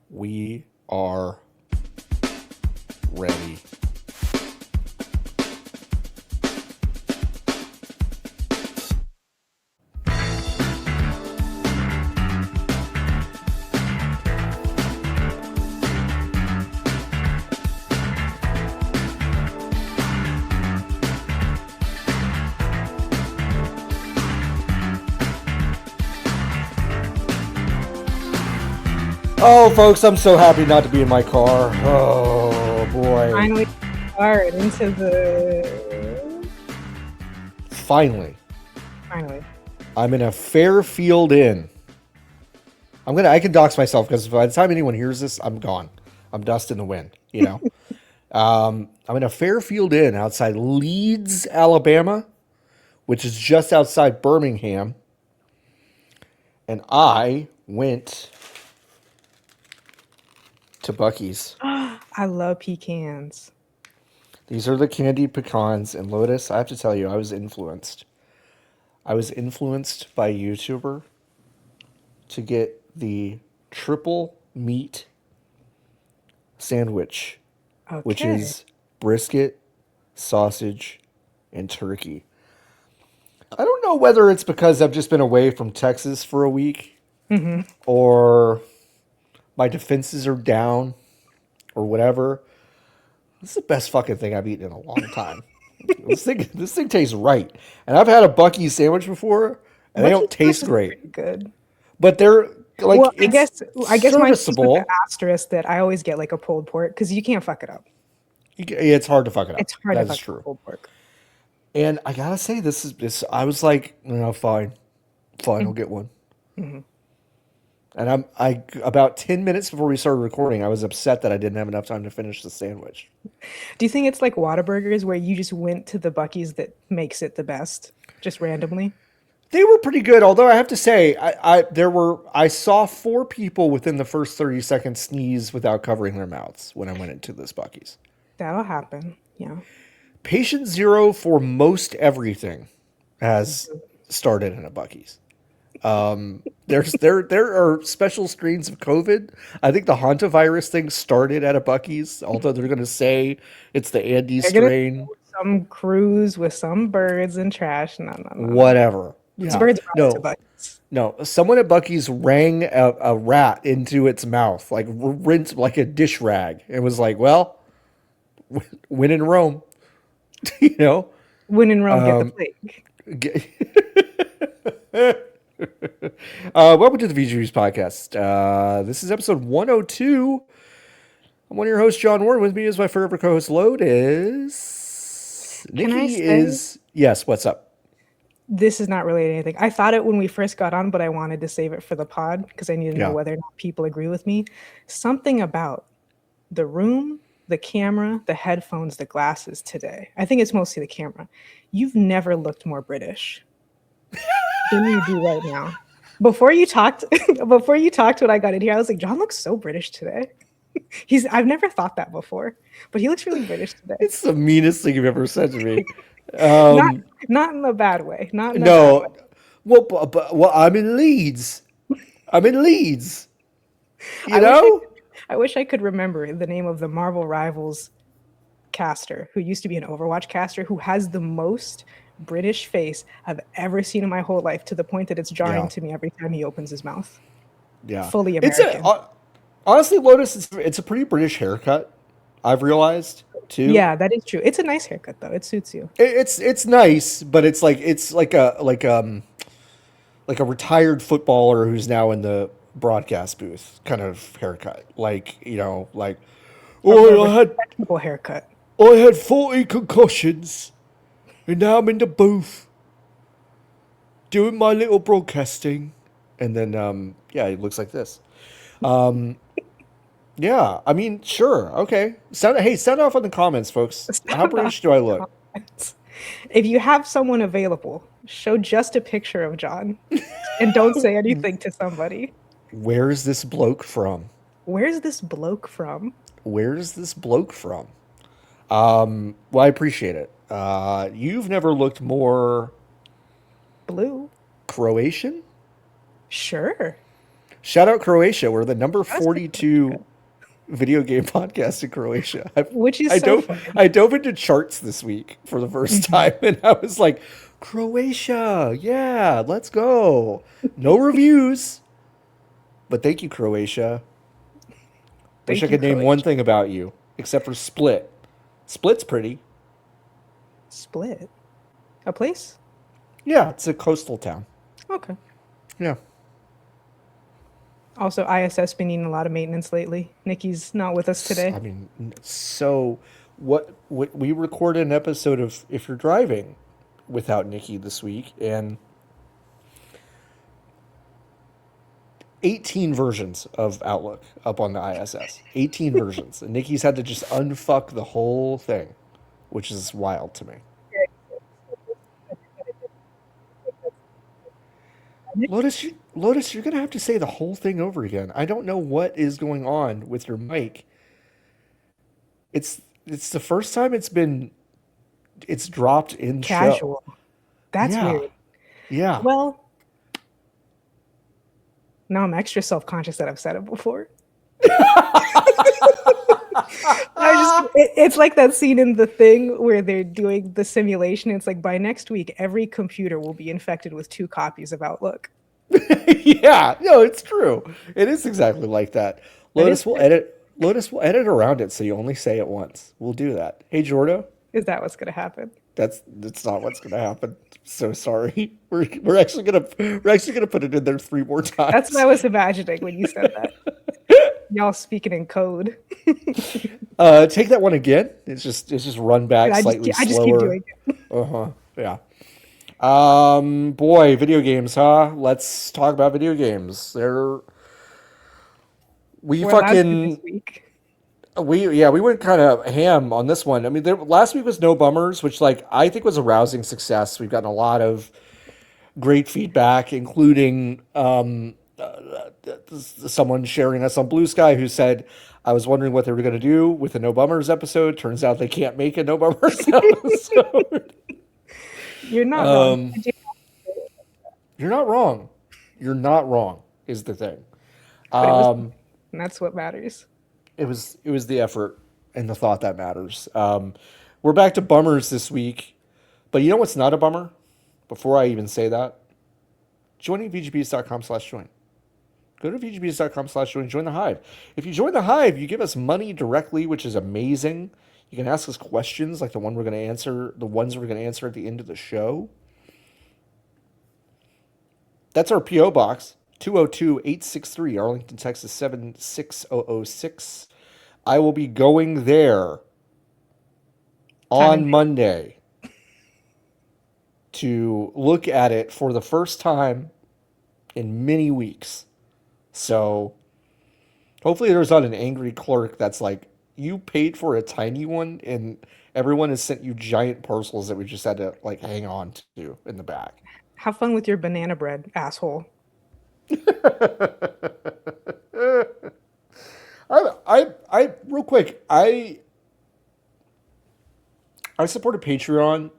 We are ready. Oh, folks, I'm so happy not to be in my car. Oh, boy. Finally, hard into the. Finally. I'm in a Fairfield Inn. I can dox myself because by the time anyone hears this, I'm gone. I'm dust in the wind, you know? I'm in a Fairfield Inn outside Leeds, Alabama, which is just outside Birmingham. And I went to Buc-ees. I love pecans. These are the candied pecans. And Lotus, I have to tell you, I was influenced. I was influenced by a YouTuber to get the triple meat sandwich, which is brisket, sausage, and turkey. I don't know whether it's because I've just been away from Texas for a week or my defenses are down or whatever. This is the best fucking thing I've eaten in a long time. This thing tastes right. And I've had a Buc-ees sandwich before, and they don't taste great. Good. But they're like, well, I guess mine is with serviceable. the asterisk that I always get like a pulled pork because you can't fuck it up. It's hard to fuck it up. It's hard That to is fuck true. up pulled pork. And I gotta say, this. I was like, no, fine, I'll get one. And I about 10 minutes before we started recording, I was upset that I didn't have enough time to finish the sandwich. Do you think it's like Whataburgers where you just went to the Buc-ees that makes it the best, just randomly? They were pretty good, although I have to say, I saw 4 people within the first 30 seconds sneeze without covering their mouths when I went into this Buc-ees. That'll happen. Yeah. Patient zero for most everything has started in a Buc-ees. There are special strains of COVID. I think the hantavirus thing started at a Buc-ees, although they're going to say it's the Andes strain. Some cruise with some birds and trash. No. Whatever. Yeah. Birds brought it to Buc-ees. No, someone at Buc-ees rang a rat into its mouth, like rinsed like a dish rag, and was like, "Well, when in Rome, you know." When in Rome, get the plague. Welcome to the VG's podcast. This is episode 102. I'm one of your hosts, John Warren. With me is my forever co-host, Lotus. Niki is... Yes, what's up? This is not related to anything. I thought it when we first got on, but I wanted to save it for the pod because I needed to know whether or not people agree with me. Something about the room, the camera, the headphones, the glasses today. I think it's mostly the camera. You've never looked more British than you do right now. Before you talked when I got in here, I was like, John looks so British today. I've never thought that before, but he looks really British today. It's the meanest thing you've ever said to me. Not in a bad way. Not in a bad way. Well, I'm in Leeds. You know? I wish I could remember the name of the Marvel Rivals caster who used to be an Overwatch caster who has the most British face I've ever seen in my whole life, to the point that it's jarring to me every time he opens his mouth. Yeah. Fully American. Honestly, Lotus, it's a pretty British haircut, I've realized, too. Yeah, that is true. It's a nice haircut, though. It suits you. It's nice, but it's like a retired footballer who's now in the broadcast booth kind of haircut. Like, you know, like, I had people haircut. I had 40 concussions, and now I'm in the booth doing my little broadcasting. And then, it looks like this. Yeah, I mean, sure, okay. Sound off in the comments, folks. How British do I look? If you have someone available, show just a picture of John, and don't say anything to somebody. Where's this bloke from? Well, I appreciate it. You've never looked more blue. Croatian? Sure. Shout out Croatia. We're the number 42 video game podcast in Croatia. Which is so fun. I dove into charts this week for the first time, and I was like, Croatia, yeah, let's go. No reviews, but thank you, Croatia. Wish I could name one thing about you, except for Split. Split's pretty. Split? A place? Yeah, it's a coastal town. Okay. Yeah. Also, ISS been needing a lot of maintenance lately. Niki's not with us today. I mean, so what we recorded an episode of If You're Driving without Niki this week, and 18 versions of Outlook up on the ISS. 18 versions. And Niki's had to just unfuck the whole thing, which is wild to me. Lotus, you're going to have to say the whole thing over again. I don't know what is going on with your mic. It's the first time it's dropped in casual. Show. That's weird. Yeah. Well, now I'm extra self-conscious that I've said it before. It's like that scene in The Thing where they're doing the simulation. It's like, by next week, every computer will be infected with 2 copies of Outlook. Yeah, no, it's true. It is exactly like that. Lotus will edit around it so you only say it once. We'll do that. Hey, Jordo. Is that what's going to happen? That's not what's going to happen. So sorry. We're actually gonna put it in there 3 more times. That's what I was imagining when you said that. Y'all speaking in code. Take that one again. It's just run back slightly slower. I just keep doing it. Yeah. Boy, video games, huh? Let's talk about video games. We went kind of ham on this one. I mean, last week was no bummers, which I think was a rousing success. We've gotten a lot of great feedback, including someone sharing us on Blue Sky who said, I was wondering what they were going to do with a no bummers episode. Turns out they can't make a no bummers episode. You're not wrong. You're not wrong. You're not wrong is the thing. And that's what matters. It was the effort and the thought that matters. We're back to bummers this week, but you know what's not a bummer? Before I even say that, joining VGBs.com/join. Go to VGBs.com/join. Join the Hive. If you join the Hive, you give us money directly, which is amazing. You can ask us questions like the ones we're going to answer at the end of the show. That's our P.O. Box, 202-863, Arlington, Texas, 76006. I will be going there on Monday to look at it for the first time in many weeks. So hopefully there's not an angry clerk that's like, you paid for a tiny one and everyone has sent you giant parcels that we just had to hang on to in the back. Have fun with your banana bread, asshole. I real quick, I supported Patreon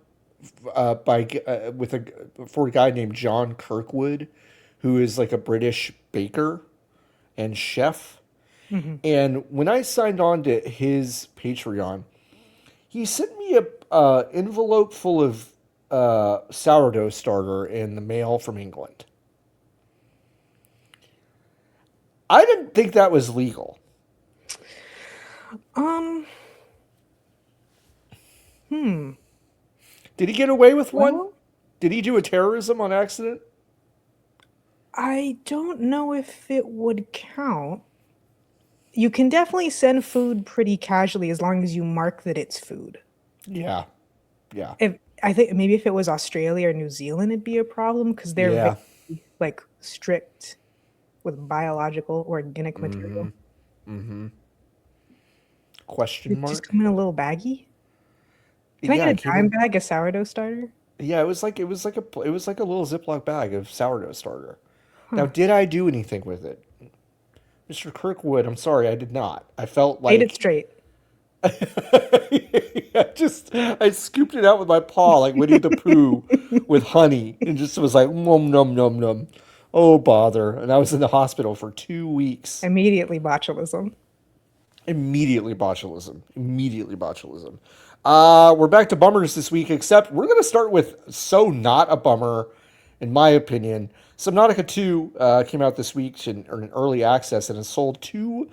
for a guy named John Kirkwood, who is a British baker and chef. Mm-hmm. And when I signed on to his Patreon, he sent me a envelope full of sourdough starter in the mail from England. I didn't think that was legal. Did he get away with one? Did he do a terrorism on accident? I don't know if it would count. You can definitely send food pretty casually as long as you mark that it's food. Yeah. I think maybe if it was Australia or New Zealand, it'd be a problem because they're very, strict with biological organic material. Mm-hmm. Question mark? Just come in a little baggie. Can I get a dime bag of sourdough starter? Yeah, it was like a little Ziploc bag of sourdough starter. Now, did I do anything with it? Mr. Kirkwood, I'm sorry, I did not. I felt like... Ate it straight. I scooped it out with my paw like Winnie the Pooh with honey and just was like, nom, nom, nom, nom. Oh, bother. And I was in the hospital for 2 weeks. Immediately botulism. Immediately botulism. Immediately botulism. We're back to bummers this week, except we're going to start with so not a bummer, in my opinion. Subnautica 2 came out this week in early access and has sold 2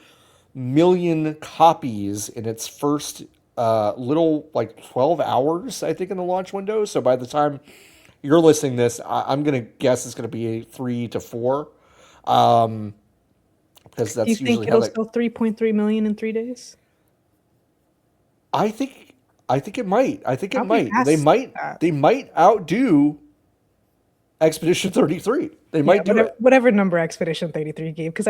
million copies in its first little, like, 12 hours, I think, in the launch window. So by the time you're listening to this, I'm going to guess it's going to be a 3 to 4. Um, because Do you that's think usually how it'll that. sell 3.3 million in 3 days? I think I think it might. I think it I'll be might. They past might that. they might outdo Expedition 33. They Yeah, might do it. whatever number Expedition 33 gave, because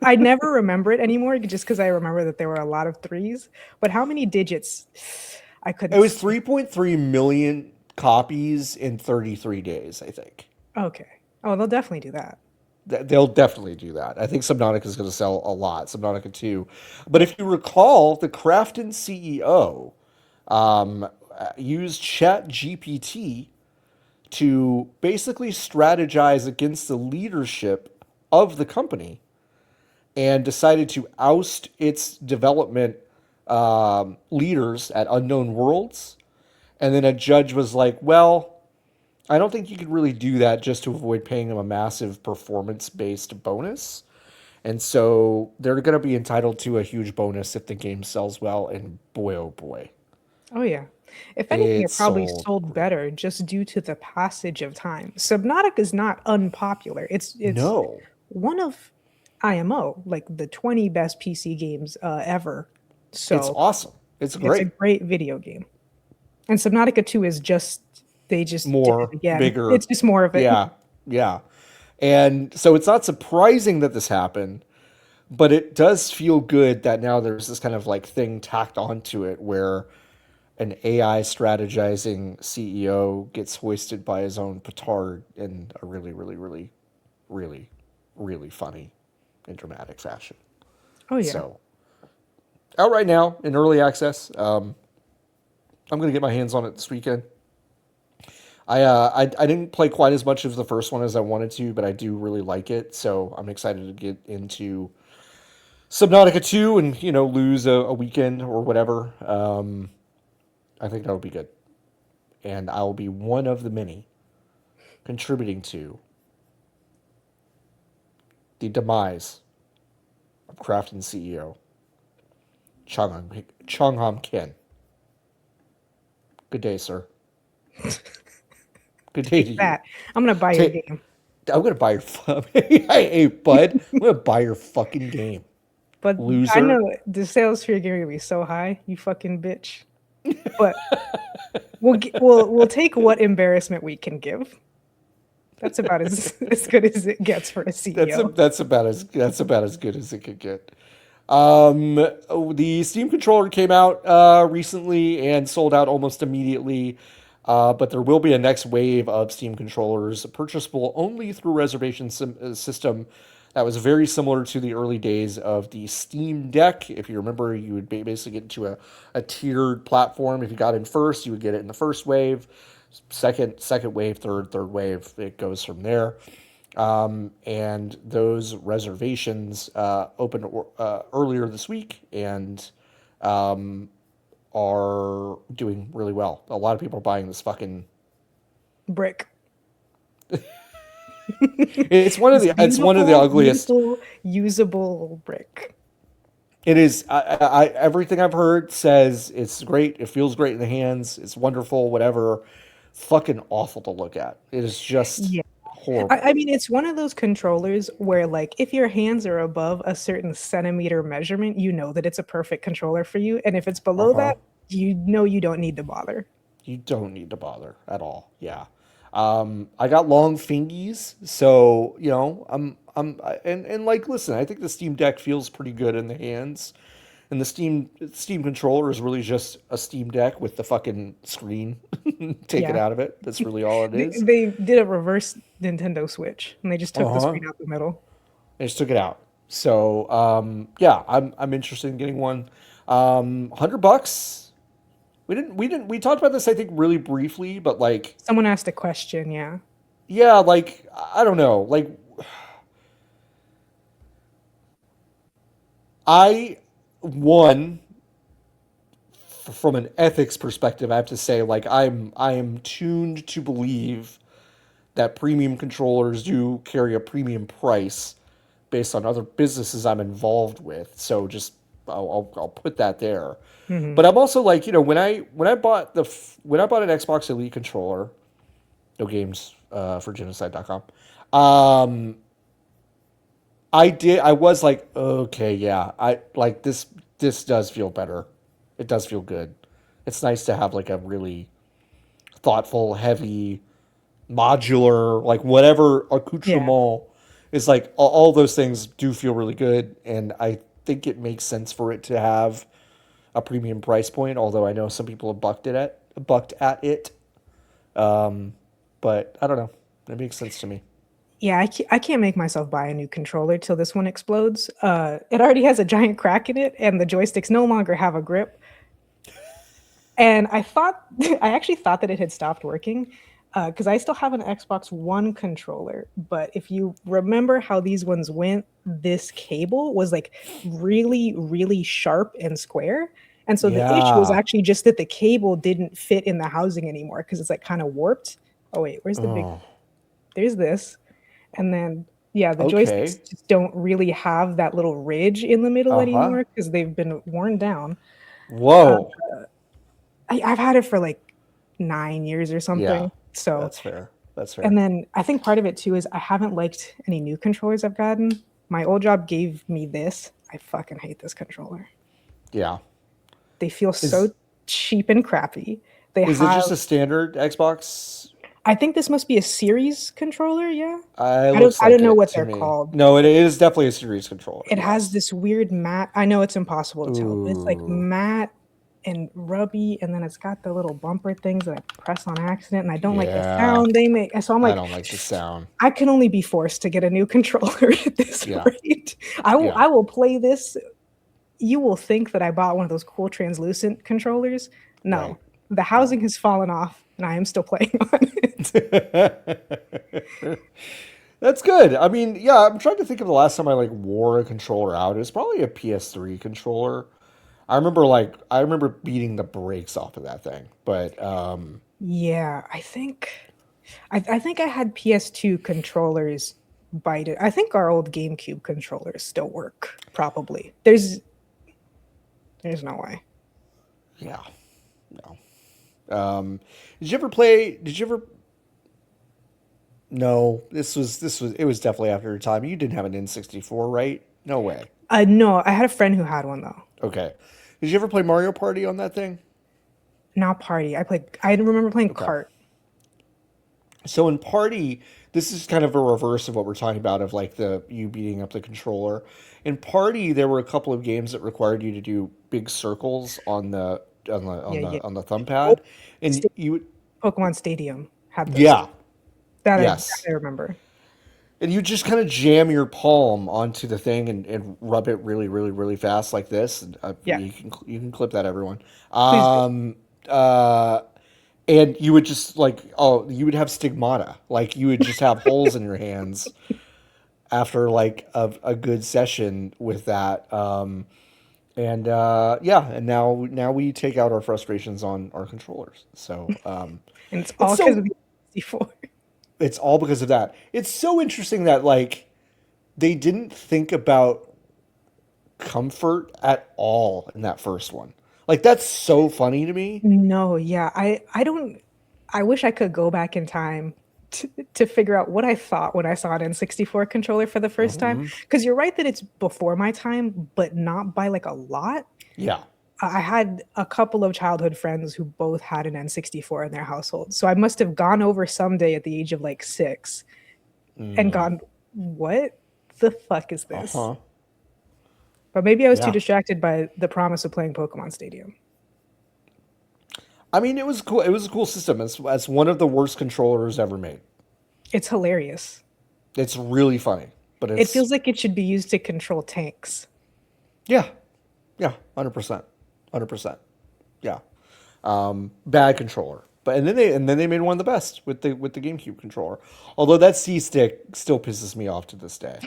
I never remember it anymore, just because I remember that there were a lot of threes. But how many digits? I It couldn't was see. 3.3 million copies in 33 days, I think. Okay. Oh, they'll definitely do that. They'll definitely do that. I think Subnautica is going to sell a lot, Subnautica 2. But if you recall, the KRAFTON CEO used ChatGPT to basically strategize against the leadership of the company and decided to oust its development leaders at Unknown Worlds. And then a judge was like, well, I don't think you could really do that just to avoid paying them a massive performance based bonus. And so they're going to be entitled to a huge bonus if the game sells well. And boy, oh boy, Oh yeah. If anything, it it probably sold sold great. better just due to the passage of time. Subnautica is not unpopular. It's No, one of IMO, like the 20 best PC games ever. it's So awesome. It's it's a great. great video game. And Subnautica 2 is just they just did it More, again. bigger. It's just more of it. Yeah, yeah. And so it's not surprising that this happened, but it does feel good that now there's this kind of like thing tacked onto it where an AI strategizing CEO gets hoisted by his own petard in a really, really, really, really, really funny and dramatic fashion. Oh yeah. So, out right now in early access. I'm going to get my hands on it this weekend. I didn't play quite as much of the first one as I wanted to, but I do really like it. So I'm excited to get into Subnautica 2 and, lose a weekend or whatever. I think that'll be good. And I'll be one of the many contributing to the demise of KRAFTON CEO Chung Ham Ken. Good day, sir. Good day Take to you. that. I'm gonna buy your Ta game. I'm gonna buy your. Hey, bud. I'm gonna buy your fucking game, But I loser. know the sales for your game are gonna be so high, you fucking bitch. But we'll take what embarrassment we can give. That's about as good as it gets for a CEO. That's about as good as it could get. The Steam controller came out recently and sold out almost immediately. But there will be a next wave of Steam controllers purchasable only through reservation system that was very similar to the early days of the Steam Deck. If you remember, you would basically get into a tiered platform. If you got in first, you would get it in the first wave, second wave, third wave. It goes from there. And those reservations opened earlier this week and are doing really well. A lot of people are buying this fucking. Brick. It's one of This the beautiful, ugliest. beautiful, usable brick. It is. Everything I've heard says it's great. It feels great in the hands. It's wonderful. Whatever. Fucking awful to look at. It is just Yeah. horrible. I mean, it's one of those controllers where, like, if your hands are above a certain centimeter measurement, you know that it's a perfect controller for you. And if it's Uh below huh. that, you know you don't need to bother. You don't need to bother at all. Yeah. I got long fingies, so and like listen, I think the Steam Deck feels pretty good in the hands, and the Steam controller is really just a Steam Deck with the fucking screen taken Yeah. out of it. That's really all it is. They did a reverse Nintendo Switch and they just Uh took the huh. screen out the middle. I just took it out. So yeah, I'm interested in getting one. $100. We talked about this I think really briefly, but like Someone asked a question, yeah. yeah, like I don't know, like I one from an ethics perspective, I have to say, like I am tuned to believe that premium controllers do carry a premium price based on other businesses I'm involved with. So just I'll put that there. Hmm. But I'm also like, when I bought when I bought an Xbox Elite controller, no games for genocide.com. Um I was like, okay, yeah. I like this does feel better. It does feel good. It's nice to have like a really thoughtful, heavy, modular, like whatever Yeah. accoutrement is like all those things do feel really good, and I think it makes sense for it to have a premium price point. Although I know some people have bucked at it, but I don't know. It makes sense to me. Yeah, I can't make myself buy a new controller till this one explodes. It already has a giant crack in it, and the joysticks no longer have a grip. And I thought, I actually thought that it had stopped working because I still have an Xbox One controller. But if you remember how these ones went, this cable was like really, really sharp and square. And so the issue was Yeah. actually just that the cable didn't fit in the housing anymore because it's like kind of warped. Oh, wait, where's the big? Oh. There's this. And then, yeah, the Okay. joysticks just don't really have that little ridge in the middle Uh huh. anymore because they've been worn down. Uh, Whoa. I've had it for like 9 years or Yeah. something. So, That's fair. That's and fair. then I think part of it too is I haven't liked any new controllers I've gotten. My old job gave me this. I fucking hate this controller. Yeah. They feel so Is cheap and crappy. They is it have, just a standard Xbox? I think this must be a series controller. Yeah. It I don't, looks I like don't know it what to they're me. called. No, it is definitely a series controller. It has Yes. this weird matte. I know it's impossible to tell, but it's like Ooh. matte and rubby, and then it's got the little bumper things that I press on accident, and I don't like the Yeah. sound they make. So I'm I like, don't like the sound. I can only be forced to get a new controller at this Yeah. rate. I will Yeah. I will play this. You will think that I bought one of those cool translucent controllers. Right. No, the No. housing has fallen off, and I am still playing on it. That's good. I mean, yeah, I'm trying to think of the last time I like wore a controller out. It was probably a PS3 controller. I remember beating the brakes off of that thing. But Yeah, I think I had PS2 controllers bite it. I think our old GameCube controllers still work, probably. There's no way. yeah, no. Did you ever No, this was it was definitely after your time. You didn't have an N64, right? No way. No, I had a friend who had one though. Okay. Did you ever play Mario Party on that thing? Not Party. I remember playing Okay. Kart. So in Party, this is kind of a reverse of what we're talking about of like the you beating up the controller. In Party, there were a couple of games that required you to do big circles Yeah, yeah. on the Oh, thumbpad, and Sta- you would Pokemon Stadium had those too. yeah, That yes. I remember. And you just kind of jam your palm onto the thing and rub it really, really, really fast like this. And, Yeah, you can clip that, everyone. please do. Uh, and you would just like you would have stigmata, like you would just have holes in your hands after like a good session with that. And yeah, and now we take out our frustrations on our controllers. So And it's it's all because so of the 64. it's all because of that. It's so interesting that like they didn't think about comfort at all in that first one. Like that's so funny to me. No, yeah. I don't I wish I could go back in time to figure out what I thought when I saw an N64 controller for the first time. Hmm. Because you're right that it's before my time, but not by like a lot. Yeah. I had a couple of childhood friends who both had an N64 in their household. So I must have gone over someday at the age of like 6 and Mm. gone, what the fuck is Uh this? huh. But maybe I was too Yeah. distracted by the promise of playing Pokemon Stadium. I mean, it was cool. It was a cool system. It's one of the worst controllers ever made. It's hilarious. It's really funny, but It it's feels like it should be used to control tanks. yeah, yeah, 100%, 100%. Yeah, bad controller. But and then they made one of the best with the GameCube controller. Although that C stick still pisses me off to this day.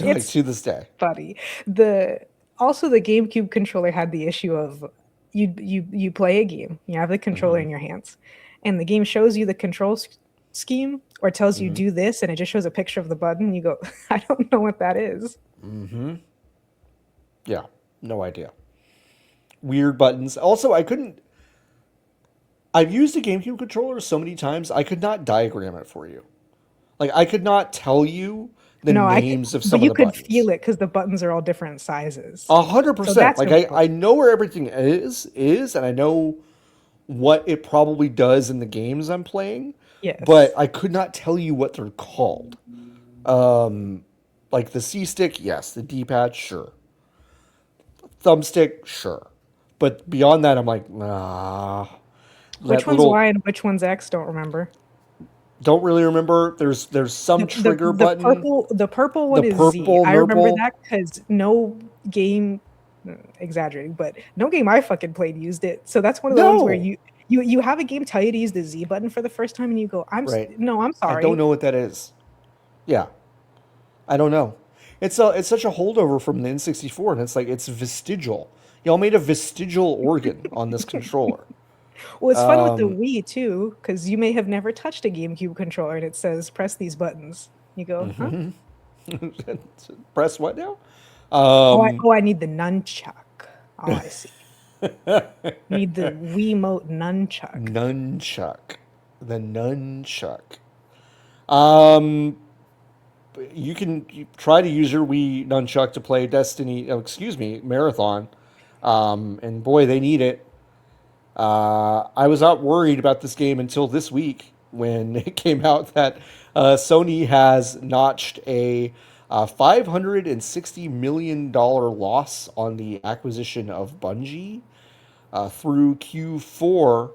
like It's to this day. funny. The Also the GameCube controller had the issue of you play a game, you have the controller Hmm. in your hands, and the game shows you the scheme or tells you Hmm. do this, and it just shows a picture of the button. You go, I don't know what that is. Hmm. Yeah, no idea. Weird buttons. Also, I couldn't. I've used a GameCube controller so many times, I could not diagram it for you. Like, I could not tell you the No, I could, names of but some of you the could buttons. feel it because the buttons are all different sizes. A hundred So percent. that's Like, I important. know where everything is, and I know what it probably does in the games I'm playing, but Yes. I could not tell you what they're called. Um, like the C stick, yes. The D pad, sure. Thumbstick, sure. But beyond that, I'm like, nah. Which That one's little Y and which one's X? Don't remember. don't really remember. There's some trigger button. The purple The one is Z. purple I remember nurple. that because no game, exaggerating, but no game I fucking played used it. So that's one of the ones where No. you have a game tell you to use the Z button for the first time, and you go, Right. no, I'm I don't sorry. know what that is. Yeah, I don't know. It's such a holdover from the N64, and it's like it's vestigial. Y'all made a vestigial organ on this controller. Well, it's fun with the Um, Wii too, because you may have never touched a GameCube controller, and it says press these buttons. You go, huh? press what now? I need the nunchuck. Oh, I see. Need the Wiimote nunchuck. Nunchuck. The nunchuck. Um, you try to use your Wii nunchuck to play Destiny. Oh, excuse me, Marathon. And boy, they need it. I was not worried about this game until this week when it came out that Sony has notched a $560 million loss on the acquisition of Bungie through Q4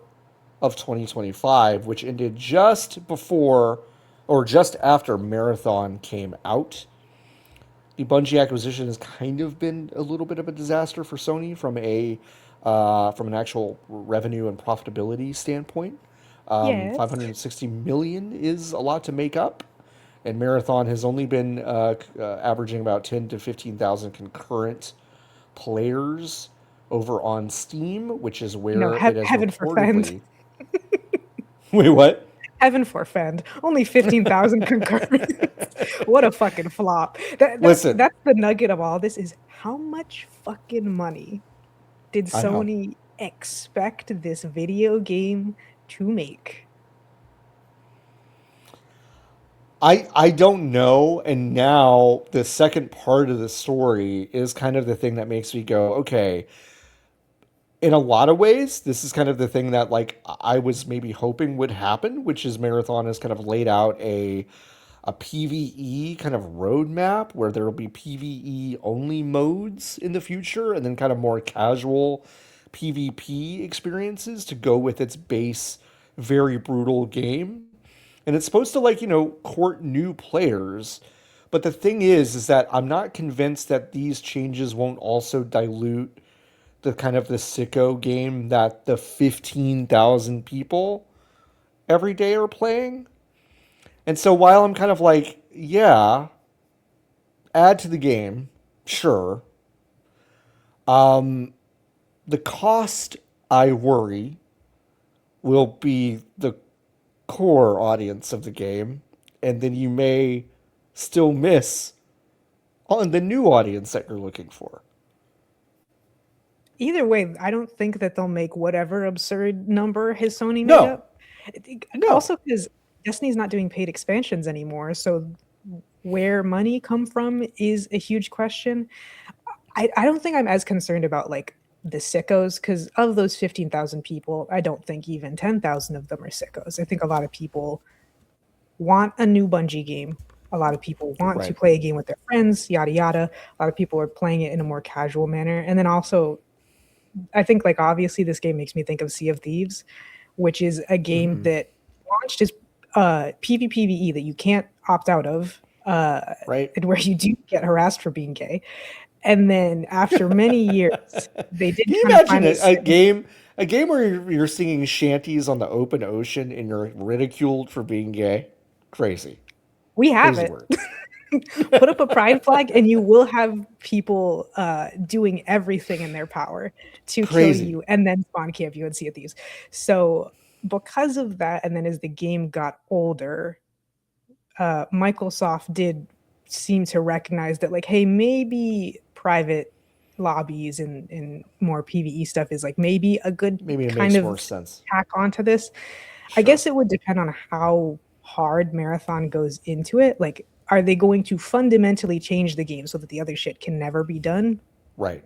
of 2025, which ended just before or just after Marathon came out. The Bungie acquisition has kind of been a little bit of a disaster for Sony from an actual revenue and profitability standpoint. Yes. 560 million is a lot to make up, and Marathon has only been averaging about 10 to 15,000 concurrent players over on Steam, which is No, where it has heaven forfend. reportedly. Wait, what? Heaven forfend. Only 15,000 concurrent. What a fucking flop. Listen, That's the nugget of all this is how much fucking money did I know. Sony expect this video game to make? I don't know, and now the second part of the story is kind of the thing that makes me go, okay. In a lot of ways, this is kind of the thing that like I was maybe hoping would happen, which is Marathon has kind of laid out a PVE kind of roadmap where there will be PVE only modes in the future, and then kind of more casual PvP experiences to go with its base, very brutal game. And it's supposed to like, court new players. But the thing is that I'm not convinced that these changes won't also dilute the kind of the sicko game that the 15,000 people every day are playing. And so while I'm kind of like, yeah, add to the game, sure. The cost, I worry, will be the core audience of the game, and then you may still miss on the new audience that you're looking for. Either way, I don't think that they'll make whatever absurd number his Sony made No, up. no, Also, because Destiny's not doing paid expansions anymore, so where money come from is a huge question. I don't think I'm as concerned about like the sickos because of those 15,000 people, I don't think even 10,000 of them are sickos. I think a lot of people want a new Bungie game. A lot of people want to right. play a game with their friends, yada yada. A lot of people are playing it in a more casual manner. And then also, I think like obviously this game makes me think of Sea of Thieves, which is a game Hmm. that launched as PvPvE that you can't opt out of, Right. and where you do get harassed for being gay. And then after many years, they did Can you kind of imagine finally a say, game where you're singing shanties on the open ocean and you're ridiculed for being gay? Crazy, "We have crazy it." words. Put up a pride flag, and you will have people doing everything in their power to kill Crazy. you and then spawn camp you and Sea of Thieves. So because of that, and then as the game got older, Microsoft did seem to recognize that, like, hey, maybe private lobbies and more PvE stuff is like maybe a good Maybe it kind makes more of sense. tack onto this. I Sure. guess it would depend on how hard Marathon goes into it. Like, are they going to fundamentally change the game so that the other shit can never be done? Right.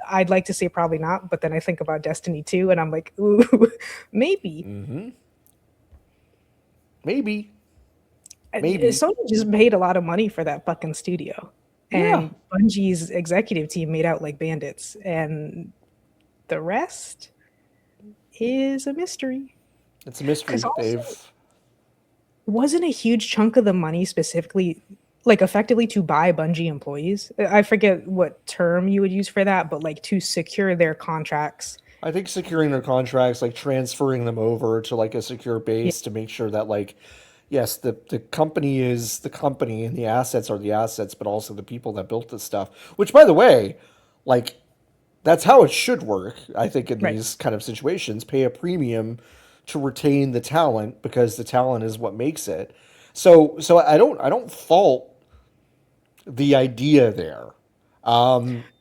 I'd like to say probably not, but then I think about Destiny 2 and I'm like, ooh, maybe. Maybe. Maybe. Sony just paid a lot of money for that fucking studio. Yeah. And Bungie's executive team made out like bandits. And the rest is a mystery. It's a Because mystery. also, They've wasn't a huge chunk of the money specifically, like, effectively to buy Bungie employees? I forget what term you would use for that, but like to secure their contracts. I think securing their contracts, like transferring them over to like a secure Yeah, base to make sure that like yes, the company is the company and the assets are the assets, but also the people that built this stuff. Which by the way, like that's how it should work, I think, in right. these kind of situations. Pay a premium to retain the talent because the talent is what makes it. So I don't fault the idea there.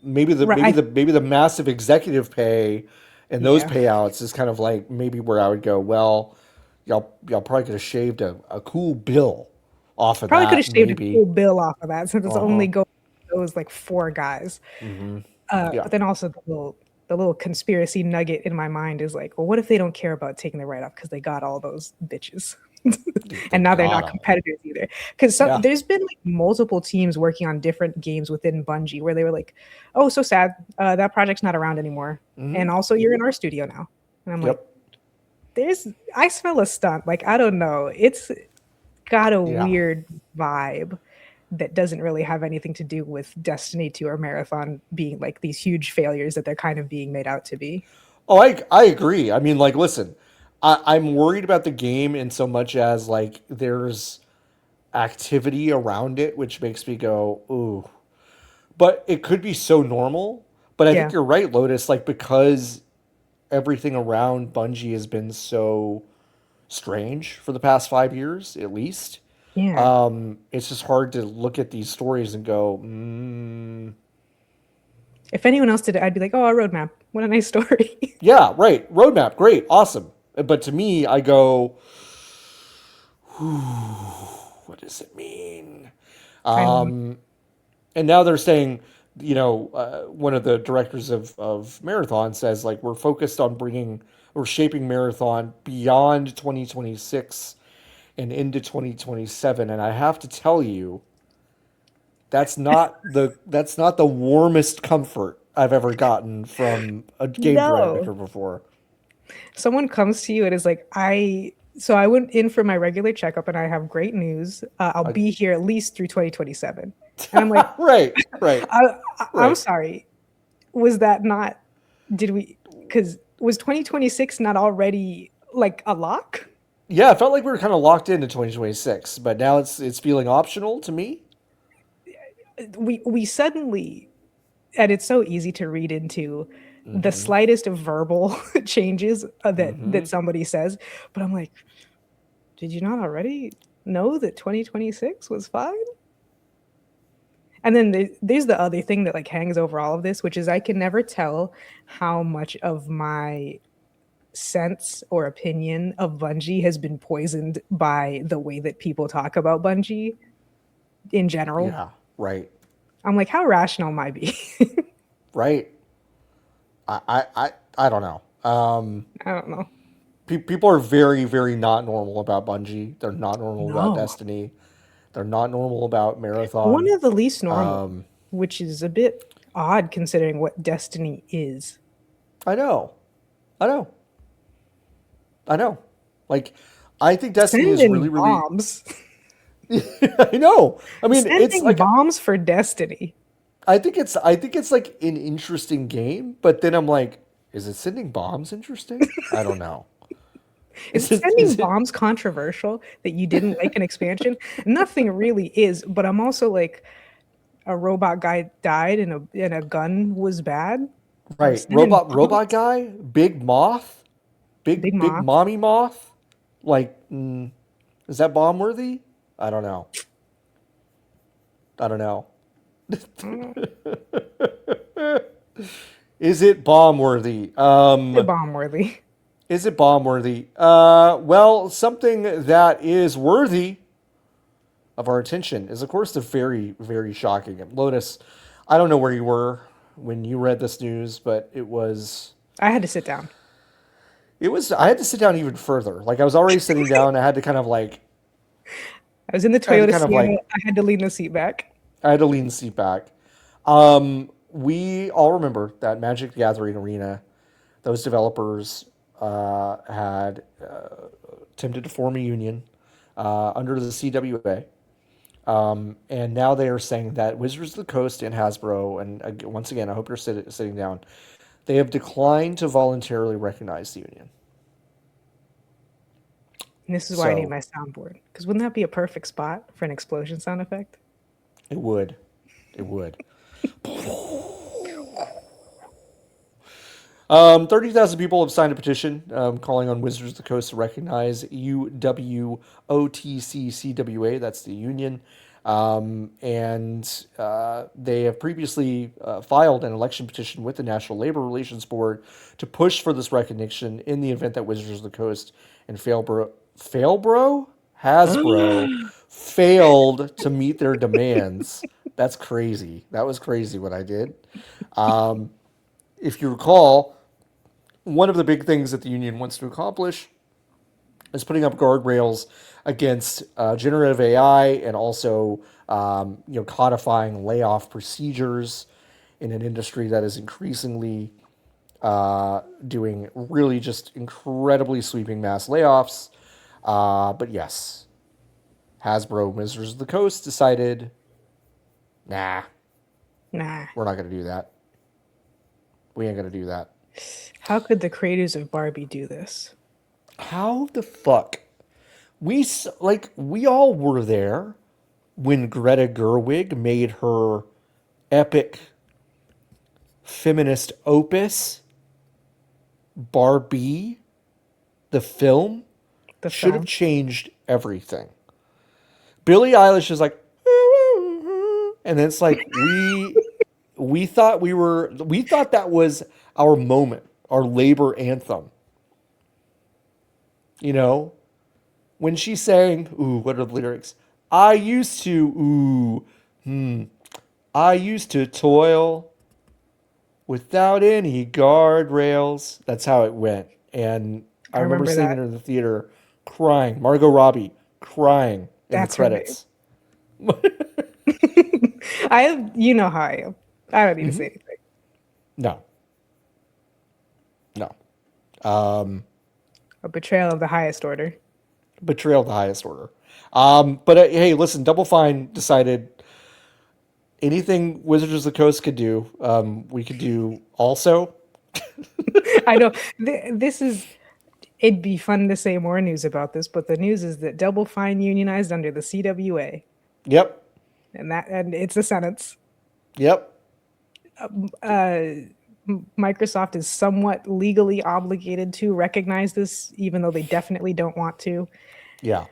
Maybe the Right. maybe the maybe the massive executive pay and those Yeah. payouts is kind of like maybe where I would go, well, y'all probably could have shaved a cool bill off of Probably could have that, shaved a maybe. cool bill off of that since it's Uh-huh. only going those like four guys. Yeah. But then also the little conspiracy nugget in my mind is like, well, what if they don't care about taking the write off because they got all those bitches, They and now they're got not them. competitors either? Because Yeah. there's been like multiple teams working on different games within Bungie where they were like, oh, so sad, that project's not around anymore, and also you're in our studio now, and I'm like, Yep. there's I smell a stunt. Like, I don't know, it's got a Yeah. weird vibe that doesn't really have anything to do with Destiny 2 or Marathon being like these huge failures that they're kind of being made out to be. Oh, I agree. I mean, like, listen, I'm worried about the game in so much as like there's activity around it, which makes me go, ooh. But it could be so normal. But I think Yeah. you're right, Lotus. Like because everything around Bungie has been so strange for the past 5 years, at least. Yeah. It's just hard to look at these stories and go, If anyone else did it, I'd be like, oh, a roadmap. What a nice story. yeah, right, roadmap, great, awesome. But to me, I go, what does it mean? I know. And now they're saying, one of the directors of Marathon says, like, we're shaping Marathon beyond 2026 and into 2027. And I have to tell you, that's not the warmest comfort I've ever gotten from a game No. director before. Someone comes to you and is like, so I went in for my regular checkup and I have great news. I'll I, be here at least through 2027. And I'm like, right, right, I'm right. sorry. Was that not, because was 2026 not already like a lock? Yeah, it felt like we were kind of locked into 2026, but now it's feeling optional to me. We suddenly, and it's so easy to read into the slightest of verbal changes that somebody says, but I'm like, did you not already know that 2026 was fine? And then there's the other thing that like hangs over all of this, which is I can never tell how much of my sense or opinion of Bungie has been poisoned by the way that people talk about Bungie in general. Yeah, right, I'm like, how rational am I being? right. I don't know. I don't know. People are very, very not normal about Bungie. They're not normal about No. Destiny. They're not normal about One Marathon. of the least normal, Um, which is a bit odd considering what Destiny is. I know, I know, I know. Like, I think Destiny is Sending really, really. bombs. I know. I mean, it's Sending like bombs for Destiny. I think it's like an interesting game, but then I'm like, is it sending bombs interesting? I don't know. Is Is sending it bombs controversial that you didn't like an expansion? Nothing really is, but I'm also like, a robot guy died and a gun was bad. We're right? sending Robot bombs. guy, big moth, Big big Moth. mommy moth. Like, is that bomb worthy? I don't know. I don't know. Mm, Is it bomb worthy? bomb worthy. Is it bomb worthy? Well, something that is worthy of our attention is, of course, the very, very shocking. Lotus, I don't know where you were when you read this news, but I had to sit down. I had to sit down even further. Like, I was already sitting down. I had to kind of like, I was in the I had to Toyota kind of Sienna. like, I had to lean the seat back. I had to lean the seat back. We all remember that Magic the Gathering Arena, those developers had attempted to form a union under the CWA. And now they are saying that Wizards of the Coast and Hasbro, and once again, I hope you're sitting down, they have declined to voluntarily recognize the union. And this is why I need So my soundboard. Because wouldn't that be a perfect spot for an explosion sound effect? it would. It would. 30,000 people have signed a petition calling on Wizards of the Coast to recognize UWOTCCWA, that's the union. And they have previously filed an election petition with the National Labor Relations Board to push for this recognition in the event that Wizards of the Coast and Hasbro failed to meet their demands. That's crazy. That was crazy what I did. If you recall, one of the big things that the union wants to accomplish is putting up guardrails against generative AI and also codifying layoff procedures in an industry that is increasingly doing really just incredibly sweeping mass layoffs. But yes, Hasbro Wizards of the Coast decided, nah, Nah. we're not going to do that. We ain't going to do that. How could the creators of Barbie do this? How the fuck? We all were there when Greta Gerwig made her epic feminist opus, Barbie, the film, The should have film. changed everything. Billie Eilish is like, and then it's like we thought that was our moment, our labor anthem. You know, when she sang, ooh, what are the lyrics? I used to toil without any guardrails. That's how it went. And I I remember remember seeing that. it in the theater crying. Margot Robbie crying in the That's her name. credits. You know how I am. I don't need to say anything. No, no. Um, A betrayal of the highest order. Betrayal of the highest order. But hey, listen, Double Fine decided anything Wizards of the Coast could do, we could do also. I know this is. It'd be fun to say more news about this, but the news is that Double Fine unionized under the CWA, Yep, and it's a sentence. yep, Uh, Microsoft is somewhat legally obligated to recognize this, even though they definitely don't want to. yeah.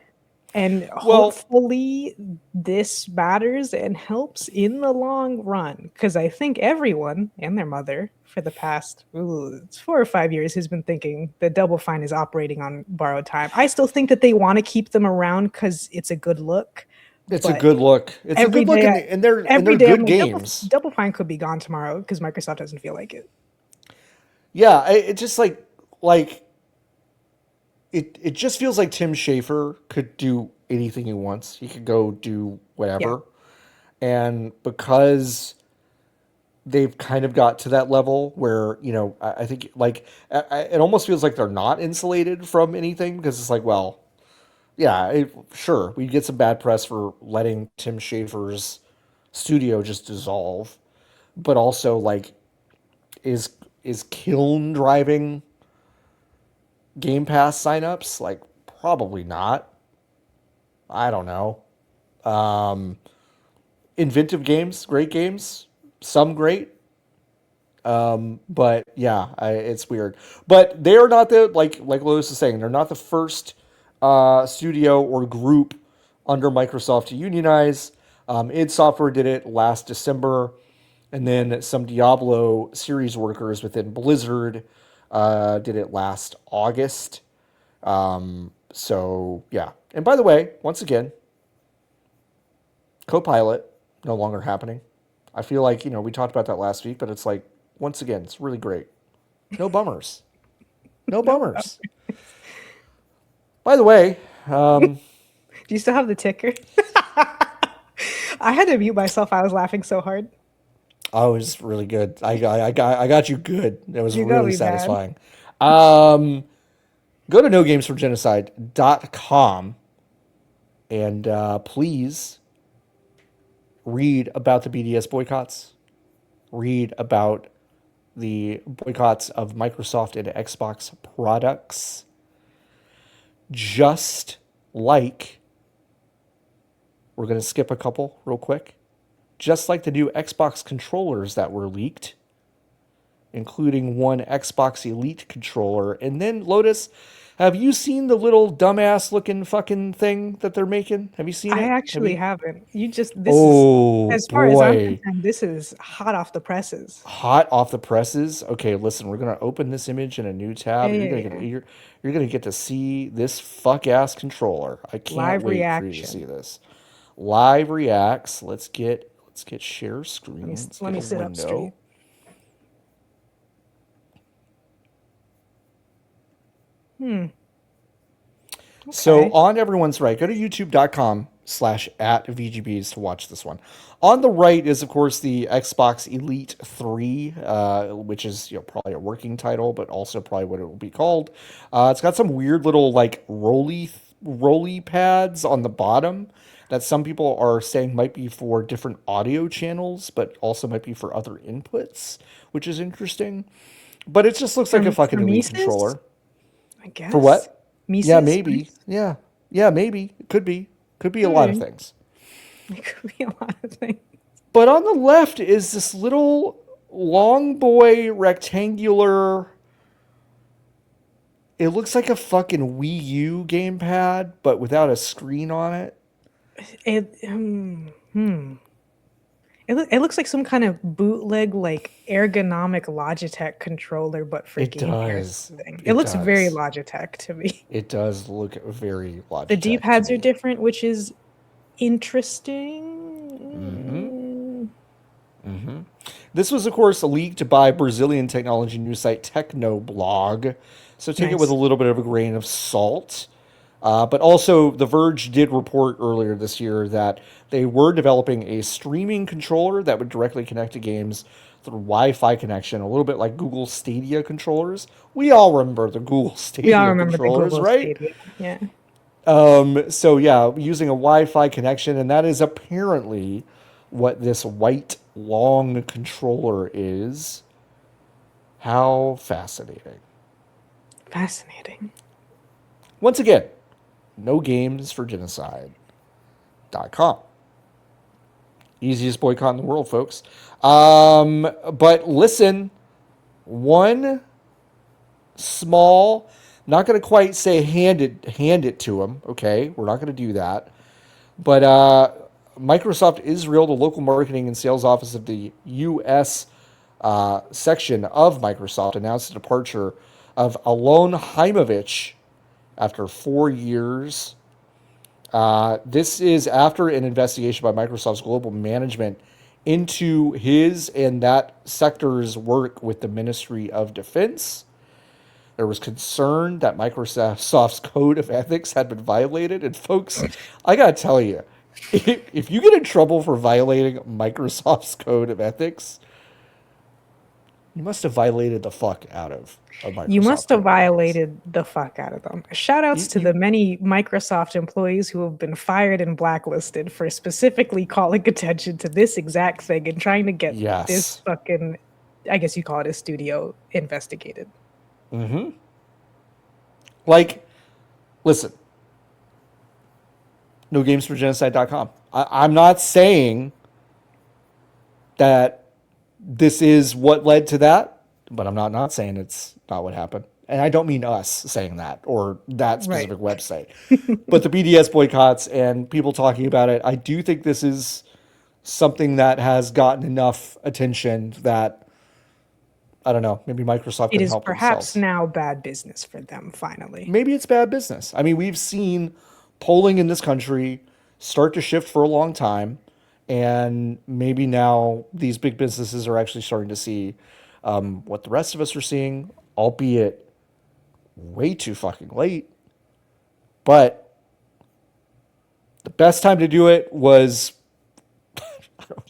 And Well, hopefully, this matters and helps in the long run. Because I think everyone and their mother for the past 4 or 5 years has been thinking that Double Fine is operating on borrowed time. I still think that they want to keep them around because it's a good look. it's a But good look. It's a every good look, day, and I, they're every day I'm good like, games. Double Fine could be gone tomorrow because Microsoft doesn't feel like it. Yeah, it just like it just feels like Tim Schafer could do anything he wants. He could go do Yeah. whatever. And because they've kind of got to that level where, I think like it almost feels like they're not insulated from anything because it's like, well, yeah, sure, we get some bad press for letting Tim Schafer's studio just dissolve, but also like is kiln driving Game Pass signups? Like, probably not. I don't know. Um, Inventive games, great games, some great. But yeah, it's weird. But they are not the like Lois is saying. They're not the first studio or group under Microsoft to unionize. id Software did it last December, and then some Diablo series workers within Blizzard did it last August. So yeah. And by the way, once again, Copilot no longer happening. I feel like we talked about that last week, but it's like once again, it's really great. No bummers. No No. bummers. By the way, Do you still have the ticker? I had to mute myself. I was laughing so hard. I was really good. I got you good. It was You got really me bad. satisfying. Go to nogamesforgenocide.com and please read about the BDS boycotts. Read about the boycotts of Microsoft and Xbox products. Just like, we're going to skip a couple real quick. Just like the new Xbox controllers that were leaked, including one Xbox Elite controller. And then, Lotus, have you seen the little dumbass looking fucking thing that they're making? Have you seen I it? Have actually you? haven't. This is, Oh as far as I'm boy. concerned, this is hot off the presses. Hot off the presses. Okay, listen, we're gonna open this image in a new Yeah, tab. yeah, yeah. You're gonna get to see this fuck ass controller. I can't Live wait for you to reaction. see this. Live reacts. Let's get share screen. Let's Let get me a sit up straight. window. So Okay. on everyone's right, go to youtube.com/@VGBs to watch this one. On the right is, of course, the Xbox Elite 3, which is probably a working title, but also probably what it will be called. It's got some weird little like rolly pads on the bottom that some people are saying might be for different audio channels, but also might be for other inputs, which is interesting. But it just looks like a fucking For Elite Mises, controller. I For guess. what? Yeah, Mises? maybe. Yeah. Yeah, maybe. It could be. Could be a lot of Hmm. things. It could be a lot of things. But on the left is this little long boy rectangular. It looks like a fucking Wii U gamepad, but without a screen on it. It, it looks like some kind of bootleg, like ergonomic Logitech controller, but for It gaming or does. something. It It looks very does. Logitech to me. It does look very The Logitech to D-pads are me. different, which is interesting. This was, of course, leaked by Brazilian technology news site Technoblog, so take it with a Nice. little bit of a grain of salt. But also, The Verge did report earlier this year that they were developing a streaming controller that would directly connect to games through Wi-Fi connection, a little bit like Google Stadia controllers. We all remember the Google We all Stadia remember the controllers, Google right? Stadia. Yeah. So yeah, using a Wi-Fi connection, and that is apparently what this white long controller is. How fascinating. Fascinating. Once again, no games for genocide.com. Easiest boycott in the world, folks. But listen, one small, not going to quite say hand it to them. Okay, we're not going to do that. But Microsoft Israel, the local marketing and sales office of the U.S. Section of Microsoft, announced the departure of Alon Heimovich after 4 years. This is after an investigation by Microsoft's global management into his and that sector's work with the Ministry of Defense. There was concern that Microsoft's code of ethics had been violated. And folks, I got to tell you, if you get in trouble for violating Microsoft's code of ethics, you must have violated the fuck out of a You Microsoft must have code of ethics. violated the fuck out of them. Shout outs to the You many Microsoft employees who have been fired and blacklisted for specifically calling attention to this exact thing and trying to get this yes. fucking, I guess you call it a studio, investigated. Like, listen, nogamesforgenocide.com. I'm not saying that this is what led to that, but I'm not saying it's not what happened. And I don't mean us saying that or that Right. specific website, but the BDS boycotts and people talking about it. I do think this is something that has gotten enough attention that, I don't know, maybe Microsoft It can is help perhaps themselves. now bad business for them, finally. Maybe it's bad business. I mean, we've seen polling in this country start to shift for a long time, and maybe now these big businesses are actually starting to see what the rest of us are seeing, albeit way too fucking late. But the best time to do it was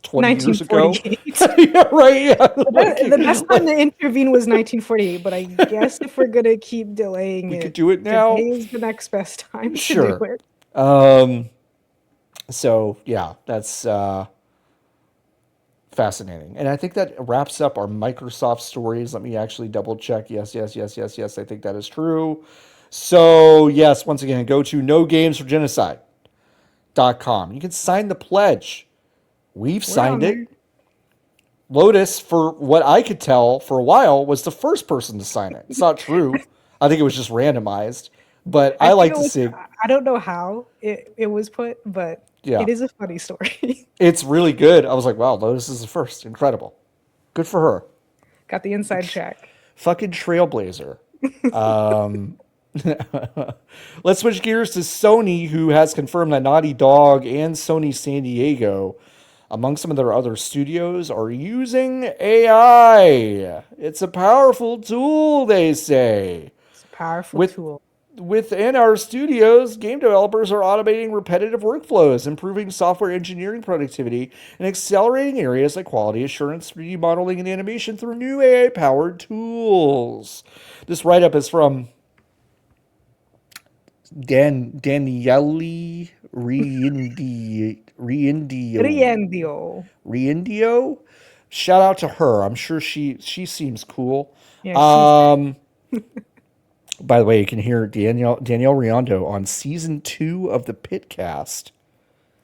20 years ago. 1948. Yeah, right. Yeah. The best time to intervene was 1948, but I guess if we're gonna keep delaying We could it, do it today now. is the next best time to do Sure. it. So yeah, that's fascinating. And I think that wraps up our Microsoft stories. Let me actually double check. Yes, yes, yes, yes, yes. I think that is true. So yes, once again, go to nogamesforgenocide.com. You can sign the pledge. We've We're on signed there. it. Lotus, for what I could tell for a while, was the first person to sign it. It's not true. I think it was just randomized. But I I think like it to was. see, I don't know how it was put, but yeah, it is a funny story. it's really good. I was like, wow, Lotus is the first. Incredible. Good for her. Got the inside check. Fucking trailblazer. Let's switch gears to Sony, who has confirmed that Naughty Dog and Sony San Diego, among some of their other studios, are using AI. It's a powerful tool, they say. It's a powerful With tool. Within our studios, game developers are automating repetitive workflows, improving software engineering productivity, and accelerating areas like quality assurance, 3D modeling, and animation through new AI powered tools. This write up is from Daniele Riendio. Reindio. Shout out to her. I'm sure she seems cool. Yeah, she's Um, by the way, you can hear Danielle Riondo on season 2 of the Pitcast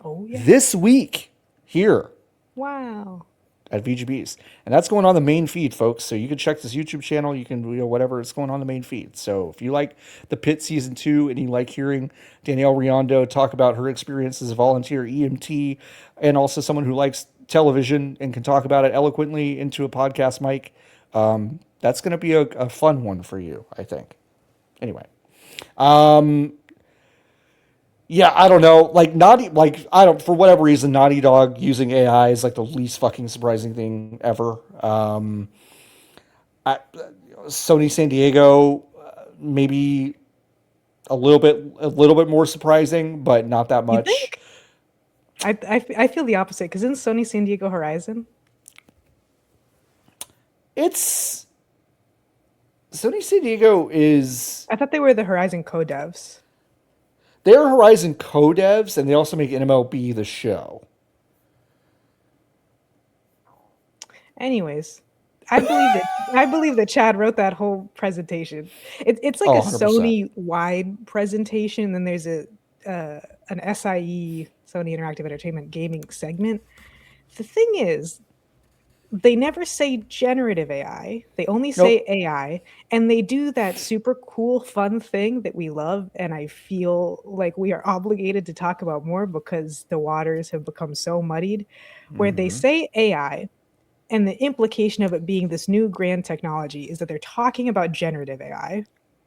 oh yeah. this week here Wow. at VGBs, and that's going on the main feed, folks. So you can check this YouTube channel. You can whatever, it's going on the main feed. So if you like the Pit season 2 and you like hearing Danielle Riondo talk about her experience as a volunteer EMT and also someone who likes television and can talk about it eloquently into a podcast mic, that's going to be a fun one for you, I think. Anyway, yeah, I don't know. I don't, for whatever reason, Naughty Dog using AI is like the least fucking surprising thing ever. I, Sony San Diego, maybe a little bit more surprising, but not that You much. think? I feel the opposite because in Sony San Diego Horizon, It's Sony San Diego is I thought they were the Horizon co-devs. they're Horizon co-devs, and they also make MLB the Show. Anyways, I believe that Chad wrote that whole presentation. It's like Oh, a 100%. Sony-wide presentation, then there's an SIE, Sony Interactive Entertainment gaming segment. The thing is, they never say generative AI. They only say Nope. AI, and they do that super cool, fun thing that we love. And I feel like we are obligated to talk about more because the waters have become so muddied, where they say AI, and the implication of it being this new grand technology is that they're talking about generative AI.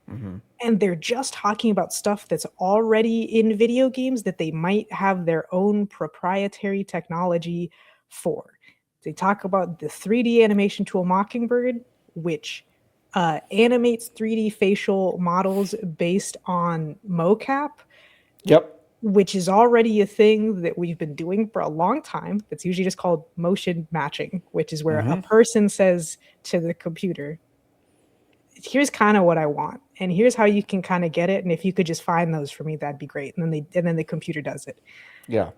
And they're just talking about stuff that's already in video games that they might have their own proprietary technology for. They talk about the 3D animation tool Mockingbird, which animates 3D facial models based on mocap, Yep. which is already a thing that we've been doing for a long time. That's usually just called motion matching, which is where a person says to the computer, here's kind of what I want, and here's how you can kind of get it. And if you could just find those for me, that'd be great. And then the computer does it. Yeah.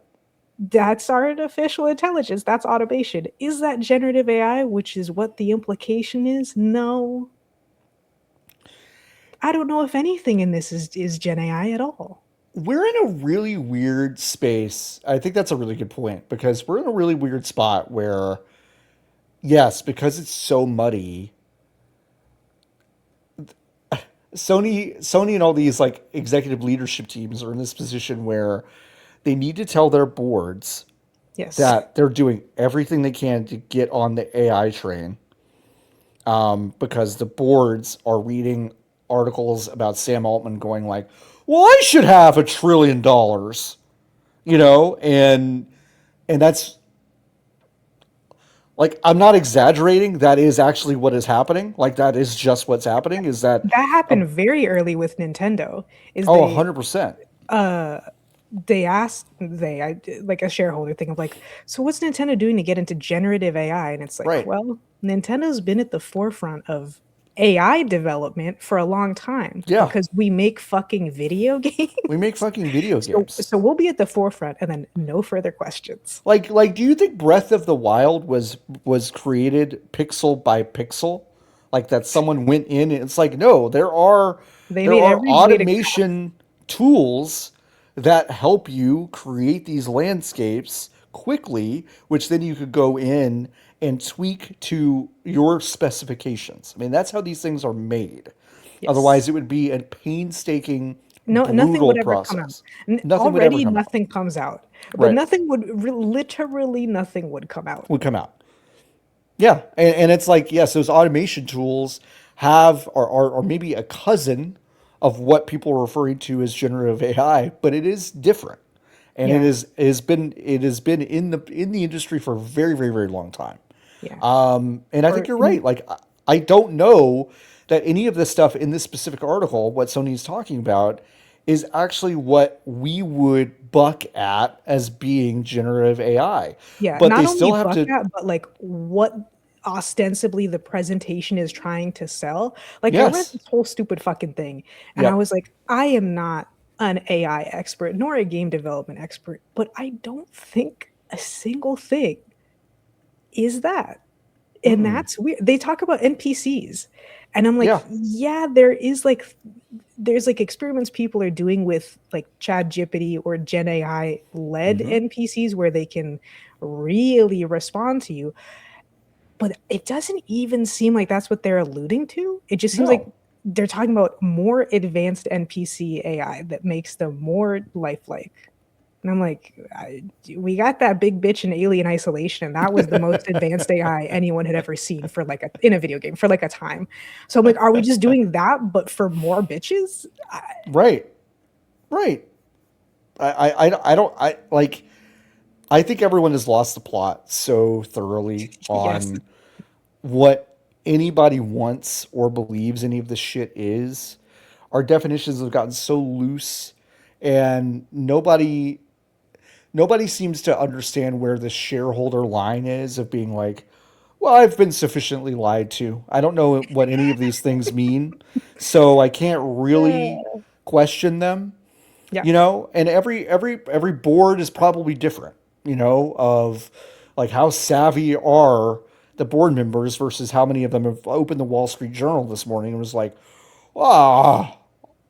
That's artificial intelligence. That's automation. Is that generative AI, which is what the implication is? No. I don't know if anything in this is Gen AI at all. We're in a really weird space. I think that's a really good point because we're in a really weird spot where, yes, because it's so muddy, Sony and all these like executive leadership teams are in this position where they need to tell their boards Yes. that they're doing everything they can to get on the AI train, because the boards are reading articles about Sam Altman going like, "Well, I should have $1 trillion," and that's like, I'm not exaggerating. That is actually what is happening. Like, that is just what's happening. Is that That a happened very early with Nintendo. Is oh 100%. uh they asked like a shareholder thing of like, so what's Nintendo doing to get into generative AI? And it's like, Right. well, Nintendo's been at the forefront of AI development for a long time Yeah. because we make fucking video We make games. fucking video games. So we'll be at the forefront and then no further questions. Like, do you think Breath of the Wild was created pixel by pixel? Like that someone went in and it's like, no, They there made are every blade of grass. automation tools that help you create these landscapes quickly, which then you could go in and tweak to your specifications. I mean, that's how these things are made. Yes. Otherwise, it would be a painstaking, No, nothing brutal would ever come out. process. Nothing would ever Already come out. nothing comes out. But Right. nothing would literally nothing would come out. Would come out. Yeah. And it's like, yes, those automation tools are maybe a cousin of what people are referring to as generative AI, but it is different. And Yeah. it has been in the industry for a very, very, very long time. Yeah. And I Or think you're right. Like, I don't know that any of the stuff in this specific article, what Sony's talking about, is actually what we would buck at as being generative AI. yeah, But not they only still have buck to, at, but like what ostensibly the presentation is trying to sell. Like I read yes, this whole stupid fucking thing and I yep, was like, I am not an AI expert nor a game development expert, but I don't think a single thing is that. And that's weird. They talk about NPCs. And I'm like, yeah, yeah, there's like experiments people are doing with like ChatGPT or Gen AI led hmm NPCs where they can really respond to you. But it doesn't even seem like that's what they're alluding to. It just seems like no, they're talking about more advanced NPC AI that makes them more lifelike. And I'm like, we got that big bitch in Alien Isolation, and that was the most advanced AI anyone had ever seen for like in a video game for like a time. So I'm like, are we just doing that, but for more bitches? right, right. I don't, I like, I think everyone has lost the plot so thoroughly Yes. on what anybody wants or believes any of this shit is. Our definitions have gotten so loose, and nobody seems to understand where the shareholder line is of being like, well, I've been sufficiently lied to. I don't know what any of these things mean, so I can't really question them, Yeah. and every board is probably different, of like how savvy are the board members versus how many of them have opened the Wall Street Journal this morning and was like, ah,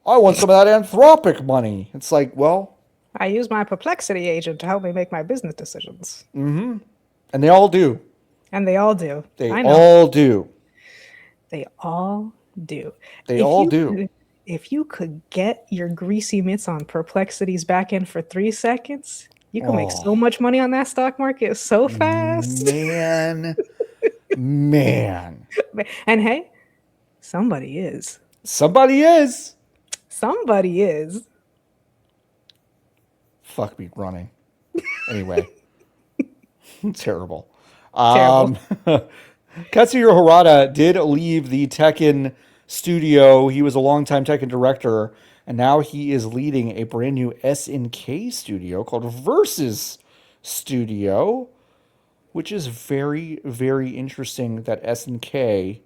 I want some of that Anthropic money. It's like, well, I use my perplexity agent to help me make my business decisions. and they all do. And they all do. They I know. all do. They all do. They If all you do. could if you could get your greasy mitts on Perplexity's back end for 3 seconds, you can make so Oh, much money on that stock market so fast. man, man. And hey, somebody is. Somebody is. Somebody is. Fuck me running. Anyway, terrible. Terrible. Um, Katsuhiro Harada did leave the Tekken studio. He was a longtime Tekken director, and now he is leading a brand new SNK studio called Versus Studio, which is very, very interesting that SNK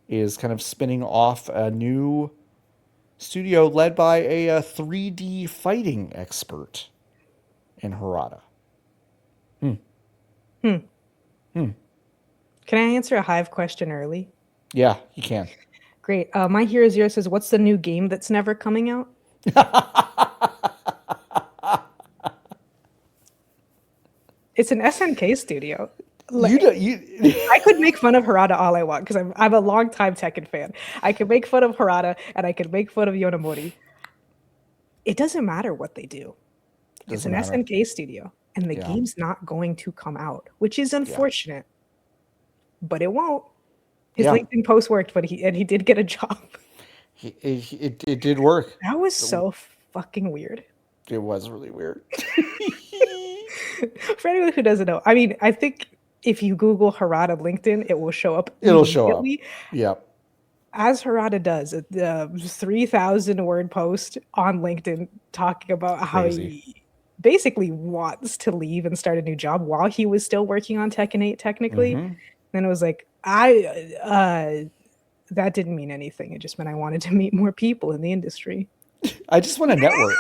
is kind of spinning off a new studio led by a 3D fighting expert in Harada. Can I answer a Hive question early? Yeah, you can. Great. My Hero Zero says, "What's the new game that's never coming out?" It's an SNK studio. I could make fun of Harada all I want because I'm a long-time Tekken fan. I could make fun of Harada and I could make fun of Yonemori. It doesn't matter what they do. It's an SNK studio, and the game's not going to come out, which is unfortunate. But it won't. His LinkedIn post worked, but he did get a job. It did work. That was so fucking weird. It was really weird. For anyone who doesn't know, I mean, I think if you Google Harada LinkedIn, it will show up. It'll show up. Yep. As Harada does, the 3,000 word post on LinkedIn talking about how he basically wants to leave and start a new job while he was still working on Tekken 8, technically. Then it was like, that didn't mean anything. It just meant I wanted to meet more people in the industry. I just want a network.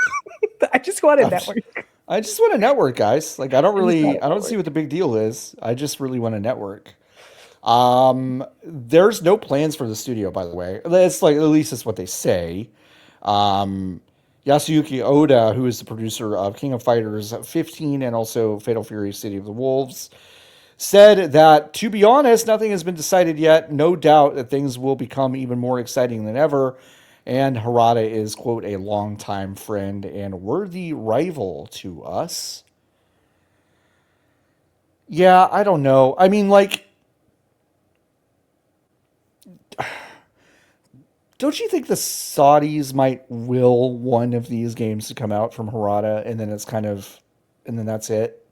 I just want a network. I just want a network, guys. Like, I don't see what the big deal is. I just really want a network. There's no plans for the studio, by the way. It's like, at least that's what they say. Yasuyuki Oda, who is the producer of King of Fighters 15 and also Fatal Fury City of the Wolves, said that, to be honest, nothing has been decided yet. No doubt that things will become even more exciting than ever. And Harada is, quote, a longtime friend and worthy rival to us. Yeah, I don't know. I mean, like, don't you think the Saudis might will one of these games to come out from Harada, and then and then that's it?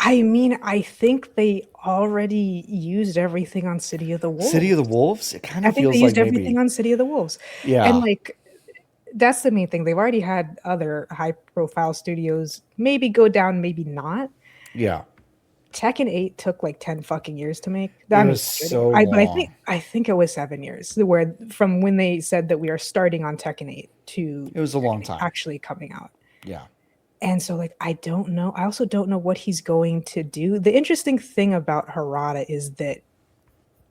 I mean, I think they already used everything on City of the Wolves. City of the Wolves? It kind of feels like they used everything on City of the Wolves. Yeah. And like, that's the main thing. They've already had other high-profile studios maybe go down, maybe not. Yeah. Tekken 8 took like 10 fucking years to make. That was so long. But I think it was 7 years. Where from when they said that we are starting on Tekken 8 to it was a long time actually coming out. Yeah. And so, like, I don't know. I also don't know what he's going to do. The interesting thing about Harada is that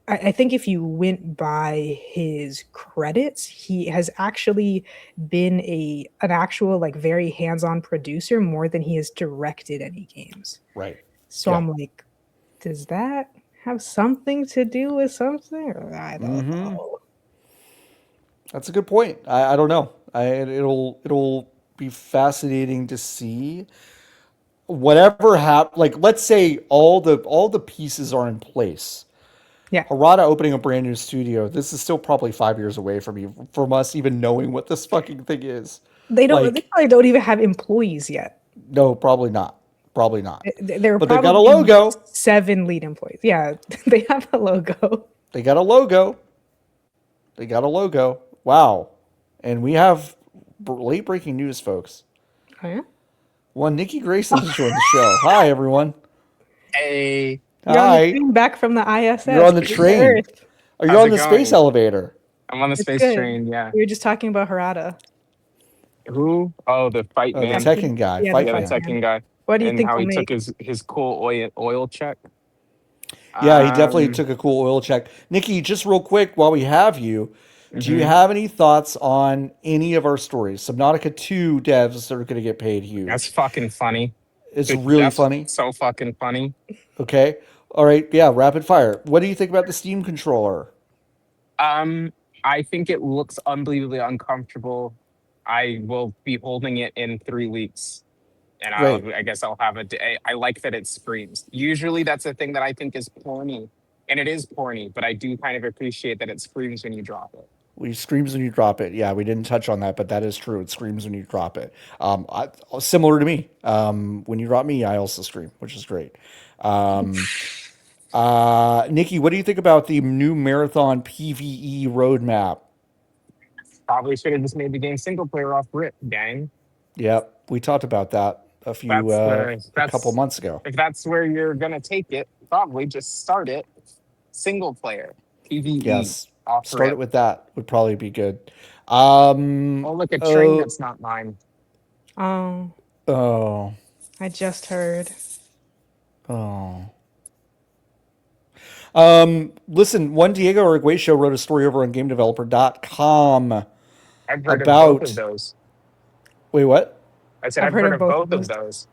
I think if you went by his credits, he has actually been an actual, like, very hands-on producer more than he has directed any games. Right. So I'm like, does that have something to do with something? I don't know. That's a good point. I don't know. It'll be fascinating to see whatever happens. Like, let's say all the pieces are in place. Yeah. Harada opening a brand new studio. This is still probably 5 years away from us even knowing what this fucking thing is. They probably don't even have employees yet. No, probably not. Probably not. But they've got a logo. 7 lead employees. Yeah, they have a logo. They got a logo. Wow. And we have late breaking news, folks. Oh, yeah? One, Nikki Grayson has joined the show. Hi, everyone. Hey. You're on the train back from the ISS. You're on the train. Are you on the space elevator? I'm on the space train, yeah. We were just talking about Harada. Who? Oh, the fight man. The Tekken guy. Yeah, fight the man. Tekken guy. What do you think how he we'll took his cool oil check. Yeah, he definitely took a cool oil check. Nikki, just real quick while we have you, do you have any thoughts on any of our stories? Subnautica 2 devs that are going to get paid huge. That's fucking funny. It's really funny. So fucking funny. Okay. All right. Yeah, rapid fire. What do you think about the Steam controller? I think it looks unbelievably uncomfortable. I will be holding it in 3 weeks. And I guess I'll have a day. I like that it screams. Usually that's a thing that I think is porny. And it is porny, but I do kind of appreciate that it screams when you drop it. It screams when you drop it. Yeah, we didn't touch on that, but that is true. It screams when you drop it. Similar to me. When you drop me, I also scream, which is great. Nikki, what do you think about the new Marathon PVE roadmap? Probably should have just made the game single player off rip, gang. Yep, we talked about that a couple months ago. If that's where you're gonna take it, probably just start it single player PVE. Yes, off start rip. it with that would probably be good. Oh, look, a train that's not mine. Oh, I just heard. Oh. Listen, one Diego Arguello wrote a story over on GameDeveloper.com I've heard of both of about. those. Wait, what? I said I've I've heard heard of of both of both of those.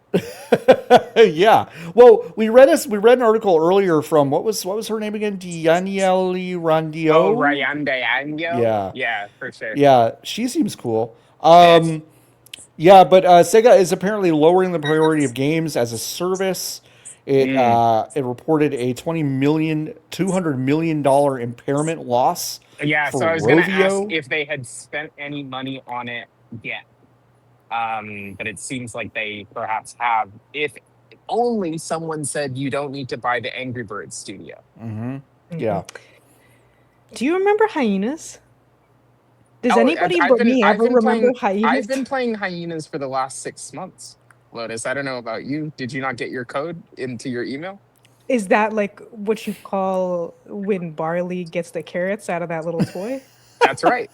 those. Yeah. Well, we read an article earlier from what was her name again? Daniele Oh, Randio. Rayande Ango? Yeah. Yeah, for sure. Yeah, she seems cool. Yes. Yeah, but Sega is apparently lowering the priority of games as a service. Mm. It reported a $200 million impairment loss Yeah, for so I was gonna ask Rovio. if they had spent any money on it yet. But it seems like they perhaps have. If only someone said you don't need to buy the Angry Birds studio. Mm-hmm. Yeah. Do you remember Hyenas? Does anybody I've but been me I've ever been remember playing Hyenas? I've been playing Hyenas for the last 6 months. Lotus, I don't know about you. Did you not get your code into your email? Is that like what you call when Barley gets the carrots out of that little toy? That's right.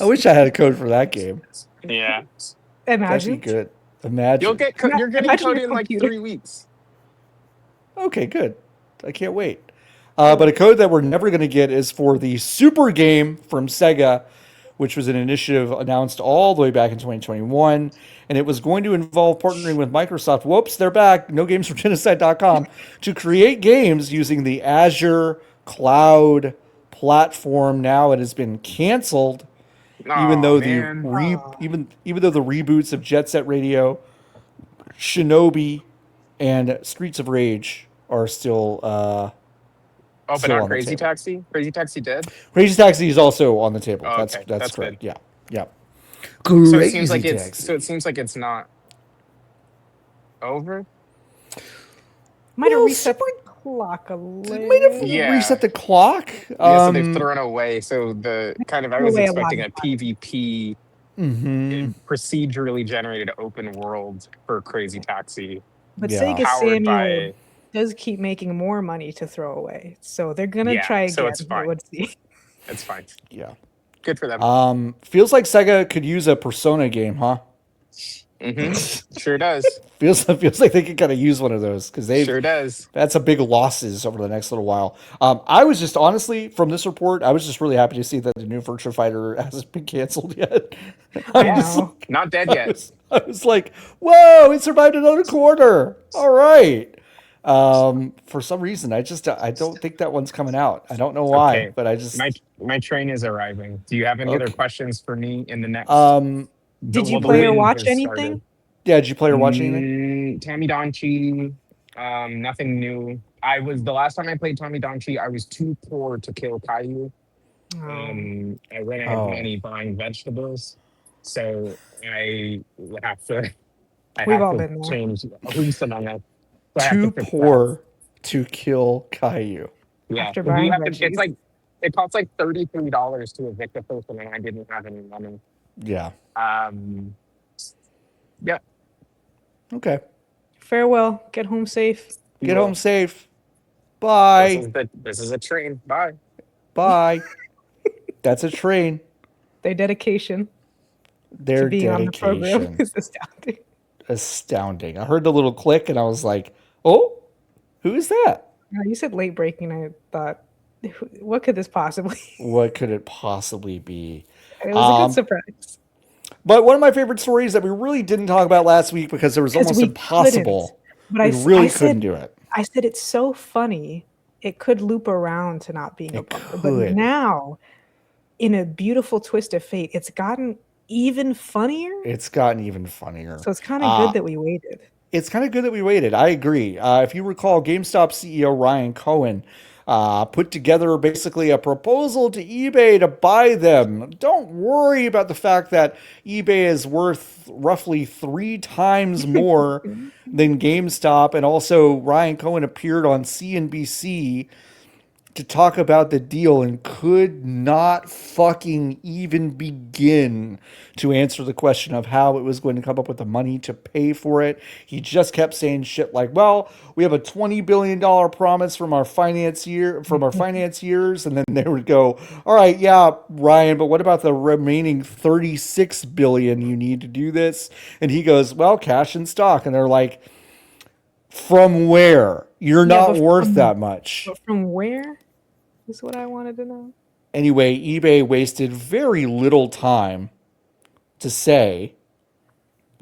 I wish I had a code for that game. Yeah. It's actually Imagine. good. Imagine. You're getting Imagine code your in like computer. 3 weeks. Okay, good. I can't wait. But a code that we're never going to get is for the Super Game from Sega, which was an initiative announced all the way back in 2021. And it was going to involve partnering with Microsoft. Whoops, they're back. No games from Genocide.com to create games using the Azure cloud platform. Now it has been canceled, even Oh though man. even though the reboots of Jet Set Radio, Shinobi, and Streets of Rage are still Oh, but still not on the Crazy table. Taxi? Crazy Taxi dead? Crazy Taxi is also on the table. Oh, That's okay. that's That's correct. good. Yeah, yeah. So it seems Crazy like Taxi. it's not over. Might have Well, reset Super the clock a little. might have Yeah. reset the clock. Yeah, so they've thrown away. So the kind of I was away a lot expecting of a PvP procedurally generated open world for Crazy Taxi, But Yeah. Sega powered Samuel by does keep making more money to throw away. So they're gonna yeah. try So again. it's But fine. let's see. It's fine. Yeah. Good for them. Feels like Sega could use a Persona game, huh? Sure does. Feels like they could kind of use one of those because they've Sure does. had some big losses over the next little while. I was just honestly from this report, I was just really happy to see that the new Virtua Fighter hasn't been canceled yet. I know. Not dead yet. I was like, whoa, it survived another quarter. All right. For some reason, I don't think that one's coming out. I don't know why, Okay. but I just My train is arriving. Do you have any other Okay. questions for me in the next? Did you the play or wind watch has anything? started. yeah. Did you play or watch anything? Tommy Donchi, nothing new. The last time I played Tommy Donchi, I was too poor to kill Caillou. Oh. I ran out of money buying vegetables, so I have to. We've all been there. change who's among us. So I have Too to fix poor to kill Caillou. that. Yeah, After 'cause buying you have to, veggies. it's like it costs like $33 to evict a person, and I didn't have any money. Yeah. Yeah. Okay. Farewell. Get home safe. Get home safe. Bye. This is a train. Bye. Bye. That's a train. Their dedication Their to being on the program dedication. is astounding. Astounding. I heard the little click and I was like, oh, who is that? You said late breaking. I thought, what could this possibly? What could it possibly be? It was a good surprise. But one of my favorite stories that we really didn't talk about last week because it was almost impossible. But We really couldn't do it. I said it's so funny. It could loop around to not being a bumper. But could. now, in a beautiful twist of fate, it's gotten even funnier. It's gotten even funnier. So it's kind of good that we waited. It's kind of good that we waited. I agree. If you recall, GameStop CEO Ryan Cohen put together basically a proposal to eBay to buy them. Don't worry about the fact that eBay is worth roughly 3 times more than GameStop. And also, Ryan Cohen appeared on CNBC to talk about the deal and could not fucking even begin to answer the question of how it was going to come up with the money to pay for it. He just kept saying shit like, well, we have a $20 billion promise from our financiers, and then they would go, all right, yeah, Ryan, but what about the remaining 36 billion you need to do this? And he goes, well, cash in stock. And they're like, from where? You're Yeah, not worth that much. but from where is what I wanted to know. Anyway, eBay wasted very little time to say,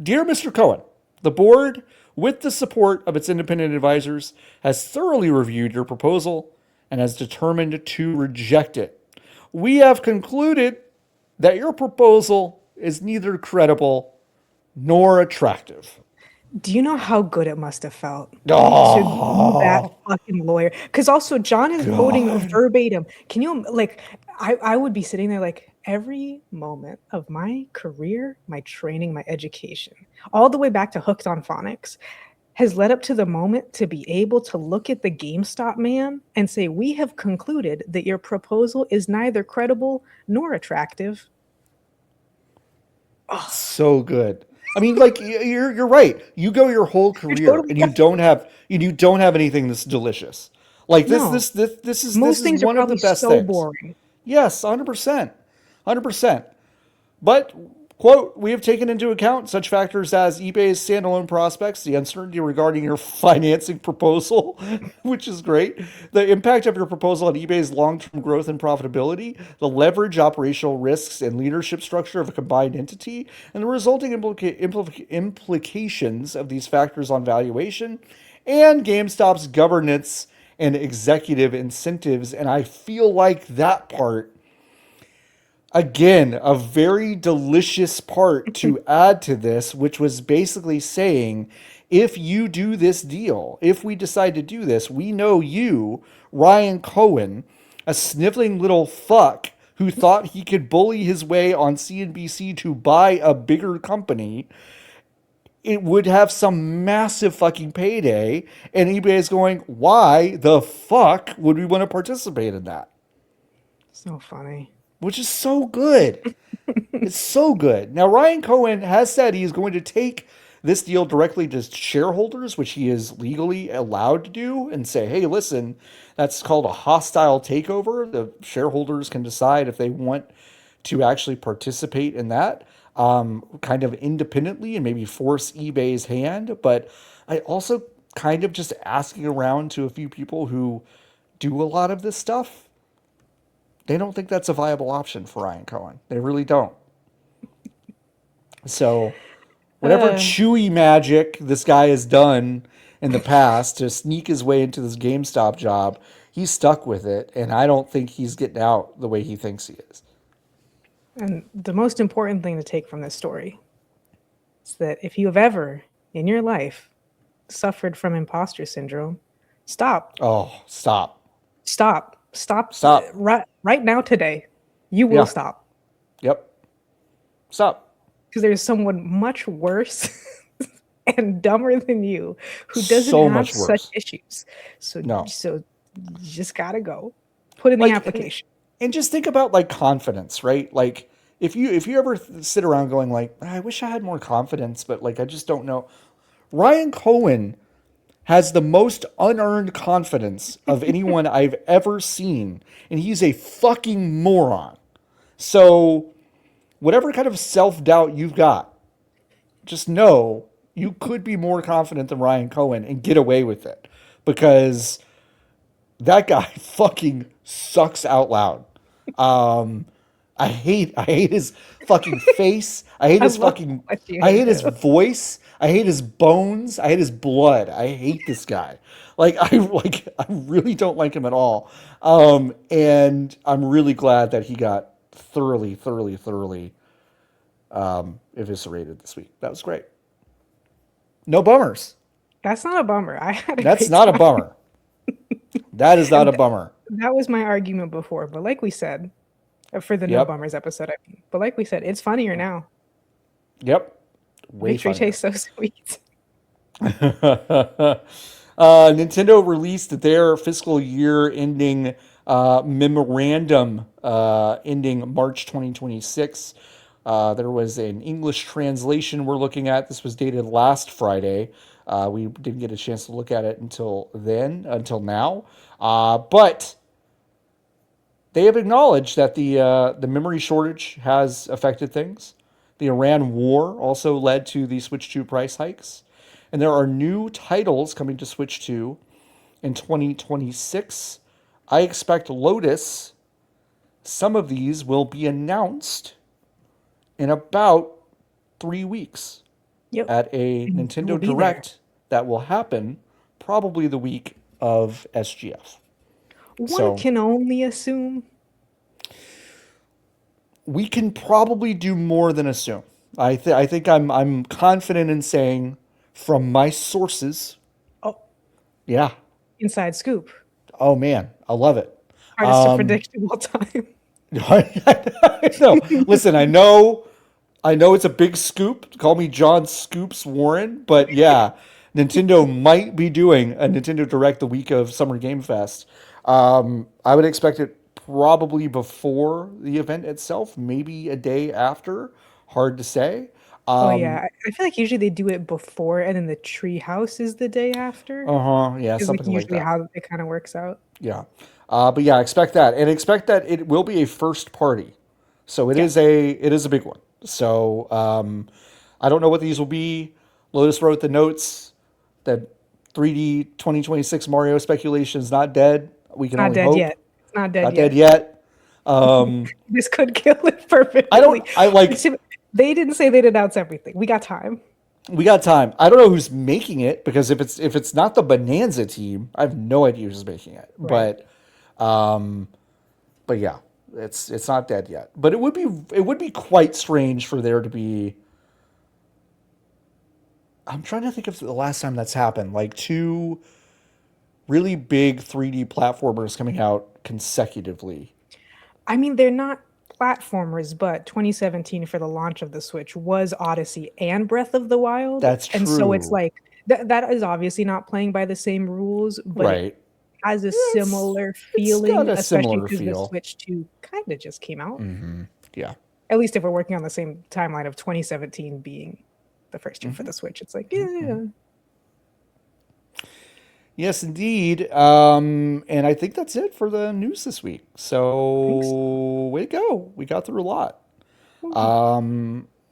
Dear Mr. Cohen, the board, with the support of its independent advisors, has thoroughly reviewed your proposal and has determined to reject it. We have concluded that your proposal is neither credible nor attractive. Do you know how good it must have felt to be that Oh, fucking lawyer? Because also John is quoting God. verbatim. Can you like? I would be sitting there like every moment of my career, my training, my education, all the way back to Hooked on Phonics, has led up to the moment to be able to look at the GameStop man and say, "We have concluded that your proposal is neither credible nor attractive." So good. I mean, like you're right. You go your whole You're career totally and you don't have anything that's delicious. Like no. this Most is things are one of the probably best so things. boring. Yes, 100%. 100%. But, quote, we have taken into account such factors as eBay's standalone prospects, the uncertainty regarding your financing proposal, which is great, the impact of your proposal on eBay's long term growth and profitability, the leverage, operational risks, and leadership structure of a combined entity, and the resulting implications of these factors on valuation, and GameStop's governance and executive incentives. And I feel like that part, again, a very delicious part to add to this, which was basically saying, if you do this deal, if we decide to do this, we know you, Ryan Cohen, a sniveling little fuck who thought he could bully his way on CNBC to buy a bigger company, it would have some massive fucking payday. And eBay is going, why the fuck would we want to participate in that? So funny. Which is so good. It's so good. Now, Ryan Cohen has said he is going to take this deal directly to shareholders, which he is legally allowed to do, and say, hey, listen, that's called a hostile takeover. The shareholders can decide if they want to actually participate in that kind of independently and maybe force eBay's hand. But I also kind of just asking around to a few people who do a lot of this stuff, they don't think that's a viable option for Ryan Cohen. They really don't. So, whatever Uh, chewy magic this guy has done in the past to sneak his way into this GameStop job, he's stuck with it, and I don't think he's getting out the way he thinks he is. and the most important thing to take from this story is that if you have ever in your life suffered from imposter syndrome, stop. Oh, stop. Stop. Stop Stop. right now today. You will Yeah. stop. Yep. Stop. Because there's someone much worse and dumber than you who doesn't So have much such worse. issues. So No. so you just gotta go. Put in the Like, application. and just think about like confidence, right? Like if you ever sit around going like, I wish I had more confidence, but like I just don't know. Ryan Cohen has the most unearned confidence of anyone I've ever seen, and he's a fucking moron. So, whatever kind of self doubt you've got, just know you could be more confident than Ryan Cohen and get away with it because that guy fucking sucks out loud. I hate his fucking face. I hate I his love fucking what you I hate his do. voice. I hate his bones. I hate his blood. I hate this guy. I really don't like him at all. And I'm really glad that he got thoroughly eviscerated this week. That was great. No bummers. That's not a bummer. I had a That's great not a time. bummer. That is not a bummer. That was my argument before, but like we said, for the No Yep. Bummers episode, but like we said, it's funnier now. Yep. Way Victory funnier. tastes so sweet. Nintendo released their fiscal year ending memorandum ending March 2026. There was an English translation we're looking at. This was dated last Friday. We didn't get a chance to look at it until now. But they have acknowledged that the memory shortage has affected things. The Iran war also led to the Switch 2 price hikes. And there are new titles coming to Switch 2 in 2026. I expect Lotus, some of these will be announced in about 3 weeks Yep. at a And we'll Nintendo be there. Direct that will happen probably the week of SGF. One So can only assume. we can probably do more than assume. I think I'm confident in saying from my sources, Oh, yeah. inside scoop. Oh man, I love it. Hardest to predict of all time. No, listen, I know it's a big scoop. Call me John Scoops Warren, but yeah, Nintendo might be doing a Nintendo Direct the week of Summer Game Fest. I would expect it probably before the event itself, maybe a day after. Hard to say. Oh yeah, I feel like usually they do it before, and then the tree house is the day after. Yeah, Is like something like usually that. how it kind of works out. Yeah. But yeah, expect that, and expect that it will be a first party. So Yeah. it is a big one. So I don't know what these will be. Lotus wrote the notes that 3D 2026 Mario speculation is not dead. We can Not only dead hope. yet. It's not dead Not dead yet. yet. This could kill it perfectly. I don't. I like. They didn't say they'd announce everything. We got time. We got time. I don't know who's making it because if it's not the Bonanza team, I have no idea who's making it. Right. But yeah, it's not dead yet. But it would be quite strange for there to be. I'm trying to think of the last time that's happened. Like two really big 3D platformers coming out consecutively. I mean, they're not platformers, but 2017 for the launch of the Switch was Odyssey and Breath of the Wild. That's And so it's true. like that is obviously not playing by the same rules, but it Right. has a similar It's feeling, got a especially similar because the feel. Switch 2 kind of just came out. Yeah. At least if we're working on the same timeline of 2017 being the first year for the Switch, it's like, yeah. Yes, indeed. And I think that's it for the news this week. Thanks. So, way to go. We got through a lot.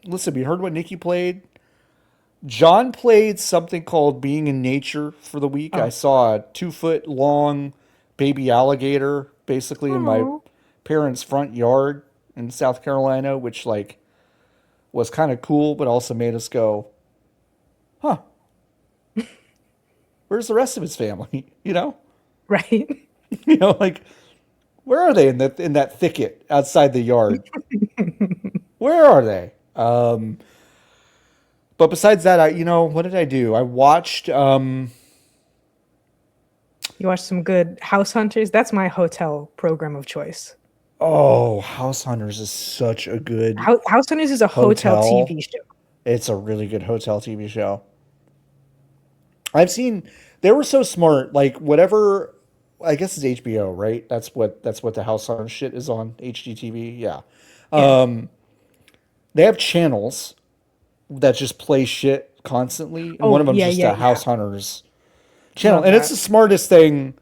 Listen, we heard what Nikki played. John played something called Being in Nature for the week. I Oh, saw a 2 foot long baby alligator basically in my oh, parents' front yard in South Carolina, which like was kind of cool, but also made us go, huh, where's the rest of his family? You know? right. Like where are they in that thicket outside the yard? Where are they? But besides that, what did I do? I watched. You watch some good House Hunters. That's my hotel program of choice. Oh, House Hunters is such a good House Hunters is a hotel hotel. TV show. It's a really good hotel TV show. I've seen they were so smart. Like whatever, I guess it's HBO, right? That's what the House Hunters shit is on HGTV. Yeah. Yeah. They have channels that just play shit constantly, and one of Oh, them's yeah, just yeah, a yeah. House Hunters channel, Love and it's that. the smartest thing.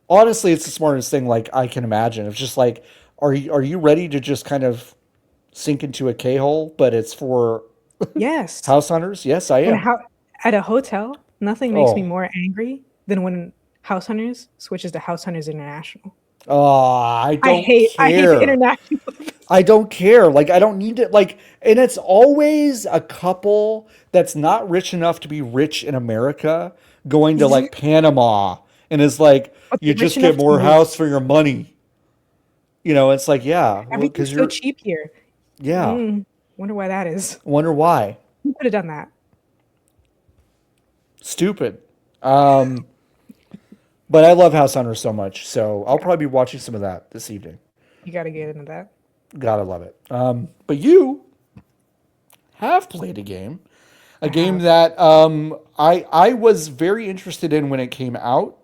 Honestly, it's the smartest thing like I can imagine. It's just like, are you ready to just kind of sink into a K hole? But it's for Yes. House Hunters. Yes, I When am. how at a hotel, nothing makes me Oh, more angry than when House Hunters switches to House Hunters International. I I don't hate the care. international. I don't care. Like I don't need to like, and it's always a couple that's not rich enough to be rich in America going to like Panama and is like, But you they're rich just get enough to more move. house for your money. It's like, yeah, well, because Everything's so you're, cheap here. yeah. Wonder why that is. Wonder why. Who could have done that? Stupid. But I love House Hunters so much, so I'll Yeah, probably be watching some of that this evening. you got to get into that. Gotta love it. But you have played a I game have. that I was very interested in when it came out.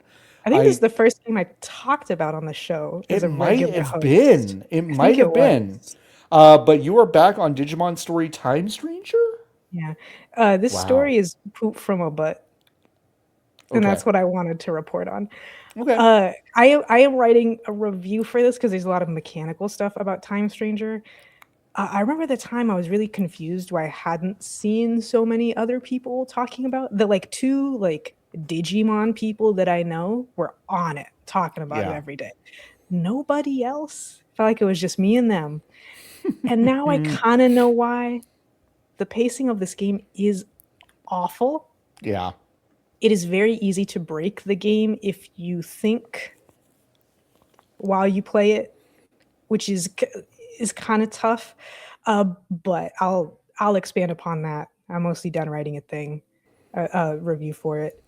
I think this is I the first game I talked about on the show as It a might regular have host. been. It I think might it have was. been. But you are back on Digimon Story Time Stranger? Yeah. This Wow. story is poop from a butt, and Okay. that's what I wanted to report on. Okay. I am writing a review for this because there's a lot of mechanical stuff about Time Stranger. I remember the time I was really confused why I hadn't seen so many other people talking about the like two like Digimon people that I know were on it, talking about it every day. Nobody else. Felt like it was just me and them. And now I kind of know why. The pacing of this game is awful. Yeah. It is very easy to break the game if you think while you play it, which is kind of tough. But I'll expand upon that. I'm mostly done writing a review for it.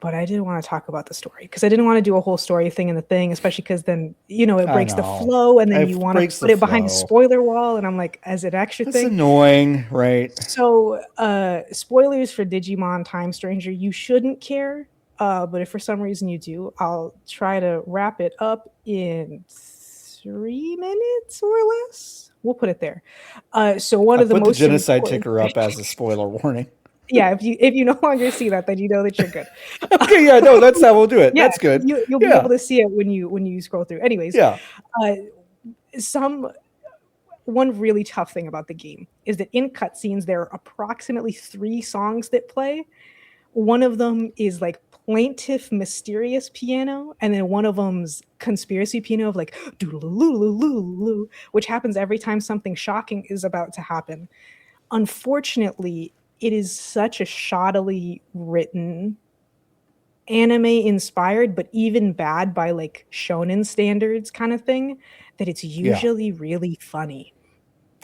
But I didn't want to talk about the story because I didn't want to do a whole story thing in the thing, especially because then, it breaks the flow and then you want to put it behind a spoiler wall. And I'm like, as an extra thing. That's annoying, right? So, spoilers for Digimon Time Stranger, you shouldn't care. But if for some reason you do, I'll try to wrap it up in 3 minutes or less. We'll put it there. So one of the most put the genocide ticker up as a spoiler warning. Yeah, if you no longer see that, then you know that you're good. Okay, yeah, no, that's how we'll do it. Yeah, that's good. You'll be able to see it when you scroll through. Anyways, yeah. One really tough thing about the game is that in cutscenes there are approximately 3 songs that play. One of them is like plaintive, mysterious piano, and then one of them's conspiracy piano of like doodle-loo-loo-loo-loo, which happens every time something shocking is about to happen. Unfortunately, it is such a shoddily written, anime-inspired, but even bad by like shonen standards kind of thing, that it's usually really funny.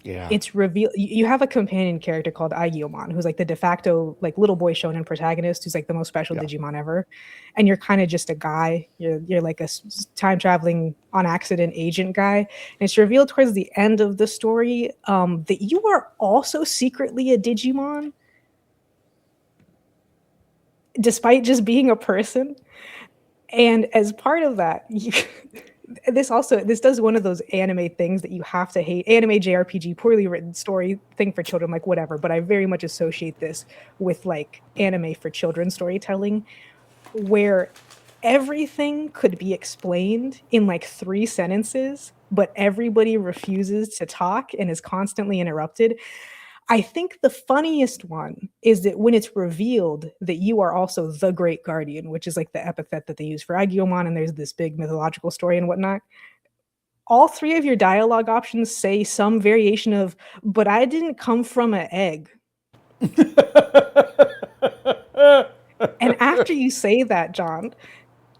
Yeah. It's revealed. You have a companion character called Aigiyomon, who's like the de facto like little boy shonen protagonist, who's like the most special Digimon ever, and you're kind of just a guy. You're like a time traveling on accident agent guy, and it's revealed towards the end of the story that you are also secretly a Digimon, despite just being a person. And as part of that, this does one of those anime things that you have to hate. Anime JRPG, poorly written story thing for children, like whatever. But I very much associate this with like anime for children storytelling, where everything could be explained in like 3 sentences, but everybody refuses to talk and is constantly interrupted. I think the funniest one is that when it's revealed that you are also the Great Guardian, which is like the epithet that they use for Aigiyomon, and there's this big mythological story and whatnot. All 3 of your dialogue options say some variation of, but I didn't come from an egg. And after you say that, John,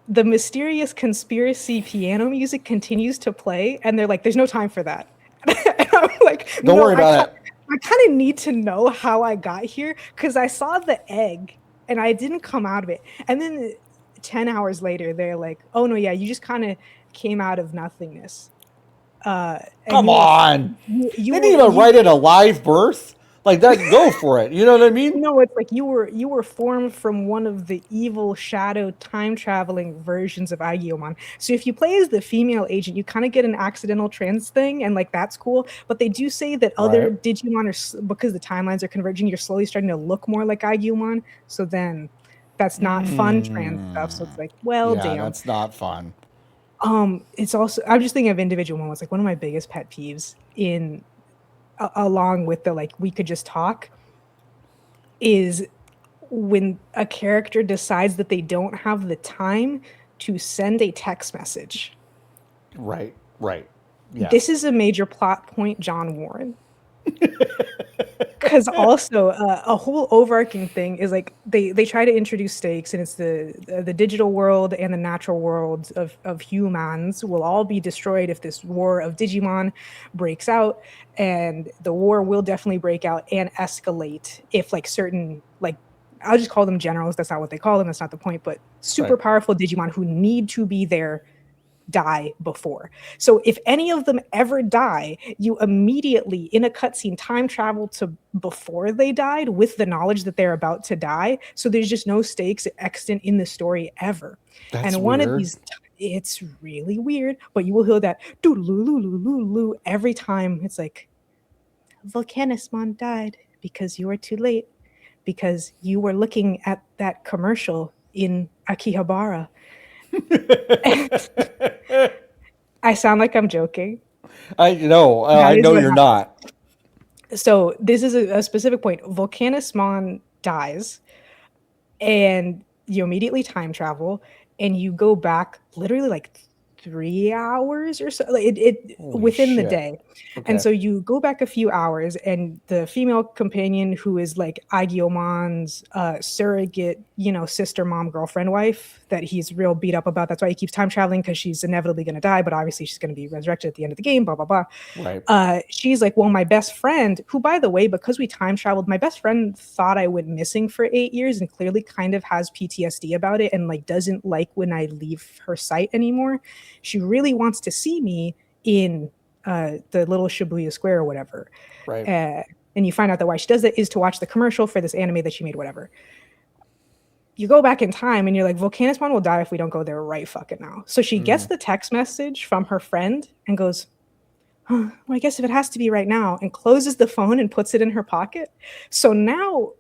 the mysterious conspiracy piano music continues to play, and they're like, there's no time for that. And I'm like, don't worry about it. I kind of need to know how I got here because I saw the egg and I didn't come out of it. And then 10 hours later, they're like, oh, no, yeah, you just kind of came out of nothingness. Come on. They didn't even write it a live birth. Like that, go for it. You know what I mean? No, it's like you were formed from one of the evil shadow time traveling versions of Aigiyomon. So if you play as the female agent, you kind of get an accidental trans thing, and like that's cool. But they do say that other Digimon are, because the timelines are converging, you're slowly starting to look more like Aigiyomon. So then that's not fun trans stuff. So it's like, well, damn, that's not fun. It's also, I'm just thinking of individual moments. Like one of my biggest pet peeves in along with the like we could just talk is when a character decides that they don't have the time to send a text message. Right. Yeah. This is a major plot point, John Warren. Because also a whole overarching thing is like they try to introduce stakes, and it's the digital world and the natural world of humans will all be destroyed if this war of Digimon breaks out, and the war will definitely break out and escalate if like certain, like I'll just call them generals, that's not what they call them, that's not the point, but super powerful Digimon who need to be there die before. So if any of them ever die, you immediately in a cutscene time travel to before they died with the knowledge that they're about to die. So there's just no stakes extant in the story ever. That's and one weird. of these, it's really weird, but you will hear that doo-loo-loo-loo-loo every time. It's like, Volcanismon died because you were too late, because you were looking at that commercial in Akihabara. I sound like I'm joking. I know you're not. So this is a specific point. Volcanismon dies, and you immediately time travel and you go back literally like 3 hours or so, like it Holy within the shit. day. Okay. And so you go back a few hours, and the female companion, who is like Agyomon's surrogate, sister, mom, girlfriend, wife, that he's real beat up about. That's why he keeps time traveling, because she's inevitably going to die, but obviously she's going to be resurrected at the end of the game, blah, blah, blah. Right. She's like, well, my best friend, who, by the way, because we time traveled, my best friend thought I went missing for 8 years and clearly kind of has PTSD about it, and like doesn't like when I leave her sight anymore. She really wants to see me in the little Shibuya Square or whatever. Right. And you find out that why she does it is to watch the commercial for this anime that she made, whatever. You go back in time and you're like, Volcanismon will die if we don't go there right fucking now. So she gets the text message from her friend and goes, well, I guess if it has to be right now, and closes the phone and puts it in her pocket. So now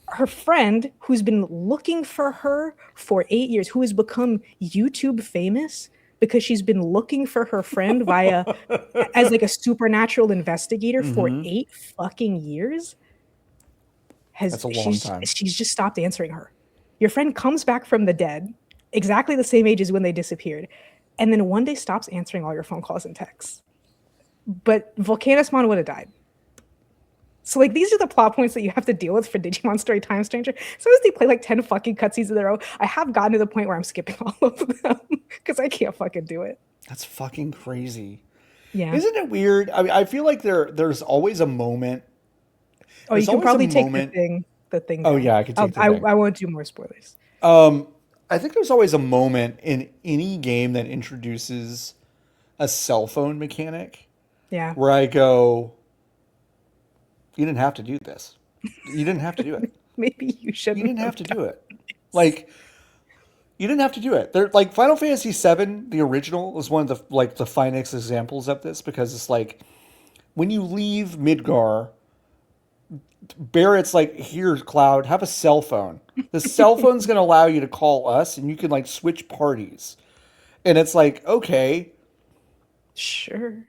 her friend, who's been looking for her for 8 years, who has become YouTube famous because she's been looking for her friend as like a supernatural investigator for 8 fucking years, That's a long time. she's just stopped answering her. Your friend comes back from the dead, exactly the same age as when they disappeared, and then one day stops answering all your phone calls and texts. But Volcanismon would have died. So like these are the plot points that you have to deal with for Digimon Story Time Stranger. Sometimes they play like 10 fucking cutscenes in a row. I have gotten to the point where I'm skipping all of them because I can't fucking do it. That's fucking crazy. Yeah. Isn't it weird? I mean, I feel like there's always a moment. Oh, you can probably take the thing. Oh yeah, I could take the thing. I won't do more spoilers. I think there's always a moment in any game that introduces a cell phone mechanic. Yeah. Where I go, you didn't have to do this. You didn't have to do it. Maybe you shouldn't. You didn't have to do it. Like, you didn't have to do it. They're like Final Fantasy VII, the original, is one of the finest examples of this, because it's like when you leave Midgar, Barrett's like, here, Cloud, have a cell phone. The cell phone's going to allow you to call us, and you can like switch parties. And it's like, okay, sure.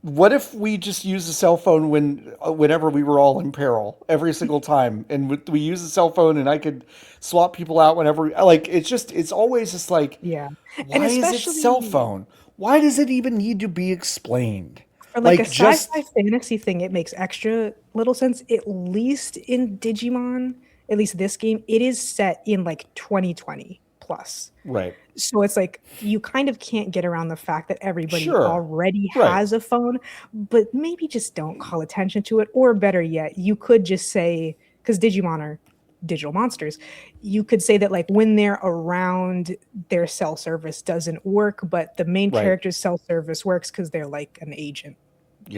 What if we just use the cell phone whenever we were all in peril, every single time, and we use the cell phone, and I could swap people out whenever it's always just like, yeah. Why is it cell phone? Why does it even need to be explained? For like a sci-fi fantasy thing, it makes extra little sense. At least in Digimon, at least this game, it is set in like 2020 plus. Right. So it's like you kind of can't get around the fact that everybody already has a phone, but maybe just don't call attention to it. Or better yet, you could just say, because Digimon are digital monsters, you could say that like when they're around, their cell service doesn't work, but the main character's cell service works because they're like an agent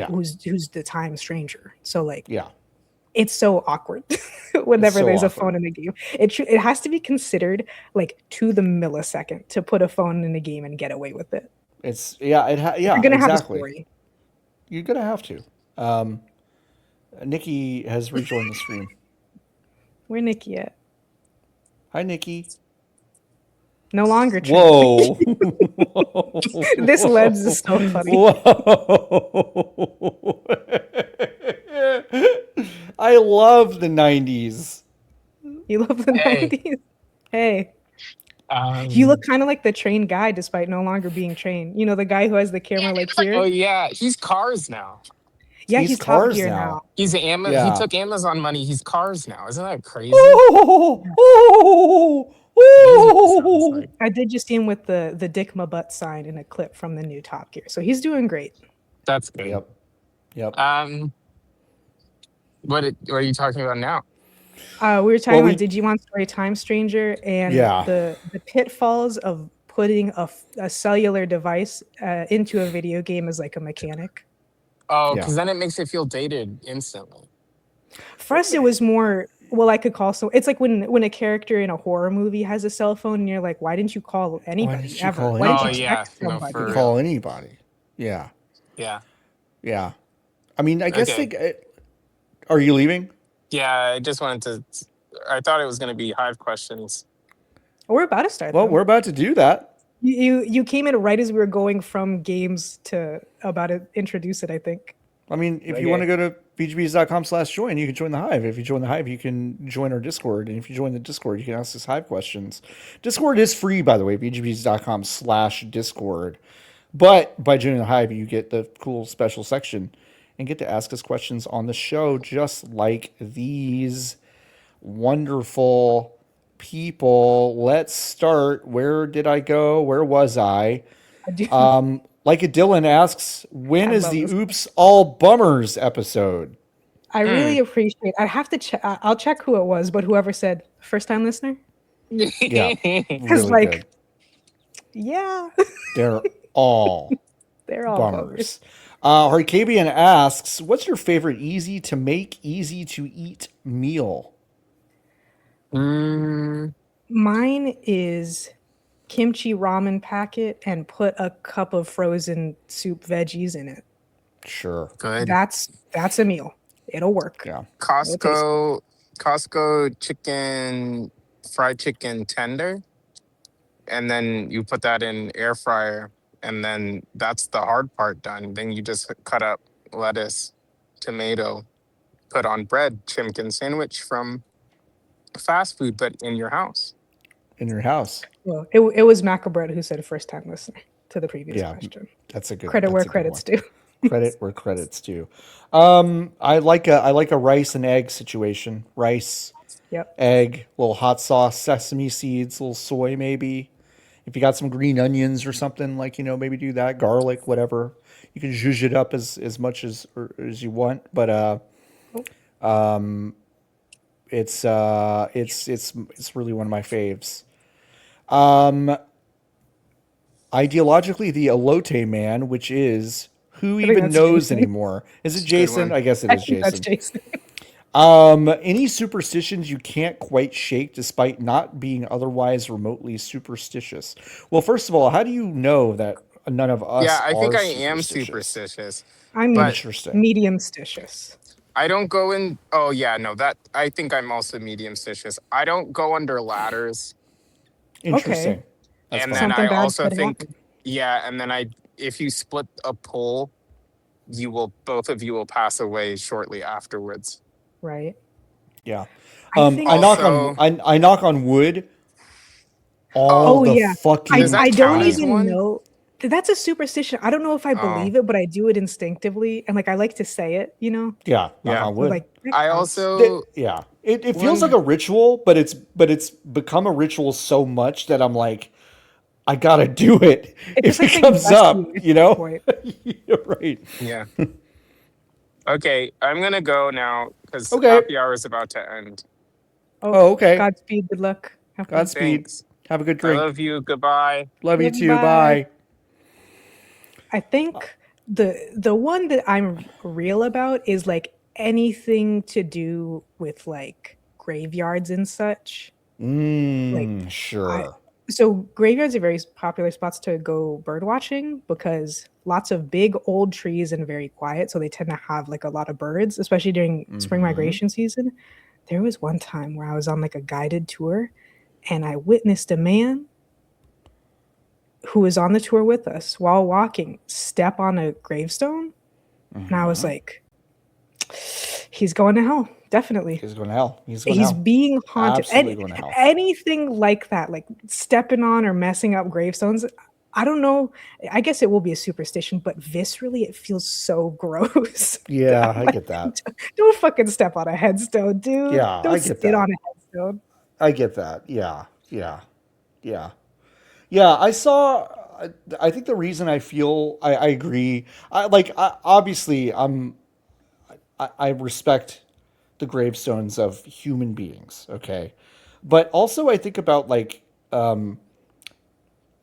who's the time stranger. So like, it's so awkward whenever there's a phone in the game. It has to be considered like to the millisecond to put a phone in a game and get away with it. You're gonna have a story. You're gonna have to. Niki has rejoined the stream. Where Niki at? Hi, Niki. No longer true. Whoa. This lens is so funny. Whoa. I love the 90s. You love the 90s? Hey. You look kind of like the trained guy despite no longer being trained. You know, the guy who has the camera like here? Oh, yeah. He's Cars now. Yeah, he's Top Gear now. He took Amazon money. He's Cars now. Isn't that crazy? I did just see him with the Dick My Butt sign in a clip from the new Top Gear. So he's doing great. That's good. Yep. What are you talking about now? We were talking about Digimon Story Time Stranger and the pitfalls of putting a cellular device into a video game as like a mechanic. Oh, because then it makes it feel dated instantly. For us, it was more, well, I could call it's like when a character in a horror movie has a cell phone and you're like, why didn't you call anybody ever? Why didn't you text somebody? Call anybody. Yeah. I mean, I guess are you leaving? Yeah, I just wanted to. I thought it was going to be Hive questions. We're about to start. Well, we're about to do that. You came in right as we were going from games to about to introduce it, I think. I mean, if you want to go to VGBs.com/join. You can join the Hive. If you join the Hive, you can join our Discord. And if you join the Discord, you can ask us Hive questions. Discord is free, by the way, VGBs.com/Discord. But by joining the Hive, you get the cool special section and get to ask us questions on the show, just like these wonderful people. Let's start. Where did I go? Where was I? Like a Dylan asks, when is the Oops All Bummers episode? I really appreciate. I have to check. I'll check who it was, but whoever said first time listener. Yeah, Because really good. Yeah, They're all they're all bummers. Harkabian asks, what's your favorite easy to make, easy to eat meal? Mine is kimchi ramen packet and put a cup of frozen soup veggies in it. Sure. Good. That's a meal. It'll work. Yeah. Costco chicken, fried chicken tender, and then you put that in air fryer, and then that's the hard part done. Then you just cut up lettuce, tomato, put on bread, chimkin sandwich from fast food, but in your house. In your house. Well, it was Macabread who said first time listener to the previous question. That's a good credit where that's a good credit's one. due. Credit where credit's due. I like a rice and egg situation. Rice, egg, little hot sauce, sesame seeds, little soy maybe. If you got some green onions or something, like, maybe do that. Garlic, whatever. You can zhuzh it up as much as you want, but it's really one of my faves. Ideologically, the elote man, which is who even knows Jason. anymore? Is it Jason? I guess it is Jason. That's Jason. Any superstitions you can't quite shake despite not being otherwise remotely superstitious? Well, first of all, how do you know that none of us Yeah, I think are I am superstitious. I mean, Interesting. medium-stitious. I don't go in. Oh yeah, no, that I think I'm also medium-stitious. I don't go under ladders. Interesting. That's And fun. then Something I bad also could think, happen. and then if you split a pole, both of you will pass away shortly afterwards. Right. Yeah. I think I Also- knock on wood all the fucking Does that I don't count as even one? know. That's a superstition. I don't know if I believe it, but I do it instinctively, and I like to say it. Yeah, knock Yeah. on wood. that I counts. also It feels like a ritual, but it's become a ritual so much that I'm like, I gotta do it if it comes up, Right. Yeah. Okay, I'm gonna go now because Okay. happy hour is about to end. Oh, okay. Godspeed. Good luck. Have fun. Godspeed. Thanks. Have a good I drink. love you. Goodbye. Love you too. Goodbye. Bye. I think the one that I'm real about is anything to do with graveyards and such. Sure. So graveyards are very popular spots to go bird watching because lots of big old trees and very quiet, so they tend to have a lot of birds, especially during spring migration season. There was one time where I was on a guided tour and I witnessed a man who was on the tour with us while walking step on a gravestone, and I was like, he's going to hell. Definitely. He's going to hell. He's being haunted. Absolutely going to hell. Anything like that, stepping on or messing up gravestones, I don't know. I guess it will be a superstition, but viscerally, it feels so gross. Yeah, I get that. Don't fucking step on a headstone, dude. Yeah, don't I get sit that. on a headstone. I get that. Yeah. I saw. I think the reason I feel I agree. Obviously I respect the gravestones of human beings. Okay, but also I think about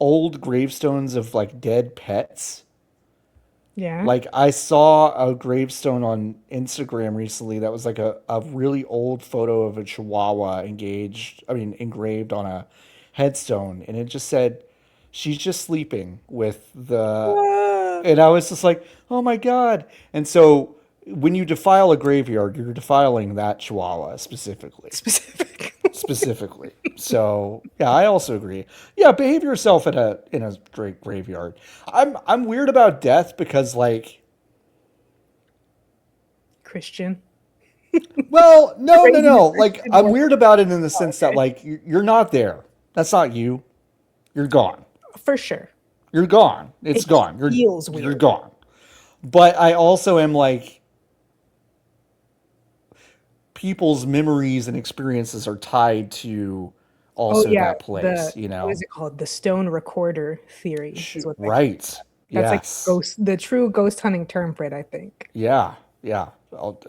old gravestones of dead pets. Yeah. I saw a gravestone on Instagram recently that was a really old photo of a chihuahua engraved on a headstone, and it just said, she's just sleeping with the, and I was just like, oh my God. And so when you defile a graveyard, you're defiling that chihuahua specifically. So yeah, I also agree. Yeah, behave yourself in a great graveyard. I'm weird about death because Christian. Well, no. Crazy Like, Christian I'm woman. weird about it in the sense that, Okay. like, you're not there. That's not you. You're gone. For sure. You're gone. It's It just gone. feels You're weird. gone. But I also am like, people's memories and experiences are tied to Oh also yeah, that place, what is it called? The stone recorder theory is what they call it. Right. That's like Yes. the true ghost hunting term for it, I think. Yeah. Yeah.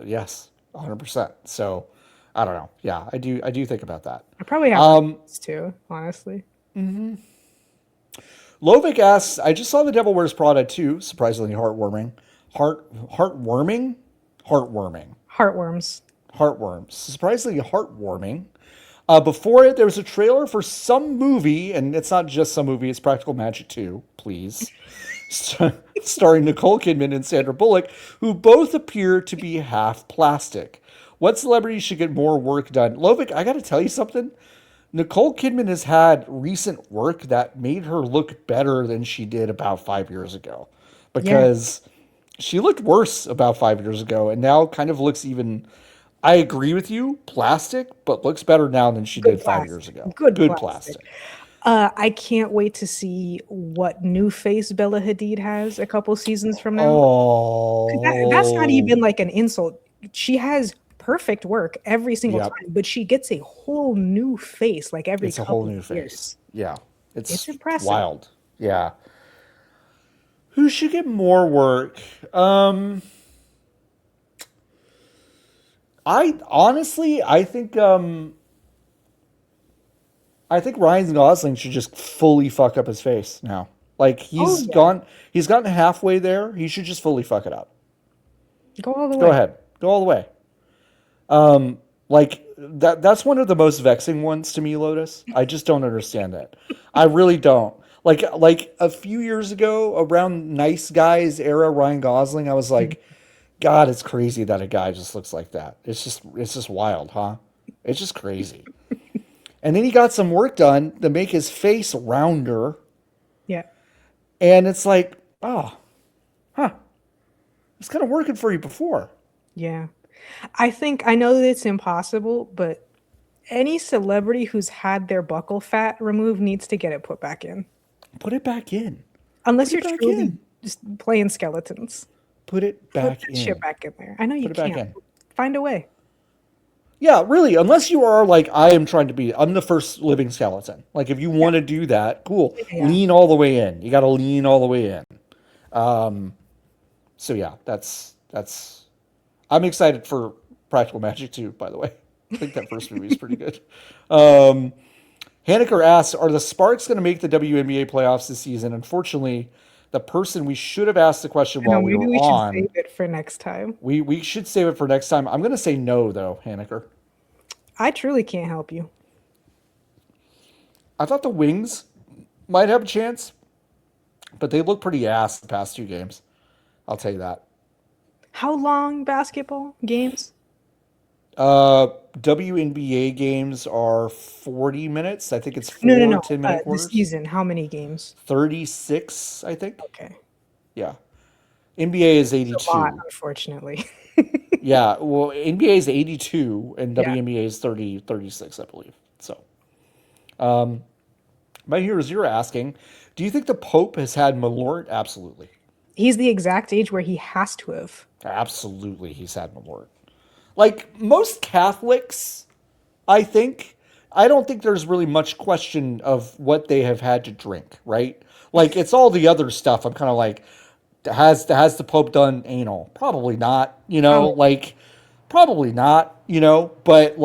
Yes. 100%. So I don't know. Yeah, I do think about that. I probably have this too, honestly. Lovic asks, I just saw The Devil Wears Prada 2, surprisingly heartwarming. Heartwarming? Heartwarming. Heartworms. Heartworms. Surprisingly heartwarming. Before it, there was a trailer for some movie, and it's not just some movie, it's Practical Magic 2, please. Starring Nicole Kidman and Sandra Bullock, who both appear to be half plastic. What celebrity should get more work done? Lovic, I got to tell you something. Nicole Kidman has had recent work that made her look better than she did about 5 years ago. Because she looked worse about 5 years ago, and now kind of looks even... I agree with you, plastic, but looks better now than she did 5 years ago. Good plastic. I can't wait to see what new face Bella Hadid has a couple seasons from now. That's not even like an insult. She has perfect work every single time, but she gets a whole new face like every couple of years. Yeah. It's impressive. Wild. Yeah. Who should get more work? I think Ryan Gosling should just fully fuck up his face now. Like he's gotten halfway there. He should just fully fuck it up. Go all the way. Go ahead. Go all the way. Like that's one of the most vexing ones to me, Lotus. I just don't understand that. I really don't. Like a few years ago, around Nice Guys era, Ryan Gosling, I was like, God, it's crazy that a guy just looks like that. It's just wild, huh? It's just crazy. And then he got some work done to make his face rounder. Yeah. And it's like, oh, huh. It's kind of working for you before. Yeah. I know that it's impossible, but any celebrity who's had their buccal fat removed needs to get it put back in. Put it back in. Unless you're truly just playing skeletons. Put it back Put in. That shit back in there. I know you Put it can't. back in. Find a way. Yeah, really. Unless you are like, I'm the first living skeleton. Like, if you want to do that, cool. Yeah. Lean all the way in. You got to lean all the way in. So yeah, that's. I'm excited for Practical Magic 2, by the way. I think that first movie is pretty good. Haneker asks, are the Sparks going to make the WNBA playoffs this season? Unfortunately, the person we should have asked the question while we were on. Should save it for next time. We should save it for next time. I'm going to say no, though, Haneker. I truly can't help you. I thought the Wings might have a chance, but they look pretty ass the past 2 games. I'll tell you that. How long basketball games? WNBA games are 40 minutes. I think it's 4 10-minute quarters. The season, how many games? 36, I think. Okay. Yeah. NBA is 82. That's a lot, unfortunately. Yeah, well, NBA is 82 and WNBA is 36, I believe. So, My Hero Zero asking, do you think the Pope has had Malort? Absolutely. He's the exact age where he has to have. Absolutely, he's had Malort. Like most Catholics, I don't think there's really much question of what they have had to drink, right? Like it's all the other stuff. I'm kind of like, has the Pope done anal? Probably not, probably not, but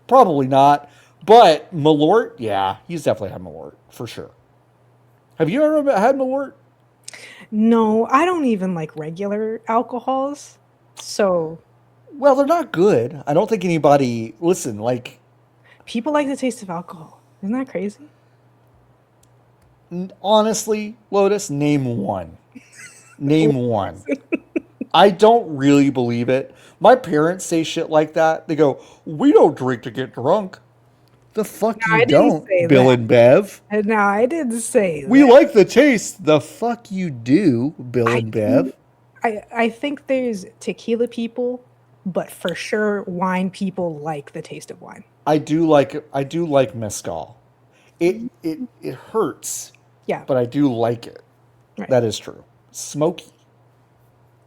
probably not. But Malort, yeah, he's definitely had Malort for sure. Have you ever had Malort? No, I don't even like regular alcohols. So, well, they're not good. I don't think anybody people like the taste of alcohol. Isn't that crazy? Honestly, Lotus, name one. Name one. I don't really believe it. My parents say shit like that. They go, "We don't drink to get drunk." The fuck you don't, Bill and Bev. No, I didn't say that. We like the taste. The fuck you do, Bill and Bev. I think there's tequila people, but for sure wine people like the taste of wine. I do like mezcal. It hurts, Yeah, but I do like it. right. That is true. Smoky.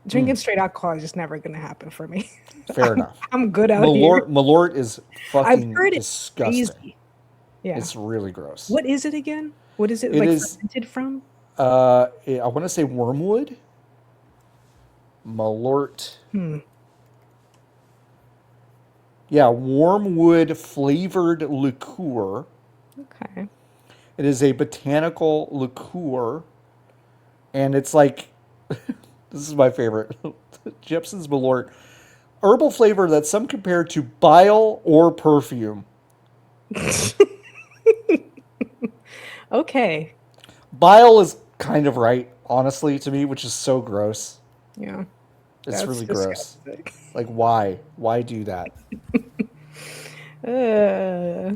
Drinking straight alcohol is just never going to happen for me. Fair enough. I'm good out here. Malort is I've fucking heard it's disgusting. crazy. Yeah. It's really gross. What is it again? What is it It like is fermented from? I want to say wormwood. Malort. Hmm. Yeah, wormwood flavored liqueur. Okay. It is a botanical liqueur, and it's like this is my favorite. Jepson's Malort, herbal flavor that some compare to bile or perfume. Okay. Bile is kind of right, honestly, to me, which is so gross. Yeah. It's That's really gross. disgusting. Like, why? Why do that? Uh,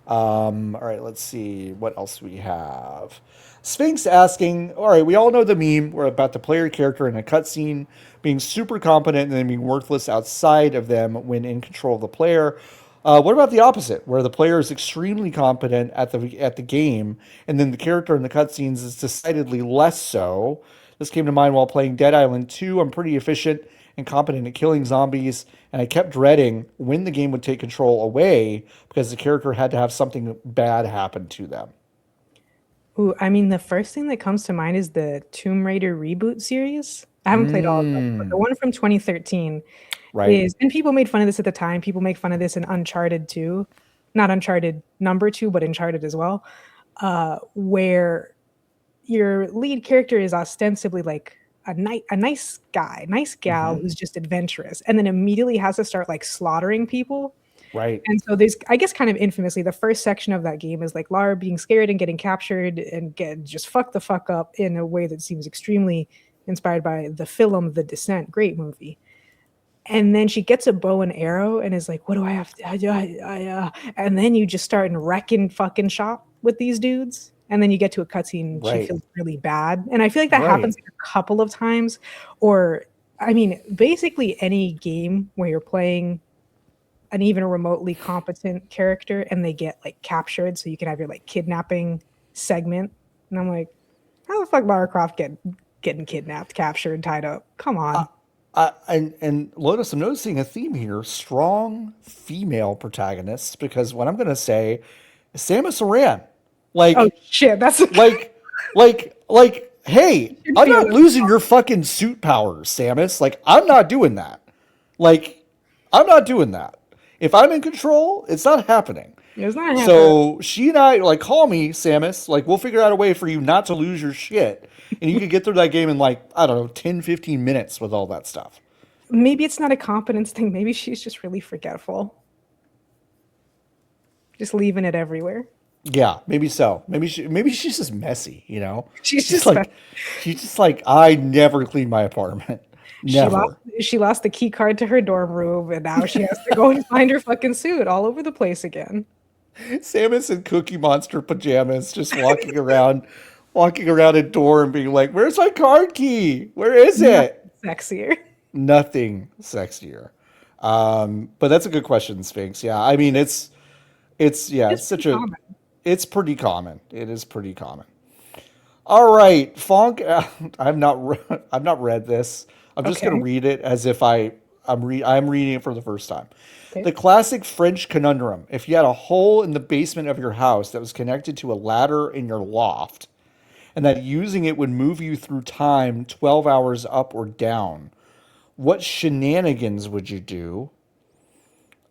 All right, let's see. What else do we have? Sphinx asking, all right, we all know the meme where about the player character in a cutscene being super competent and then being worthless outside of them when in control of the player. What about the opposite, where the player is extremely competent at the game, and then the character in the cutscenes is decidedly less so? This came to mind while playing Dead Island 2. I'm pretty efficient and competent at killing zombies, and I kept dreading when the game would take control away because the character had to have something bad happen to them. ooh, I mean, the first thing that comes to mind is the Tomb Raider reboot series. I haven't played all of them, but the one from 2013 Right. is, and people made fun of this at the time. People make fun of this in Uncharted 2, not Uncharted number 2, but Uncharted as well, where your lead character is ostensibly like a nice guy, nice gal Mm-hmm. who's just adventurous, and then immediately has to start like slaughtering people. Right. And so there's, I guess, kind of infamously, the first section of that game is like Lara being scared and getting captured and get just fucked the fuck up in a way that seems extremely inspired by the film The Descent, great movie. And then she gets a bow and arrow and is like, "What do I have to?" And then you just start in wrecking fucking shop with these dudes. And then you get to a cutscene, she Right. feels really bad. And I feel like that Right. happens like a couple of times. Or, I mean, basically any game where you're playing an even remotely competent character and they get like captured, so you can have your like kidnapping segment. And I'm like, how the fuck Lara Croft getting kidnapped, captured, tied up? Come on. And Lotus, I'm noticing a theme here: strong female protagonists. Because what I'm going to say, is Samus Aran, Oh like, shit, that's like, like, hey, should I'm feel not losing your fucking suit powers, Samus. Like, I'm not doing that. Like, I'm not doing that. If I'm in control, it's not happening. it's not happening. So she and I, like, call me, Samus. Like, we'll figure out a way for you not to lose your shit. And you could get through that game in, like, I don't know, 10, 15 minutes with all that stuff. Maybe it's not a competence thing. Maybe she's just really forgetful. Just leaving it everywhere. Yeah, maybe so. Maybe she's just messy, you know? She's just like, she's just like, I never clean my apartment. Never. She lost the key card to her dorm room, and now she has to go and find her fucking suit all over the place again. Samus in Cookie Monster pajamas, just walking around a door and being like, "Where's my card key? Where is it?" Sexier. Nothing sexier. But that's a good question, Sphinx. Yeah, I mean, it's such a, common. it's pretty common. It is pretty common. All right, Fonk. I've not read this. I'm just Okay. going to read it as if I'm reading it for the first time. Okay. The classic French conundrum. If you had a hole in the basement of your house that was connected to a ladder in your loft, and that using it would move you through time 12 hours up or down, what shenanigans would you do?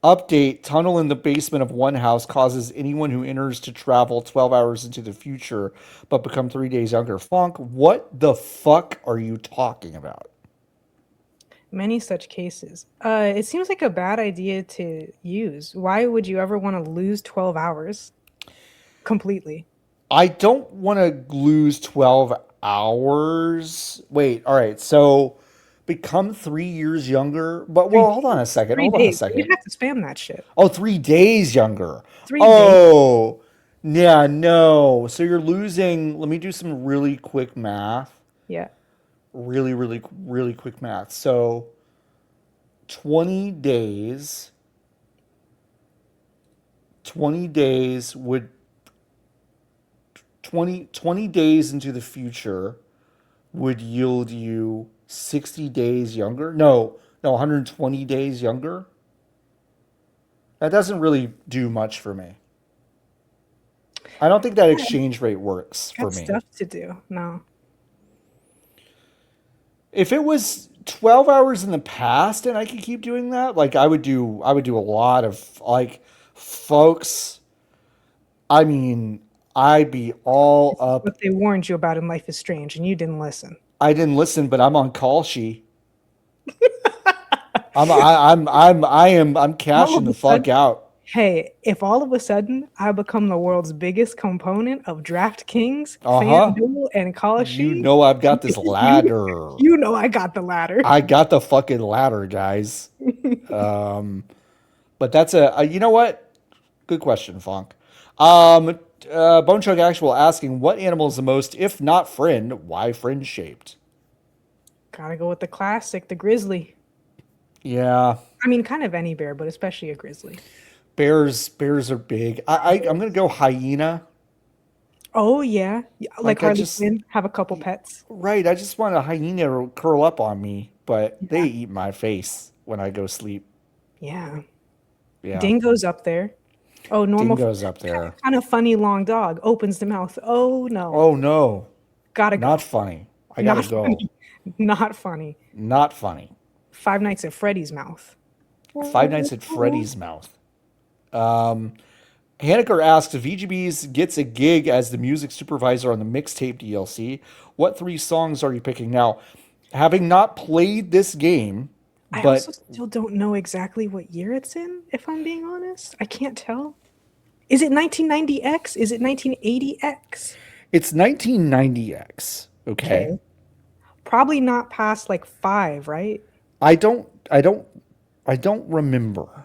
Update: tunnel in the basement of one house causes anyone who enters to travel 12 hours into the future but become 3 days younger. Fonk, what the fuck are you talking about? Many such cases. It seems like a bad idea to use. Why would you ever want to lose 12 hours completely? I don't want to lose 12 hours. Wait, all right. So become 3 years younger. But, well, hold on a second. 3 Hold on a days. You second. have to spam that shit. Oh, 3 days younger. 3 days. Oh, yeah, no. So you're losing. Let me do some really quick math. Yeah. really quick math. So 20 days, 20 days would 20 days into the future would yield you 60 days younger. No, 120 days younger. That doesn't really do much for me. I don't think that exchange rate works for Got me. stuff to do. No. If it was 12 hours in the past and I could keep doing that, like I would do a lot of like folks, I mean, I'd be all This is up. what they warned you about in Life is Strange, and you didn't listen. I didn't listen, but I'm on call she. I'm All cashing of the a fuck sudden, out. hey, if all of a sudden I become the world's biggest component of DraftKings, Uh-huh. FanDuel, and You Kalshi, know I've got this you, ladder. you know I got the ladder. I got the fucking ladder, guys. But that's you know what? Good question, Fonk. Bone Chug Actual asking, what animal is the most, if not friend, why friend shaped? Gotta go with the classic, the grizzly. Yeah, I mean, kind of any bear, but especially a grizzly. bears are big. I'm gonna go hyena. Oh yeah, like Like I Harley just Quinn, have a couple pets. right. I just want a hyena to curl up on me, but they Yeah, eat my face when I go sleep. yeah. Yeah, Dingo's up there. Oh, normal, dingo's up there. kind of funny long dog opens the mouth. Oh no, Oh no, gotta not go. funny. I gotta Not go. funny. Not funny. Not funny. Five Nights at Freddy's mouth. Five Nights at Freddy's mouth. Haneker asks if VGB's gets a gig as the music supervisor on the mixtape DLC. What three songs are you picking? Now, having not played this game, I also but still don't know exactly what year it's in, if I'm being honest. I can't tell. Is it 1990X? Is it 1980X? it's 1990X. Okay. Okay. Probably not past like five, right? I don't I don't I don't remember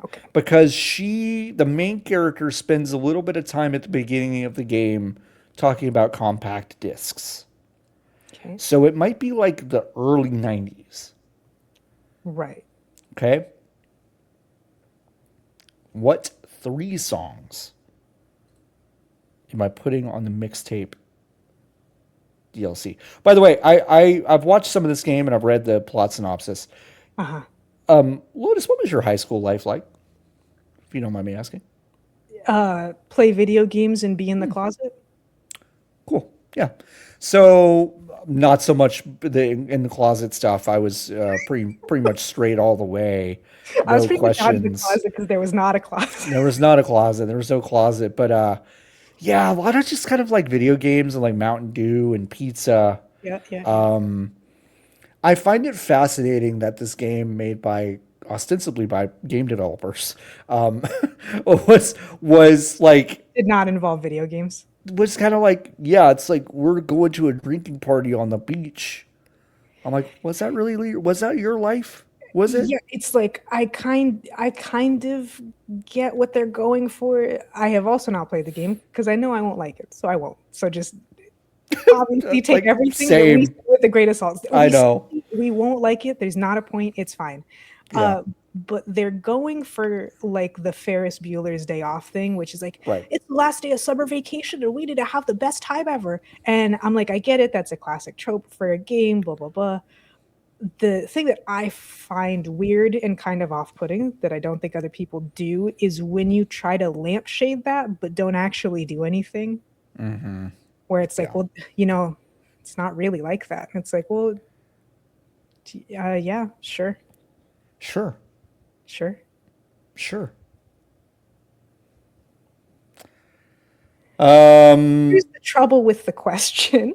Okay. because the main character spends a little bit of time at the beginning of the game talking about compact discs. Okay. So it might be like the early 90s. Right. Okay. What three songs am I putting on the mixtape DLC? By the way, I've watched some of this game and I've read the plot synopsis. Uh-huh. Lotus, what was your high school life like? If you don't mind me asking. Play video games and be in the closet? Cool. Yeah. So not so much in the closet stuff. I was pretty much straight all the way. I was No pretty much out of the questions. closet because there was not a closet. There was not a closet. There was no closet. But yeah, a lot of just kind of like video games and like Mountain Dew and pizza. Yeah. I find it fascinating that this game made by ostensibly by game developers was like Did not involve video games. was kind of like, yeah, it's like we're going to a drinking party on the beach. I'm like, was that your life? Was it? Yeah, it's like I kind of get what they're going for. I have also not played the game because I know I won't like it, so I won't. So just obviously take Like everything that we same. say with a grain of salt. I know. We won't like it. There's not a point. It's fine. Yeah. But they're going for like the Ferris Bueller's Day Off thing, which is like Right. it's the last day of summer vacation and we need to have the best time ever. And I'm like, I get it. That's a classic trope for a game. Blah blah blah. The thing that I find weird and kind of off-putting that I don't think other people do is when you try to lampshade that but don't actually do anything. Where it's like, Yeah. well, it's not really like that. It's like, well, yeah, sure, Sure. sure. Sure. Here's the trouble with the question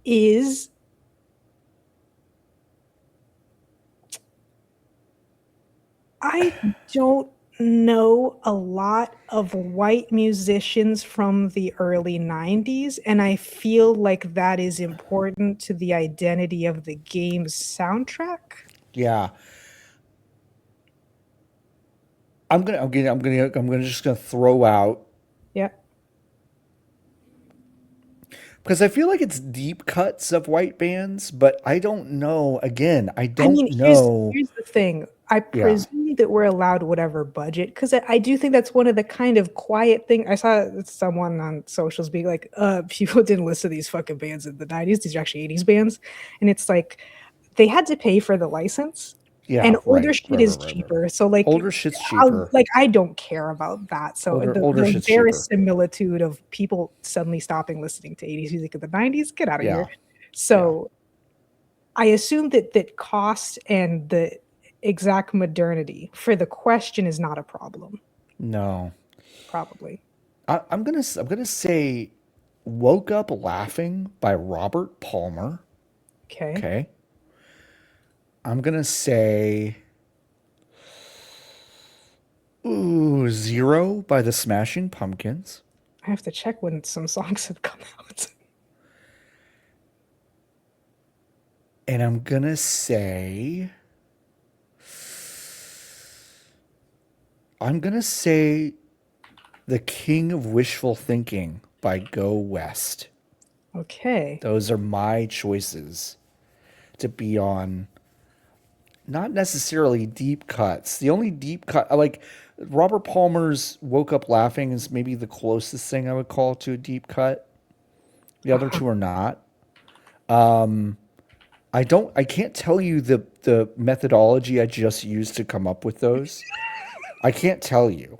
is I don't know a lot of white musicians from the early 90s, and I feel like that is important to the identity of the game's soundtrack. Yeah. I'm just gonna throw out Yeah. Because I feel like it's deep cuts of white bands, but I don't know. Again, I don't know. Here's the thing. I Yeah. presume that we're allowed whatever budget, because I do think that's one of the kind of quiet thing. I saw someone on socials being like, people didn't listen to these fucking bands in the 90s. These are actually 80s bands. And it's like, they had to pay for the license. Yeah, And older shit is right. cheaper. So like Older shit's cheaper. I don't care about that. So Older the shit's cheaper. verisimilitude of people suddenly stopping listening to 80s music in the 90s, get out of Yeah. here. So I assume that cost and the exact modernity for the question is not a problem. No. Probably. I'm gonna say "Woke Up Laughing" by Robert Palmer. Okay. I'm gonna say "Zero" by the Smashing Pumpkins. I have to check when some songs have come out. And I'm gonna say "The King of Wishful Thinking" by Go West. Okay. Those are my choices to be on. Not necessarily deep cuts. The only deep cut, like Robert Palmer's "Woke Up Laughing" is maybe the closest thing I would call to a deep cut. The other two are not. I can't tell you the methodology I just used to come up with those. I can't tell you.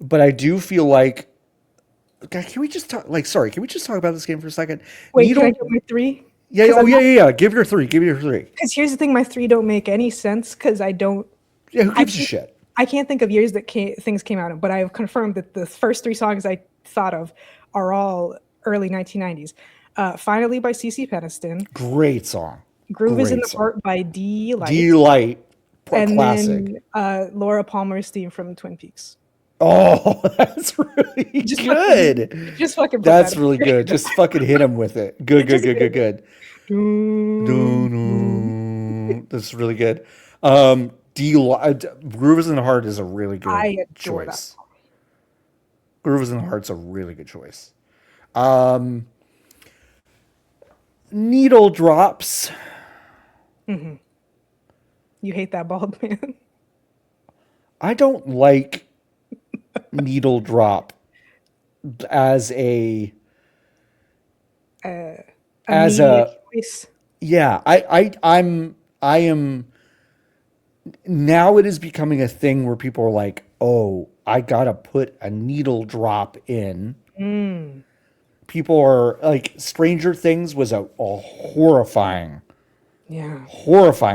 But I do feel like, God, can we just talk about this game for a second? Wait, can I get my three? Yeah, yeah. Give your three. Because here's the thing, my three don't make any sense because I don't. Yeah, who gives a shit? I can't think of years that things came out in, but I have confirmed that the first three songs I thought of are all early 1990s. Finally by CC Peniston. Great song. Groove is in the Heart by D-Light. D-Light. And Classic. then Laura Palmer's theme from Twin Peaks. Oh, that's really good. Just fucking. That's really good. Just fucking hit him with it. Good. That's really good. Groove is in the Heart is a really good choice. Groove is in the Heart's a really good choice. Needle Drops. Mm-hmm. You hate that bald man. I don't like Needle Drop as a choice. Yeah, I am now. It is becoming a thing where people are like, oh, I gotta put a needle drop in. People are like, Stranger Things was a horrifying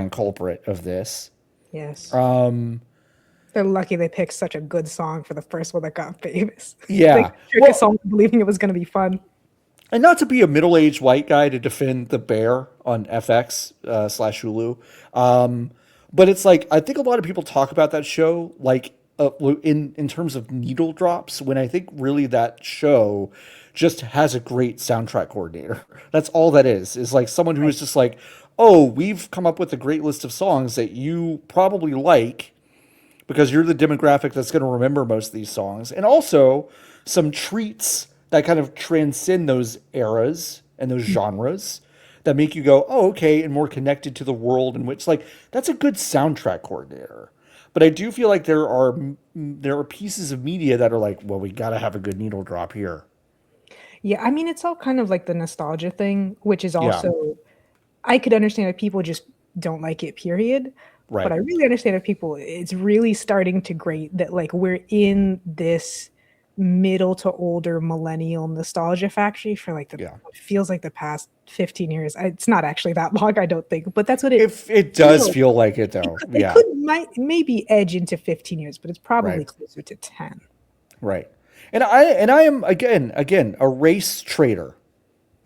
culprit of this. Yes. They're lucky they picked such a good song for the first one that got famous. Yeah. Trick us all believing it was going to be fun. And not to be a middle-aged white guy to defend The Bear on FX / Hulu. But it's like, I think a lot of people talk about that show like in terms of needle drops, when I think really that show just has a great soundtrack coordinator. That's all that is like someone who is just like, oh, we've come up with a great list of songs that you probably like because you're the demographic that's going to remember most of these songs. And also some treats that kind of transcend those eras and those genres that make you go, oh, okay, and more connected to the world in which, like, that's a good soundtrack coordinator. But I do feel like there are pieces of media that are like, well, we got to have a good needle drop here. Yeah, I mean, it's all kind of like the nostalgia thing, which is also, I could understand if people just don't like it, period. Right. But I really understand if people, it's really starting to grate that, like, we're in this middle to older millennial nostalgia factory for like it feels like the past 15 years. It's not actually that long, I don't think, but that's what it does feel like it though. It could maybe edge into 15 years, but it's probably closer to 10. Right. And I am again a race traitor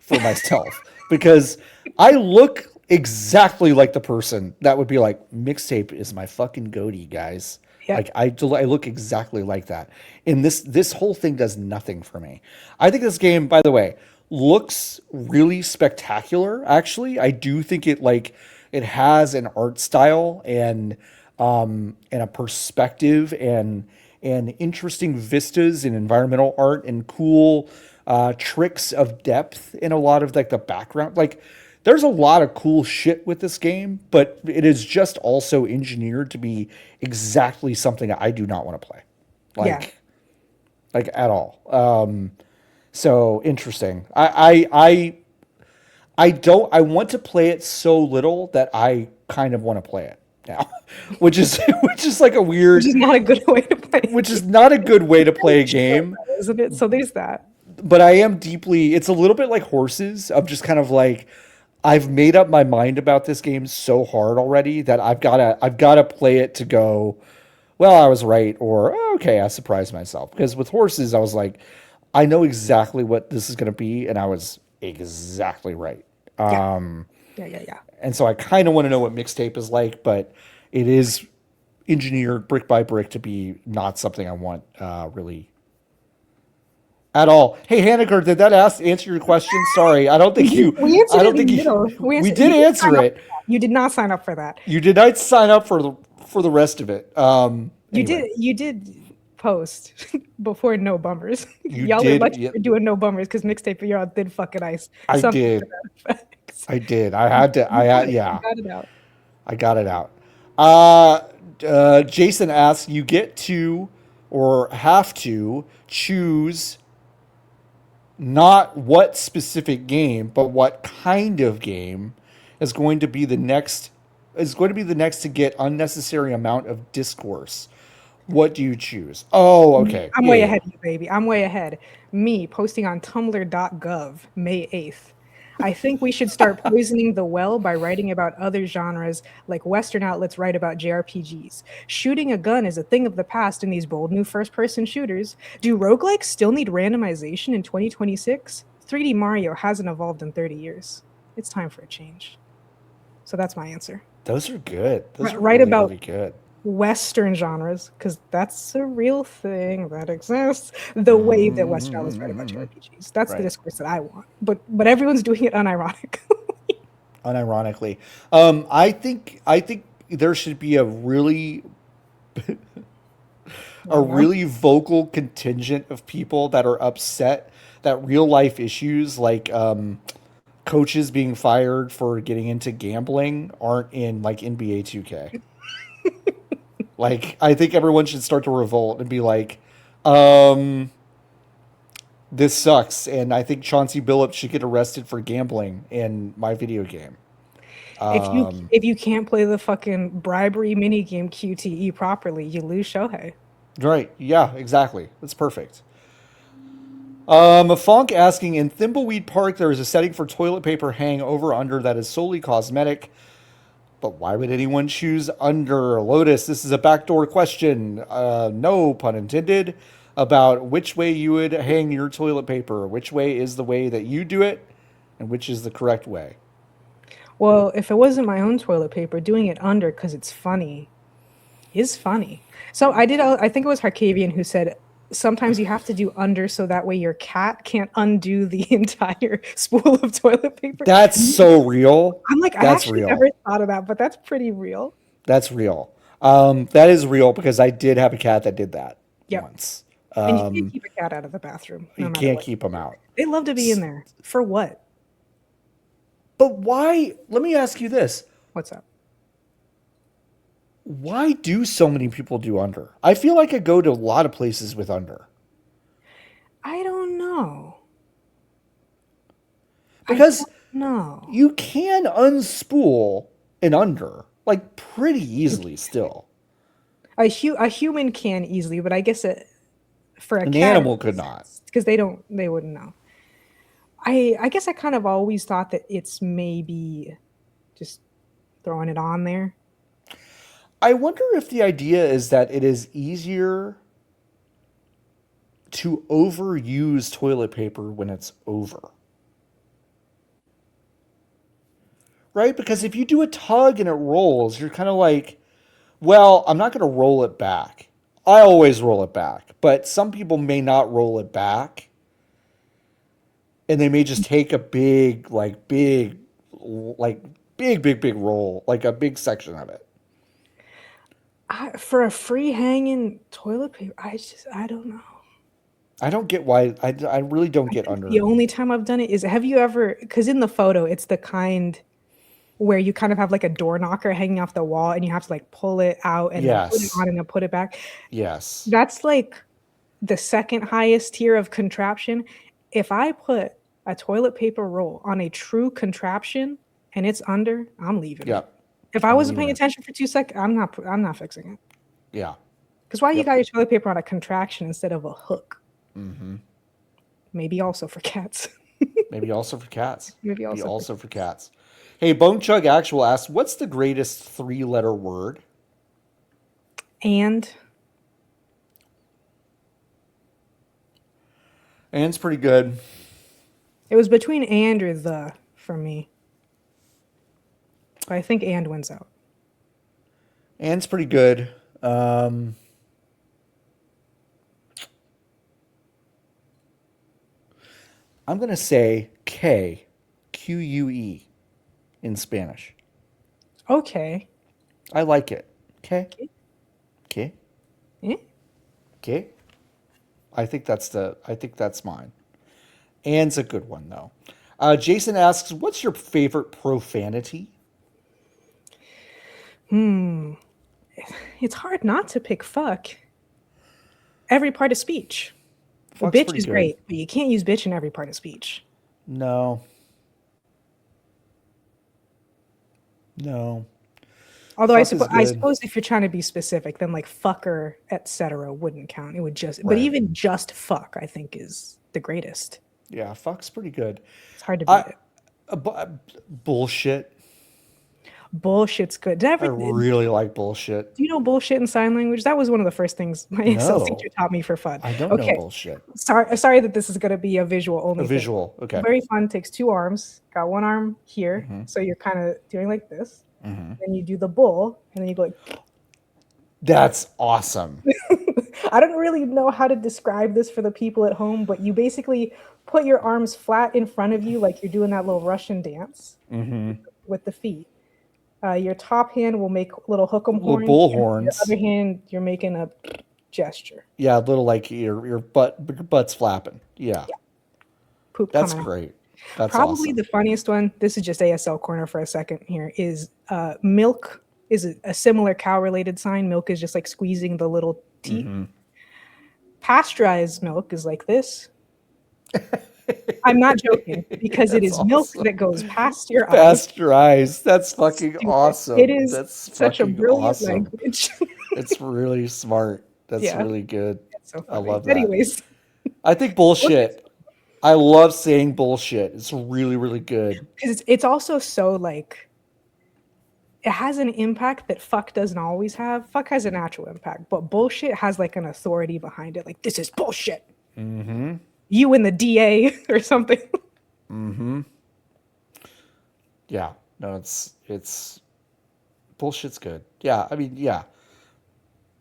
for myself because I look exactly like the person that would be like, mixtape is my fucking goatee, guys. Yep. Like I look exactly like that. And this whole thing does nothing for me. I think this game, by the way, looks really spectacular. Actually, I do think it has an art style and a perspective and interesting vistas in environmental art and cool tricks of depth in a lot of like the background. Like there's a lot of cool shit with this game, but it is just also engineered to be exactly something I do not want to play. Like at all. So interesting. I don't. I want to play it so little that I kind of want to play it now, which is like a weird. Which is not a good way to play. Which is not a good way to play a game, isn't it? So there's that. But I am deeply. It's a little bit like horses. I'm just kind of like, I've made up my mind about this game so hard already that I've gotta play it to go. Well, I was right, or oh, okay, I surprised myself. Because with horses, I was like, I know exactly what this is going to be, and I was exactly right. Yeah. And so I kind of want to know what mixtape is like, but it is engineered brick by brick to be not something I want really at all. Hey, Hanniger, did that answer your question? Sorry, I don't think you. We answered I don't it think in you. the middle. We did answer it. You did not sign up for that. You did not sign up for the rest of it. Anyway. You did post before no bummers. Y'all were lucky for doing no bummers because mixtape y'all did fucking ice. I did. I had to. Yeah. I got it out. Jason asks, you get to or have to choose not what specific game, but what kind of game is going to be the next to get unnecessary amount of discourse. What do you choose? Oh, okay. I'm way ahead of you, baby. I'm way ahead. Me posting on tumblr.gov May 8th. I think we should start poisoning the well by writing about other genres like Western outlets write about JRPGs. Shooting a gun is a thing of the past in these bold new first-person shooters. Do roguelikes still need randomization in 2026? 3D Mario hasn't evolved in 30 years. It's time for a change. So that's my answer. Those are good. Those are really, really good. Western genres, because that's a real thing that exists. The way that Western outlets write about JRPGs. That's the discourse that I want. But everyone's doing it unironically. Unironically. I think there should be a really really vocal contingent of people that are upset that real life issues like coaches being fired for getting into gambling aren't in like NBA 2K. Like, I think everyone should start to revolt and be like, this sucks. And I think Chauncey Billups should get arrested for gambling in my video game. If you can't play the fucking bribery minigame QTE properly, you lose Shohei. Right. Yeah, exactly. That's perfect. Funk asking, in Thimbleweed Park, there is a setting for toilet paper hang over under that is solely cosmetic. But why would anyone choose under? Lotus, this is a backdoor question. No pun intended. About which way you would hang your toilet paper. Which way is the way that you do it, and which is the correct way? Well, if it wasn't my own toilet paper, doing it under because it's funny is funny. So I think it was Harkavian who said, sometimes you have to do under so that way your cat can't undo the entire spool of toilet paper. That's so real. I'm like, I actually never thought of that, but that's pretty real. That's real. That is real because I did have a cat that did that once. And you can't keep a cat out of the bathroom. You can't keep them out. They love to be in there. For what? But why? Let me ask you this. What's up? Why do so many people do under? I feel like I go to a lot of places with under. I don't know. Because no, you can unspool an under like pretty easily still. A human can easily, but I guess for an cat, animal could not, because they wouldn't know. I guess I kind of always thought that it's maybe just throwing it on there. I wonder if the idea is that it is easier to overuse toilet paper when it's over. Right? Because if you do a tug and it rolls, you're kind of like, well, I'm not going to roll it back. I always roll it back. But some people may not roll it back. And they may just take a big roll, like a big section of it. For a free hanging toilet paper, I don't know. I don't get why. I really don't get under. The only time I've done it is, have you ever, because in the photo, it's the kind where you kind of have like a door knocker hanging off the wall and you have to like pull it out and then put it Yes. on and then put it back. Yes. That's like the second highest tier of contraption. If I put a toilet paper roll on a true contraption and it's under, I'm leaving it. Yep. If I I'm wasn't leaving paying it. attention for 2 seconds, I'm not fixing it. Yeah. Because why you Yep. got your toilet paper on a contraction instead of a hook? Mm-hmm. Maybe also for cats. Maybe also for cats. Maybe Maybe also also for cats. Hey, Bone Chug Actual asks, what's the greatest 3-letter word? And And's pretty good. it was between and or the for me. But I think and wins out. And's pretty good. I'm going to say K, Q-U-E in Spanish. Okay. I like it. K. K. Eh? K. I think that's mine. And's a good one though. Jason asks, what's your favorite profanity? It's hard not to pick fuck. Every part of speech. Well, Fuck's bitch pretty is good. great, but you can't use bitch in every part of speech. No. No. Although I, Fuck is I good. suppose if you're trying to be specific, then like fucker, etc. wouldn't count. It would just, but Right. even just fuck, I think is the greatest. Yeah, fuck's pretty good. It's hard to beat it. Bullshit. Bullshit's good. I really like bullshit. Do you know bullshit in sign language? That was one of the first things my Excel No. teacher taught me for fun. I don't know bullshit. Sorry that this is going to be a visual only. A visual. Okay. Very fun. Takes 2 arms. Got 1 arm here, so you're kind of doing like this. Then you do the bull, and then you go like. That's awesome. I don't really know how to describe this for the people at home, but you basically put your arms flat in front of you like you're doing that little Russian dance with the feet. Your top hand will make little hook'em horns. bull horns. Your other hand, you're making a gesture. Yeah, a little like your butt's flapping. Yeah. Poop That's coming out. great. That's Probably awesome. the funniest one, this is just ASL corner for a second here, is milk is a similar cow-related sign. Milk is just like squeezing the little teeth. Pasteurized milk is like this. I'm not joking, because it is milk that goes past your eyes. Pasteurized. That's fucking awesome. It is That's such a fucking brilliant awesome. language. It's really smart. That's Yeah. really good. So I funny. love that. Anyways, I think bullshit. I love saying bullshit. It's really, really good. because it's also so like, it has an impact that fuck doesn't always have. Fuck has a natural impact, but bullshit has like an authority behind it. Like, this is bullshit. You and the DA or something. Yeah. No, it's bullshit's good. Yeah. I mean, yeah.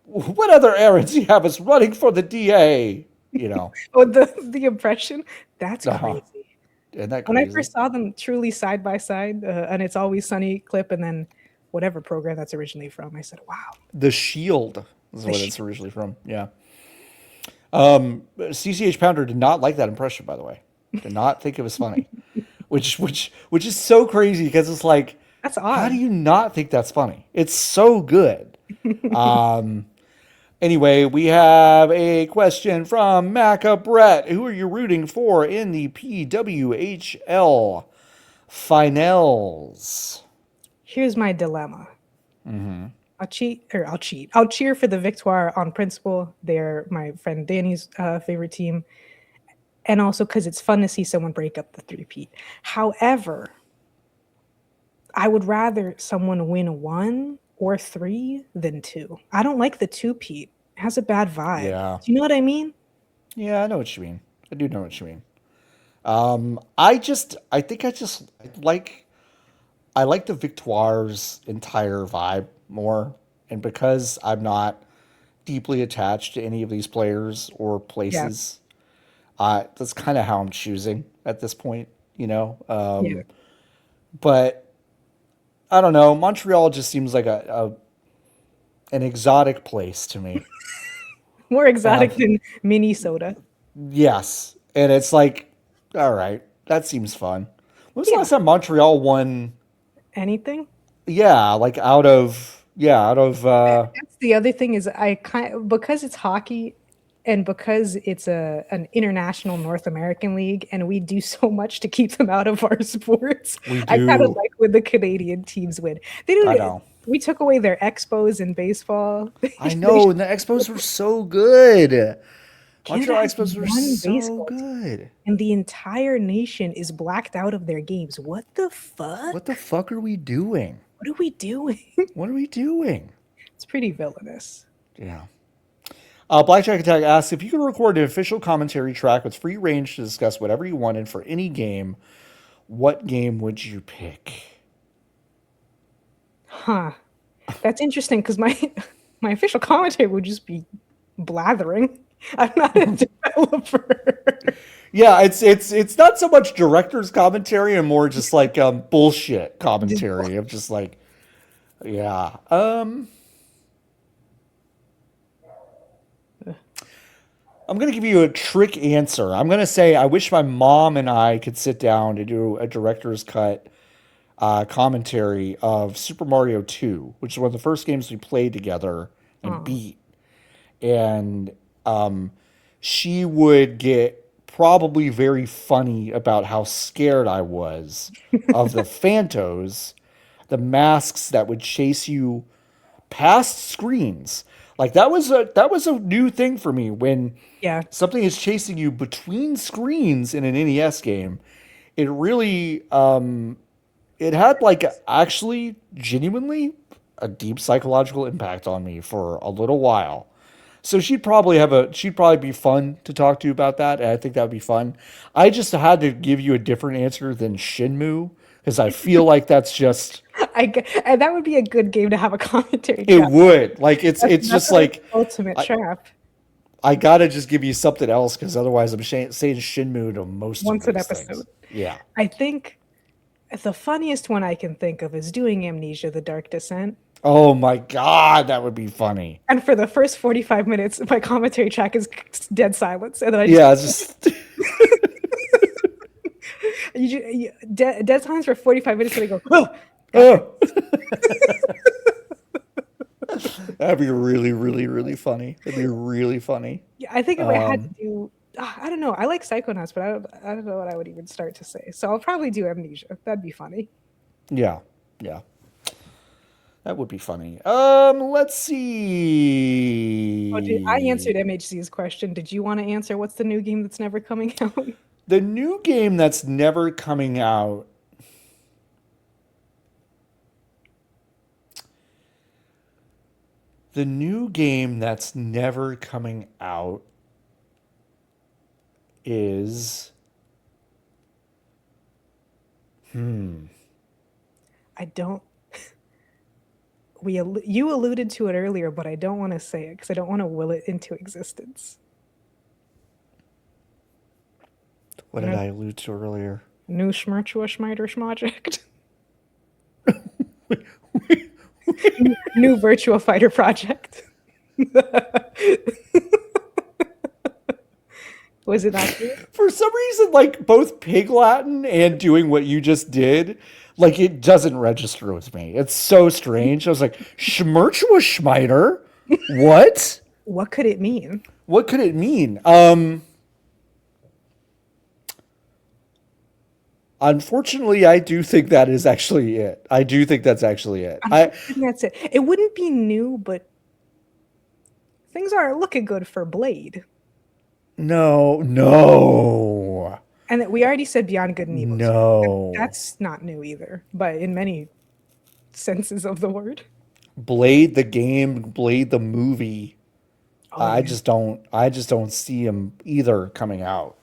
What other errands do you have us running for the DA? You know. Oh, the impression? That's Uh-huh. crazy. Isn't that When crazy? I first saw them truly side by side, and It's Always Sunny clip, and then whatever program that's originally from, I said, wow. The Shield is what it's originally from. Yeah. CCH Pounder did not like that impression, by the way. Did not think it was funny. which is so crazy, because it's like, That's odd. how do you not think that's funny? It's so good. Anyway, we have a question from Maca Brett. Who are you rooting for in the PWHL finals? Here's my dilemma. I'll cheat. I'll cheer for the Victoire on principle. They're my friend Danny's favorite team. And also because it's fun to see someone break up the three-peat. However, I would rather someone win 1 or 3 than 2. I don't like the 2-peat. It has a bad vibe. Yeah. Do you know what I mean? Yeah, I know what you mean. I do know what you mean. I like the Victoire's entire vibe more, and because I'm not deeply attached to any of these players or places, that's kind of how I'm choosing at this point, you know. But I don't know. Montreal just seems like an exotic place to me. More exotic than Minnesota. Yes, and it's like, all right, that seems fun. When was the Yeah. last time Montreal won? Anything? Yeah, like out of That's the other thing is because it's hockey and because it's an international North American league and we do so much to keep them out of our sports. we I kind of do. like when the Canadian teams win. They I didn't. know. We took away their expos in baseball. I know, and the Expos were so good. Canada Montreal has Expos were one so baseball team, good. and the entire nation is blacked out of their games. What the What the fuck? fuck are we doing? What are we doing? What are we doing? It's pretty villainous. Yeah. Blackjack Attack asks if you could record an official commentary track with free range to discuss whatever you wanted for any game, what game would you pick? Huh. That's interesting because my official commentary would just be blathering. I'm not a developer. Yeah, it's not so much director's commentary and more just like bullshit commentary of just like, yeah. I'm gonna give you a trick answer. I'm gonna say I wish my mom and I could sit down to do a director's cut commentary of Super Mario 2, which is one of the first games we played together and Oh, beat. And she would get probably very funny about how scared I was of the Phantos, the masks that would chase you past screens. Like that was a new thing for me when yeah. something is chasing you between screens in an NES game. It really it had like actually genuinely a deep psychological impact on me for a little while. So she'd probably be fun to talk to about that, and I think that would be fun. I just had to give you a different answer than Shinmu because I feel like that's just And that would be a good game to have a commentary it track. would like it's That's just like like ultimate I, trap. I gotta just give you something else because otherwise I'm saying Shinmu to most of Once an these episode. things. Yeah. I think the funniest one I can think of is doing Amnesia: The Dark Descent. Oh my god, that would be funny. And for the first 45 minutes, my commentary track is dead silence, and then I just Yeah, it's just dead silence for 45 minutes, and I go, oh, oh. That'd be really, really, really funny. That'd be really funny. yeah. I think if I had to do, I don't know. I like Psychonauts, but I don't know what I would even start to say. So I'll probably do Amnesia. That'd be funny. Yeah, yeah, that would be funny. Let's see. Oh, I answered MHC's question. Did you want to answer what's the new game that's never coming out? The new game that's never coming out. The new game that's never coming out is I don't. You alluded to it earlier, but I don't want to say it because I don't want to will it into existence. what did I allude to earlier? New Schmerchua Schmeider Schmoject. New Virtua Fighter project. Was it not you? For some reason, like both Pig Latin and doing what you just did, like it doesn't register with me. It's so strange. I was like, Schmerchua Schmeider? What? What could it mean? What could it mean? Unfortunately, I do think that is actually it. I do think that's actually it. I think that's it. It wouldn't be new, but things aren't looking good for Blade. No. And we already said Beyond Good and Evil. No. That's not new either, but in many senses of the word. Blade the game, Blade the movie. Oh, I yeah. just don't see them either coming out.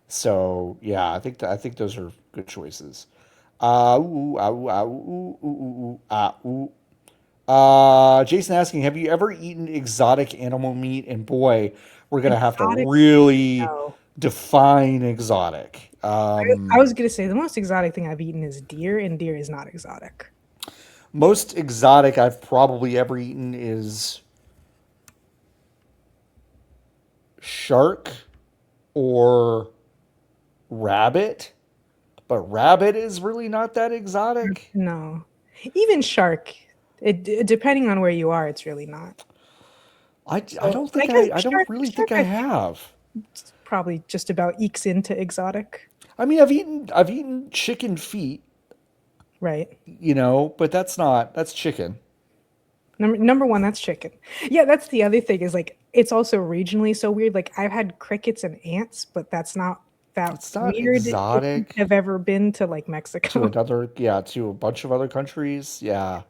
So yeah, I think those are good choices. Jason asking, have you ever eaten exotic animal meat? And boy, we're gonna have to Exotic? really No. define exotic. I was gonna say the most exotic thing I've eaten is deer, and deer is not exotic. Most exotic I've probably ever eaten is shark or rabbit, but rabbit is really not that exotic. No, even shark. Depending on where you are, it's really not. I So don't think guess I don't really think shark, I I think have. probably just about ekes into exotic, I mean, I've eaten chicken feet, right? but that's chicken. Number one, that's chicken. Yeah, that's the other thing is like it's also regionally so weird. Like I've had crickets and ants, but that's not that It's not weird if you exotic have ever been to like to Mexico. another, yeah, to a bunch of other countries. Yeah.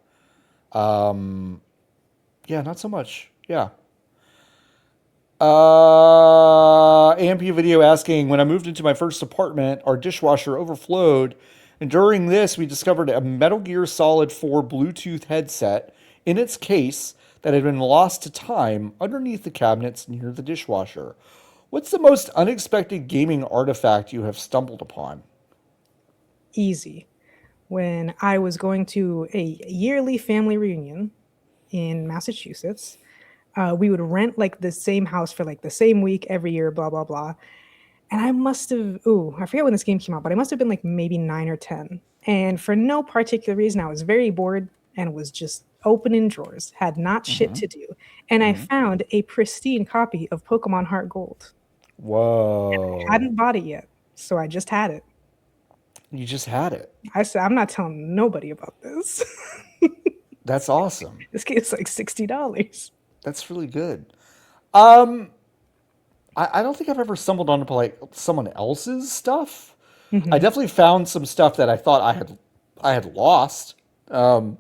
Um, yeah, not so much. Yeah. AMP video asking, when I moved into my first apartment, our dishwasher overflowed, and during this, we discovered a Metal Gear Solid 4 Bluetooth headset in its case that had been lost to time underneath the cabinets near the dishwasher. What's the most unexpected gaming artifact you have stumbled upon? Easy. When I was going to a yearly family reunion in Massachusetts, we would rent like the same house for like the same week every year, blah blah blah. And I must have, ooh, I forget when this game came out, but I must have been like maybe 9 or 10. And for no particular reason, I was very bored and was just opening drawers, had not shit Mm-hmm. to do. And I Mm-hmm. found a pristine copy of Pokemon Heart Gold. I Whoa. hadn't bought it yet, so I just had it. You just had it. I said, I'm not telling nobody about this. That's awesome. This game's like $60. That's really good. Um, I don't think I've ever stumbled onto like someone else's stuff. I Hmm. definitely found some stuff that I thought I had lost. Um,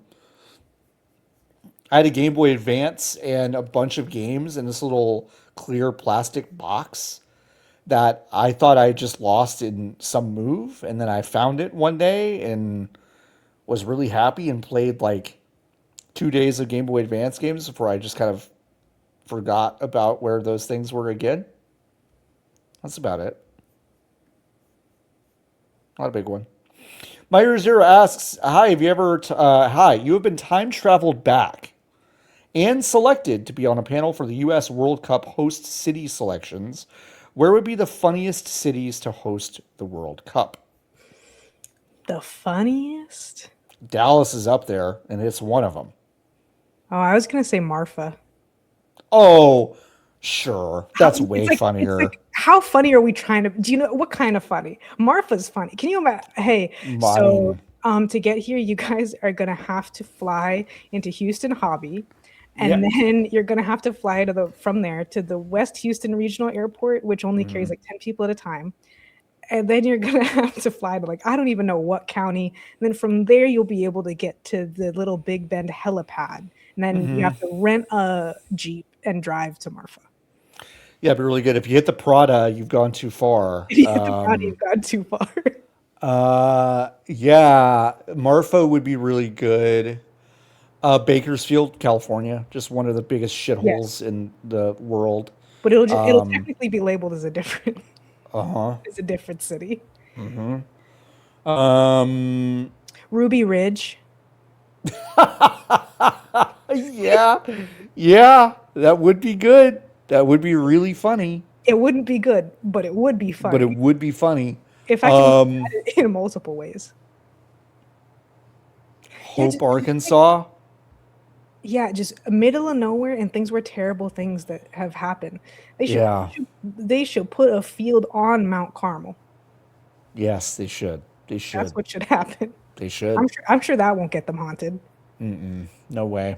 I had a Game Boy Advance and a bunch of games in this little clear plastic box that I thought I just lost in some move, and then I found it one day and was really happy and played like 2 days of Game Boy Advance games before I just kind of forgot about where those things were again. That's about it. Not a big one. Meyer Zero asks, "Hi, have you ever? Hi, you have been time traveled back and selected to be on a panel for the U.S. World Cup host city selections. Where would be the funniest cities to host the World Cup?" The funniest? Dallas is up there, and it's one of them. Oh, I was gonna say Marfa. Oh, sure, How that's way it's funnier. like how funny are we trying to do you know what kind of funny? Marfa's funny. Can you imagine? Hey, I so mean, to get here, you guys are gonna have to fly into Houston Hobby, yeah. and then you're gonna have to fly to the from there to the West Houston Regional Airport, which only carries Mhm. like 10 people at a time. And then you're gonna have to fly to like I don't even know what county. And then from there you'll be able to get to the little Big Bend helipad. And then you Mhm. have to rent a Jeep and drive to Marfa. Yeah, it'd be really good. If you hit the Prada, you've gone too far. If you hit the body, you've gone too far. Yeah, Marfa would be really good. Bakersfield, California, just one of the biggest shitholes Yes, in the world. but it'll technically be labeled as a different Uh huh. as a different city. Um, Ruby Ridge. yeah, yeah, that would be good. That would be really funny, It wouldn't be good, but it would be but it funny would be funny. if I can look Um, at it in multiple ways. Yeah, Hope, Arkansas. yeah, just middle of nowhere and things were terrible things that have happened. They should Yeah, they should put a field on Mount Carmel. yes, they should. They That's should. what should happen. They should. I'm sure that won't get them haunted. No way.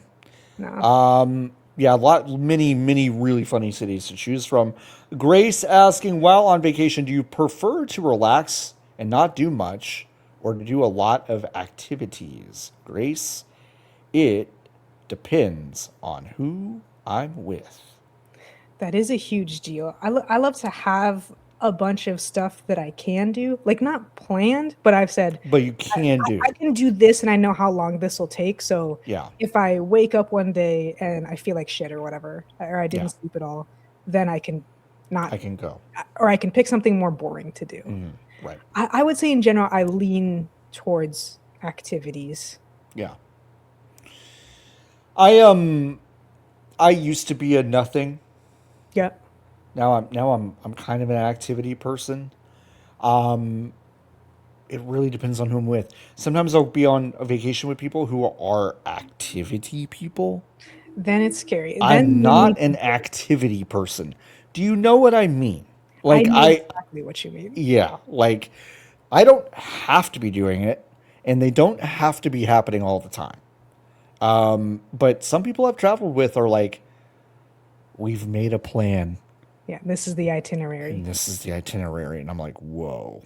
No. Yeah, many really funny cities to choose from. Grace asking, while on vacation, do you prefer to relax and not do much, or to do a lot of activities? Grace, it depends on who I'm with. That is a huge deal. I love to have a bunch of stuff that I can do, like not planned, but I've said But you can I do. can do this and I know how long this will take. So Yeah, if I wake up one day and I feel like shit or whatever, or I yeah, didn't sleep at all, then I can not, I can go. or I can pick something more boring to do. Right. I would say in general, I lean towards activities. Yeah. I I used to be a nothing. Yeah. I'm kind of an activity person. Um, it really depends on who I'm with. Sometimes I'll be on a vacation with people who are activity people. Then it's scary. I'm Then you need not to an do it. activity person. Do you know what I mean? I Like know I exactly what you mean. Yeah, like I don't have to be doing it and they don't have to be happening all the time. But some people I've traveled with are like, we've made a plan Yeah, this is the and itinerary. this is the itinerary. And I'm like, whoa,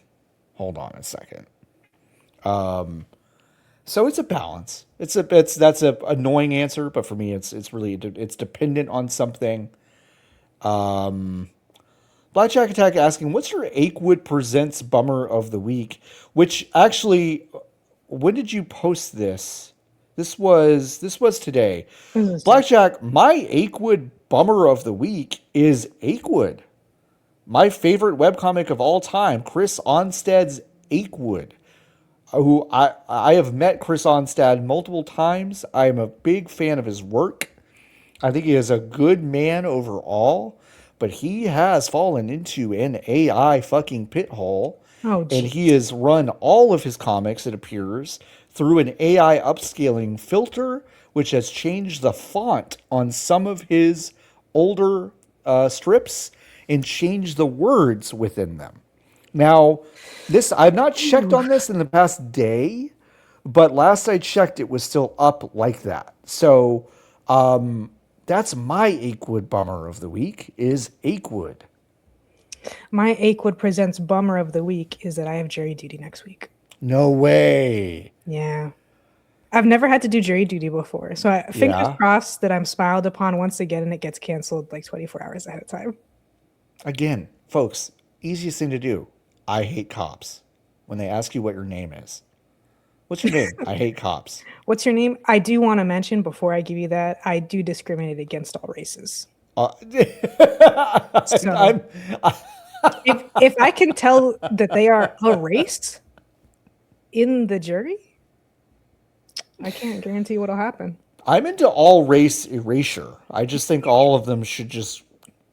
hold on a second. So it's a balance. That's a annoying answer, but for me, it's really, it's dependent on something. Blackjack Attack asking, what's your Achewood Presents Bummer of the Week? Which actually, when did you post this? This was today. This is today. Blackjack, my Achewood Bummer of the Week is Achewood. My favorite webcomic of all time, Chris Onstad's Achewood, who I have met Chris Onstad multiple times. I am a big fan of his work. I think he is a good man overall, but he has fallen into an AI fucking pit hole, Oh, and geez. he has run all of his comics, it appears, through an AI upscaling filter, which has changed the font on some of his older strips and changed the words within them. Now, this I've not checked Ooh. on this in the past day, but last I checked, it was still up like that. So that's my Achewood bummer of the week is Achewood. My Achewood Presents Bummer of the Week is that I have jury duty next week. No way. Yeah. I've never had to do jury duty before. So fingers Yeah. crossed that I'm smiled upon once again and it gets canceled like 24 hours ahead of time. Again, folks, easiest thing to do. I hate cops. When they ask you what your name is, what's your name? I hate cops. What's your name? I do want to mention before I give you that, I do discriminate against all races. Uh, So I'm, if I can tell that they are a race in the jury, I can't guarantee what'll happen. I'm into all race erasure. I just think all of them should just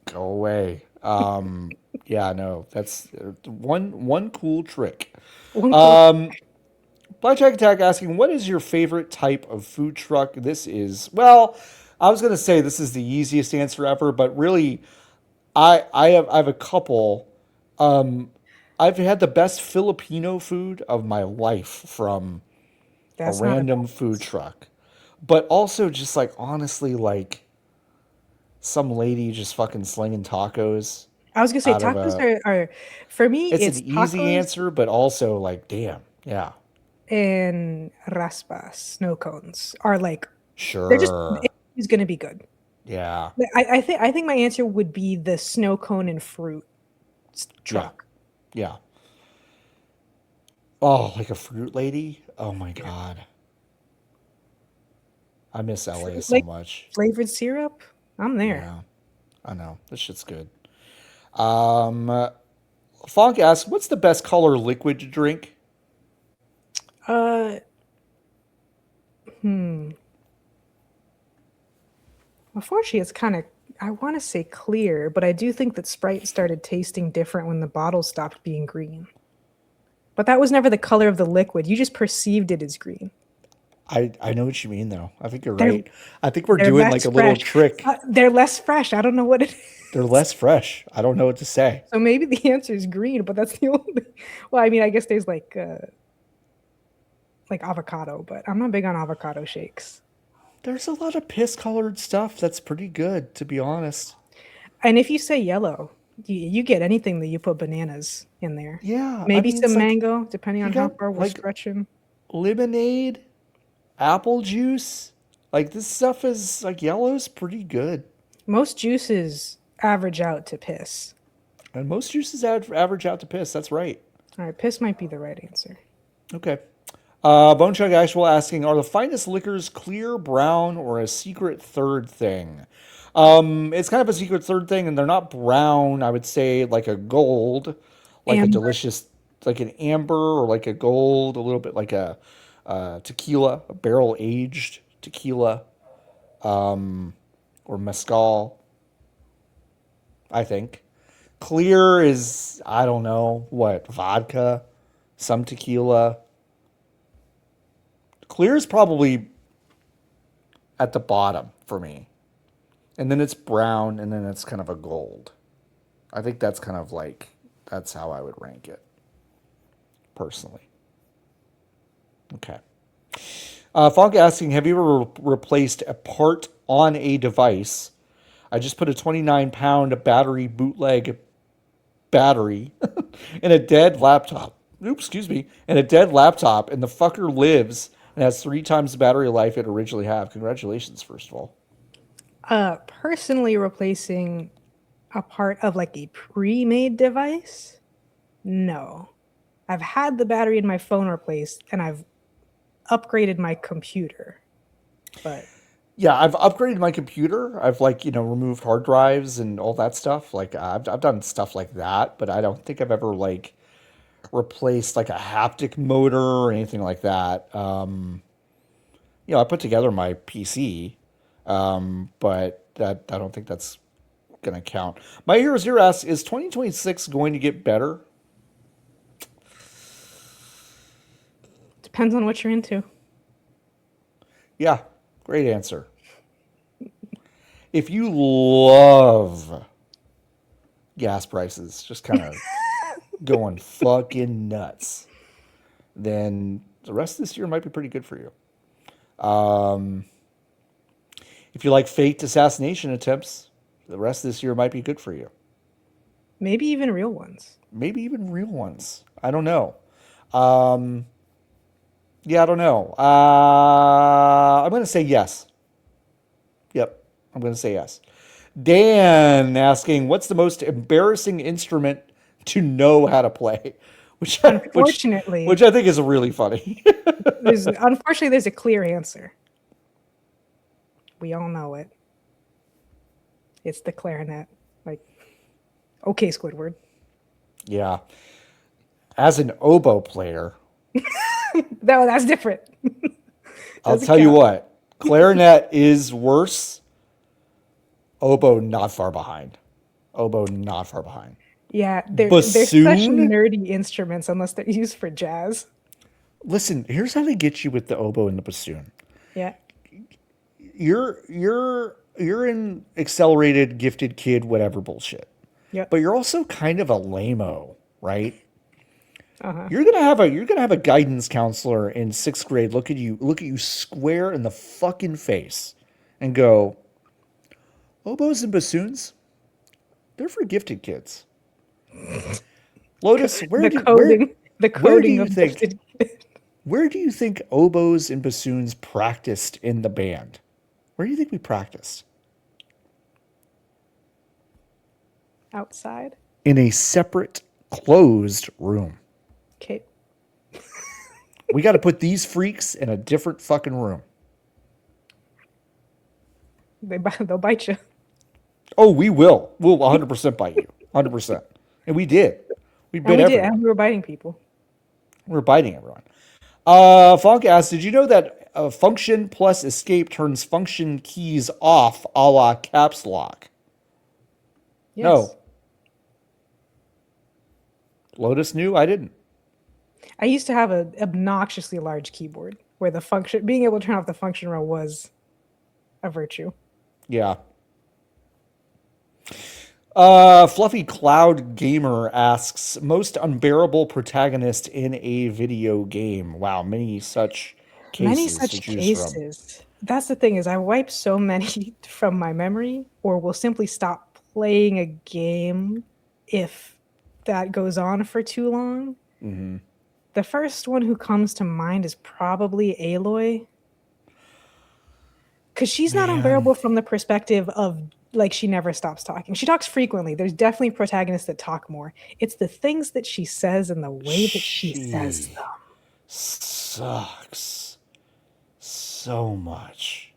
go away. Yeah, no, that's one cool trick. One cool. Blackjack Attack asking, what is your favorite type of food truck? This is, well, I was gonna say this is the easiest answer ever, but really, I have a couple. I've had the best Filipino food of my life from a That's not a bad random food answer. truck, but also just like honestly, like some lady just fucking slinging tacos I was gonna say out of tacos a. are for me, It's an it's easy tacos answer, but also like, damn, yeah, and raspas, snow cones are like they're just sure, it's gonna be good. yeah, I think my answer would be the snow cone and fruit yeah, truck. yeah. Oh, like a fruit lady. Oh my Yeah. god, I miss LA Fruit so like much. flavored syrup. I'm there. Yeah, I know this shit's good. Um, Fonk asks, "What's the best color liquid to drink?" Uh hmm. Unfortunately, it's kind of I want to say clear, but I do think that Sprite started tasting different when the bottle stopped being green. But that was never the color of the liquid. You just perceived it as green. I know what you mean though. I think you're They're right. I think we're they're doing like less a little fresh. trick. They're less fresh. I don't know what it They're is. less fresh. I don't know what to say. So maybe the answer is green, but that's the only. Well, I mean, I guess there's like avocado, but I'm not big on avocado shakes. There's a lot of piss colored stuff that's pretty good, to be honest. And if you say yellow, you get anything that you put bananas in there. Yeah, I Maybe mean, it's some like mango, depending you on how got far we're like stretching. lemonade, apple juice. Like this stuff is like yellow's pretty good. Most juices average out to piss. And most juices average out to piss. That's right. All right, piss might be the right answer. Okay. Bone Chug Actual asking, are the finest liquors clear, brown, or a secret third thing? It's kind of a secret third thing, and they're not brown. I would say like a gold, like a Amber. delicious, like an amber, or like a gold, a little bit like a tequila, a barrel aged tequila, or mezcal. I think. Clear is, I don't know, what, vodka, some tequila. Clear is probably at the bottom for me. And then it's brown, and then it's kind of a gold. I think that's kind of like, that's how I would rank it, personally. Okay. Funk asking, have you ever replaced a part on a device? I just put a 29-pound battery bootleg battery in a dead laptop. Oops, excuse me. In a dead laptop, and the fucker lives and has 3 times the battery life it originally had. Congratulations, first of all. Personally, replacing a part of like a pre-made device? No. I've had the battery in my phone replaced, and I've upgraded my computer. But yeah, I've upgraded my computer. I've removed hard drives and all that stuff. Like I've done stuff like that, but I don't think I've ever replaced like a haptic motor or anything like that. I put together my PC, but that I don't think that's gonna count. My Hero Zero asks, is 2026 going to get better? depends on what you're into. Yeah, great answer. If you love gas prices, just kind of going fucking nuts, then the rest of this year might be pretty good for you. If you like faked assassination attempts, the rest of this year might be good for you. Maybe even real ones. Maybe even real ones. I don't know. Yeah, I don't know. I'm going to say yes. Yep, I'm going to say yes. Dan asking, what's the most embarrassing instrument to know how to play? Unfortunately, which I think is really funny. Unfortunately, there's a clear answer. We all know it. It's the clarinet. Like, okay, Squidward. Yeah. As an oboe player, No, that's different. I'll tell you what, clarinet is worse. Oboe not far behind. Oboe not far behind. Yeah, they're such nerdy instruments unless they're used for jazz. Listen, here's how they get you with the oboe and the bassoon. Yeah. You're in accelerated, gifted kid, whatever bullshit. Yep. But you're also kind of a lame-o, right? Uh-huh. You're gonna have a guidance counselor in 6th grade look at you square in the fucking face and go, oboes and bassoons, they're for gifted kids. Lotus, where do you think oboes and bassoons practiced in the band? Where do you think we practiced? Outside. In a separate, closed room. Okay. We got to put these freaks in a different fucking room. They'll bite you. Oh, we will. We'll 100% bite you. 100%. And we did. We bit everyone. And we were biting people. We were biting everyone. Funk asks, did you know that function plus escape turns function keys off a la caps lock? Yes. No. Lotus knew, I didn't. I used to have an obnoxiously large keyboard where being able to turn off the function row was a virtue. Yeah. Fluffy Cloud Gamer asks, most unbearable protagonist in a video game. Wow, many such cases. That's the thing, is I wipe so many from my memory, or will simply stop playing a game if that goes on for too long. Mm-hmm. The first one who comes to mind is probably Aloy. Because she's not unbearable from the perspective of, like, she never stops talking. She talks frequently. There's definitely protagonists that talk more. It's the things that she says and the way that she says them. Sucks so much.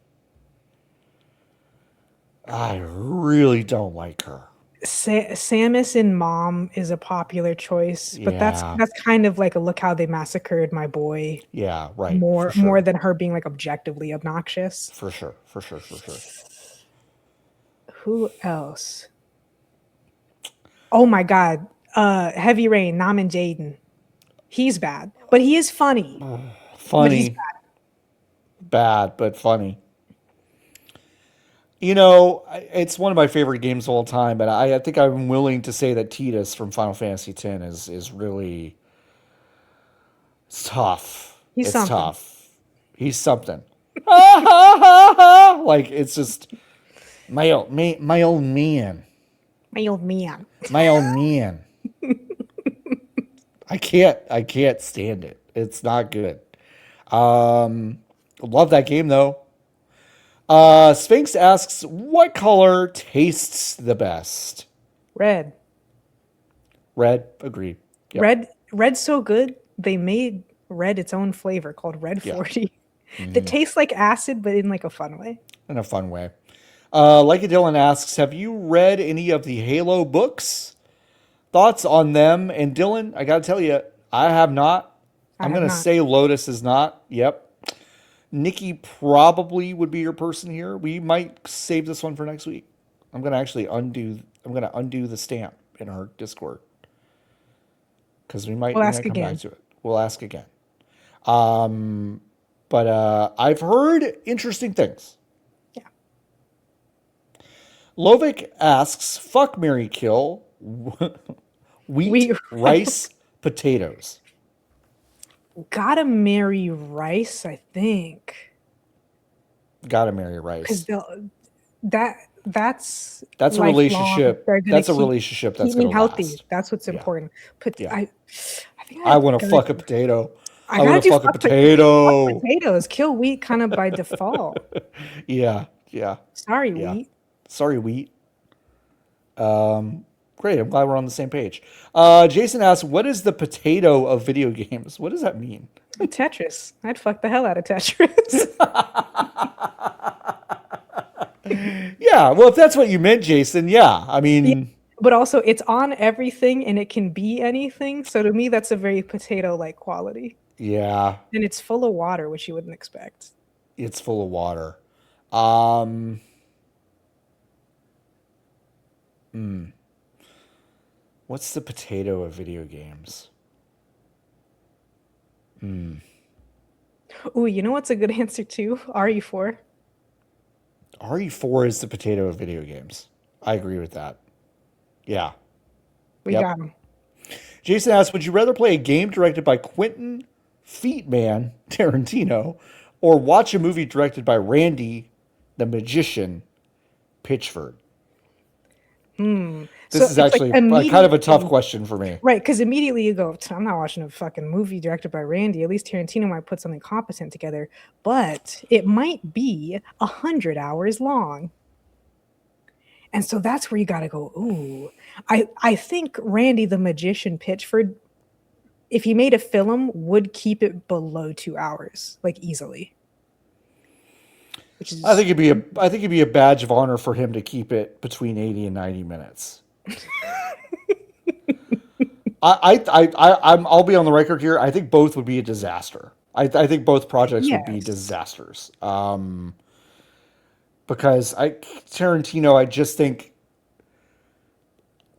I really don't like her. Samus in Mom is a popular choice, but that's kind of like a look how they massacred my boy. Yeah, right. More than her being like objectively obnoxious. For sure. Who else? Oh my god. Heavy Rain, Nam and Jaden. He's bad, but he is funny. But he's Funny, bad, but funny. You know, it's one of my favorite games of all time, but I think I'm willing to say that Tidus from Final Fantasy X is really it's tough. he's It's something. tough. He's something. Like it's just my old man, My old man. my old man. I can't stand it. It's not good. Love that game though. Sphinx asks, what color tastes the best? Red. Red. Agreed. Yep. Red's so good. They made red its own flavor called Red Yeah. 40 that tastes like acid, but in like a fun way. In a fun way. Like Dylan asks, have you read any of the Halo books? Thoughts on them? And Dylan, I gotta tell you, I have not. I'm have gonna not. say Lotus is not. Yep. Nikki probably would be your person here. We might save this one for next week. I'm gonna actually undo. I'm gonna undo the stamp in our Discord because we might We'll ask come again. back to it. We'll ask again. But I've heard interesting things. Yeah. Lovic asks, "Fuck, Mary, kill, wheat, rice, potatoes." Gotta marry rice, I think. Gotta marry rice. Because that's That's a lifelong. relationship. They're gonna That's a relationship that's keep me gonna healthy. last. That's what's Yeah. important. But Yeah. I think I want to gotta- fuck a potato. I I want gotta to do fuck a fuck potato. potatoes. Kill wheat kind of by default. Yeah, yeah, Sorry, yeah. wheat. Sorry, wheat. Great. I'm glad we're on the same page. Jason asks, "What is the potato of video games? What does that mean?" Tetris. I'd fuck the hell out of Tetris. Yeah. Well, if that's what you meant, Jason. Yeah. I mean, But also, it's on everything and it can be anything. So to me, that's a very potato-like quality. yeah. And it's full of water, which you wouldn't expect. It's full of water. Um. What's the potato of video games? Ooh, you know what's a good answer too? RE4. RE4 is the potato of video games. I agree with that. Yeah. We Yep. got him. Jason asks, would you rather play a game directed by Quentin Feetman Tarantino or watch a movie directed by Randy the Magician Pitchford? This So is it's like actually kind of a immediately- tough question for me. Right, because immediately you go, I'm not watching a fucking movie directed by Randy. At least Tarantino might put something competent together, but it might be 100 hours long. And so that's where you got to go, ooh. I think Randy the Magician Pitchford, if he made a film, would keep it below 2 hours, like easily. Which is I think it'd be a badge of honor for him to keep it between 80 and 90 minutes. I'll be on the record here. I think both would be a disaster. I think both projects would be Yes. disasters. Because Tarantino,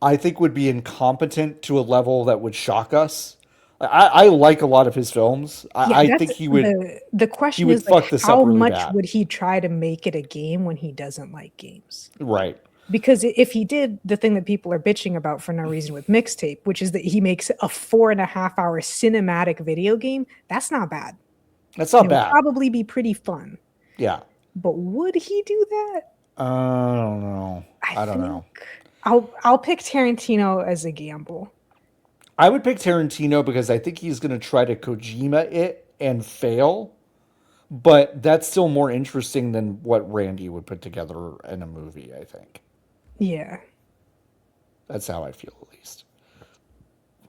I think would be incompetent to a level that would shock us. I like a lot of his films. I that's think he would. the question would is like, fuck this how up really much bad. would he try to make it a game when he doesn't like games? Right. Because if he did the thing that people are bitching about for no reason with Mixtape, which is that he makes a 4.5-hour cinematic video game, that's not bad. That's not It would bad. probably be pretty fun. Yeah. But would he do that? I don't know. I don't know. I'll pick Tarantino as a gamble. I would pick Tarantino because I think he's going to try to Kojima it and fail. But that's still more interesting than what Randy would put together in a movie, I think. Yeah. That's how I feel, at least.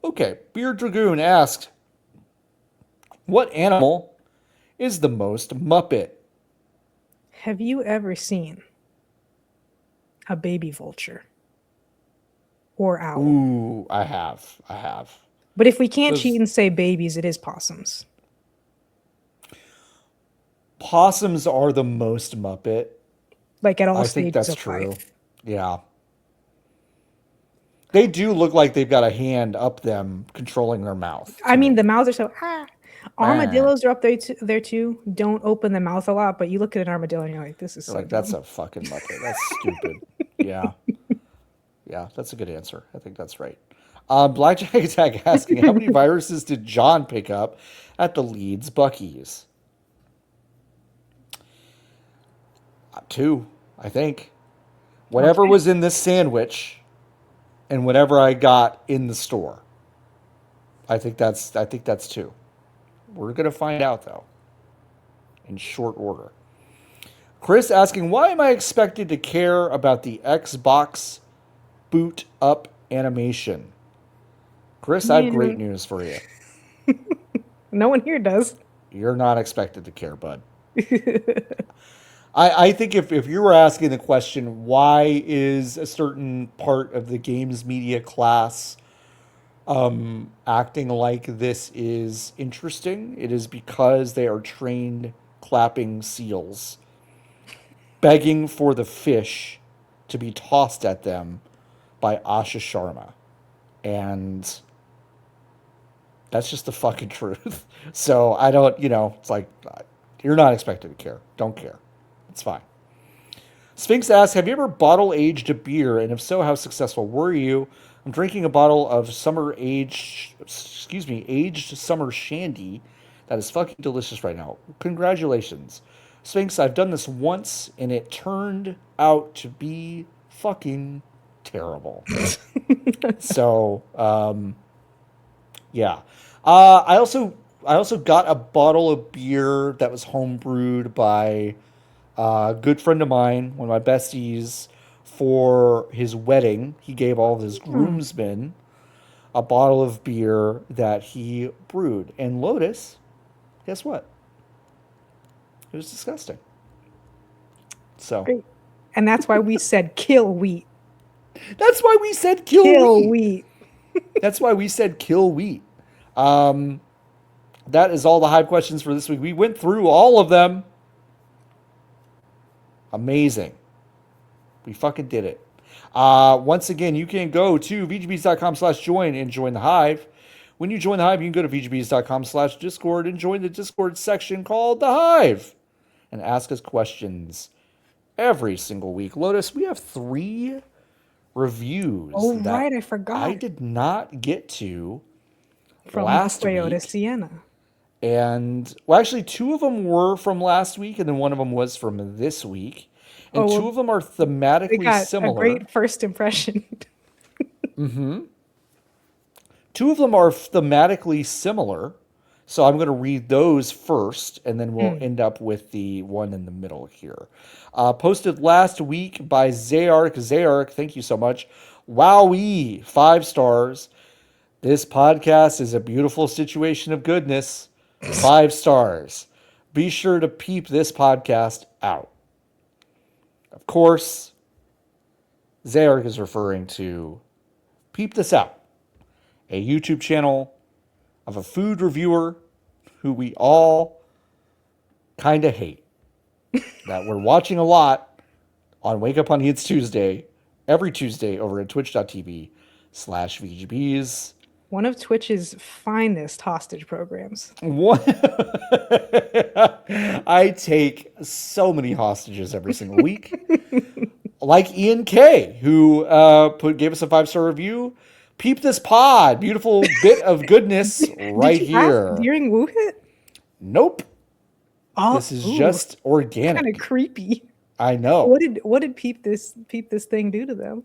Okay. Beard Dragoon asked, what animal is the most Muppet? Have you ever seen a baby vulture or owl? Ooh, I have. But if we can't Those- cheat and say babies, it is possums. Possums are the most Muppet. Like at all I stages think that's of true. life. Yeah. They do look like they've got a hand up them controlling their mouth. I mean, the mouths are so Ah. Armadillos are up there too. Don't open the mouth a lot, but you look at an armadillo and you're like, this is You're so like, that's dumb. a fucking Muppet. That's stupid. Yeah. Yeah, that's a good answer. I think that's right. Blackjack Attack asking, how many viruses did John pick up at the Leeds Buc-ees? 2, I think. Whatever Okay. was in this sandwich and whatever I got in the store. I think that's 2. We're gonna find out though in short order. Chris asking, why am I expected to care about the Xbox boot up animation? Chris, I have great Man, news for you. no one here does. You're not expected to care, bud. I think if you were asking the question, why is a certain part of the games media class acting like this is interesting, it is because they are trained clapping seals, begging for the fish to be tossed at them by Asha Sharma. And that's just the fucking truth. So I don't, it's like, you're not expected to care. Don't care. It's fine. Sphinx asks, have you ever bottle aged a beer? And if so, how successful were you? I'm drinking a bottle of aged summer shandy. That is fucking delicious right now. Congratulations. Sphinx, I've done this once and it turned out to be fucking terrible. So, yeah. I also got a bottle of beer that was homebrewed by a good friend of mine, one of my besties, for his wedding. He gave all of his groomsmen a bottle of beer that he brewed. And Lotus, guess what? It was disgusting. So Great. And that's why we said kill wheat. that's why we said kill Kill wheat. wheat. That's why we said kill wheat. That is all the Hive questions for this week. We went through all of them. Amazing. We fucking did it. Once again, you can go to vgbs.com/join and join the Hive. When you join the Hive, you can go to vgbs.com/discord and join the Discord section called the Hive and ask us questions every single week. Lotus, we have 3 reviews Oh, that right. I I forgot. did not get to From last Toyota week. Sienna. And, well, actually, 2 of them were from last week, and then one of them was from this week. And Oh, 2 well, of them are they thematically got a similar. great first impression. 2 of them are thematically similar. So I'm going to read those first, and then we'll end up with the one in the middle here. Posted last week by Zayark. Zayark, thank you so much. Wowee, 5 stars. This podcast is a beautiful situation of goodness. 5 stars. Be sure to peep this podcast out. Of course, Zayark is referring to Peep This Out, a YouTube channel of a food reviewer who we all kind of hate. That we're watching a lot on Wake Up on It's Tuesday, every Tuesday over at twitch.tv/VGBs. One of Twitch's finest hostage programs. What? I take so many hostages every single week. Like Ian K, who gave us a 5-star review. Peep this pod. Beautiful bit of goodness right Did you laugh here. during Woo Hit? Nope. Oh, This is just kind of organic. creepy. I know. What did peep this thing do to them?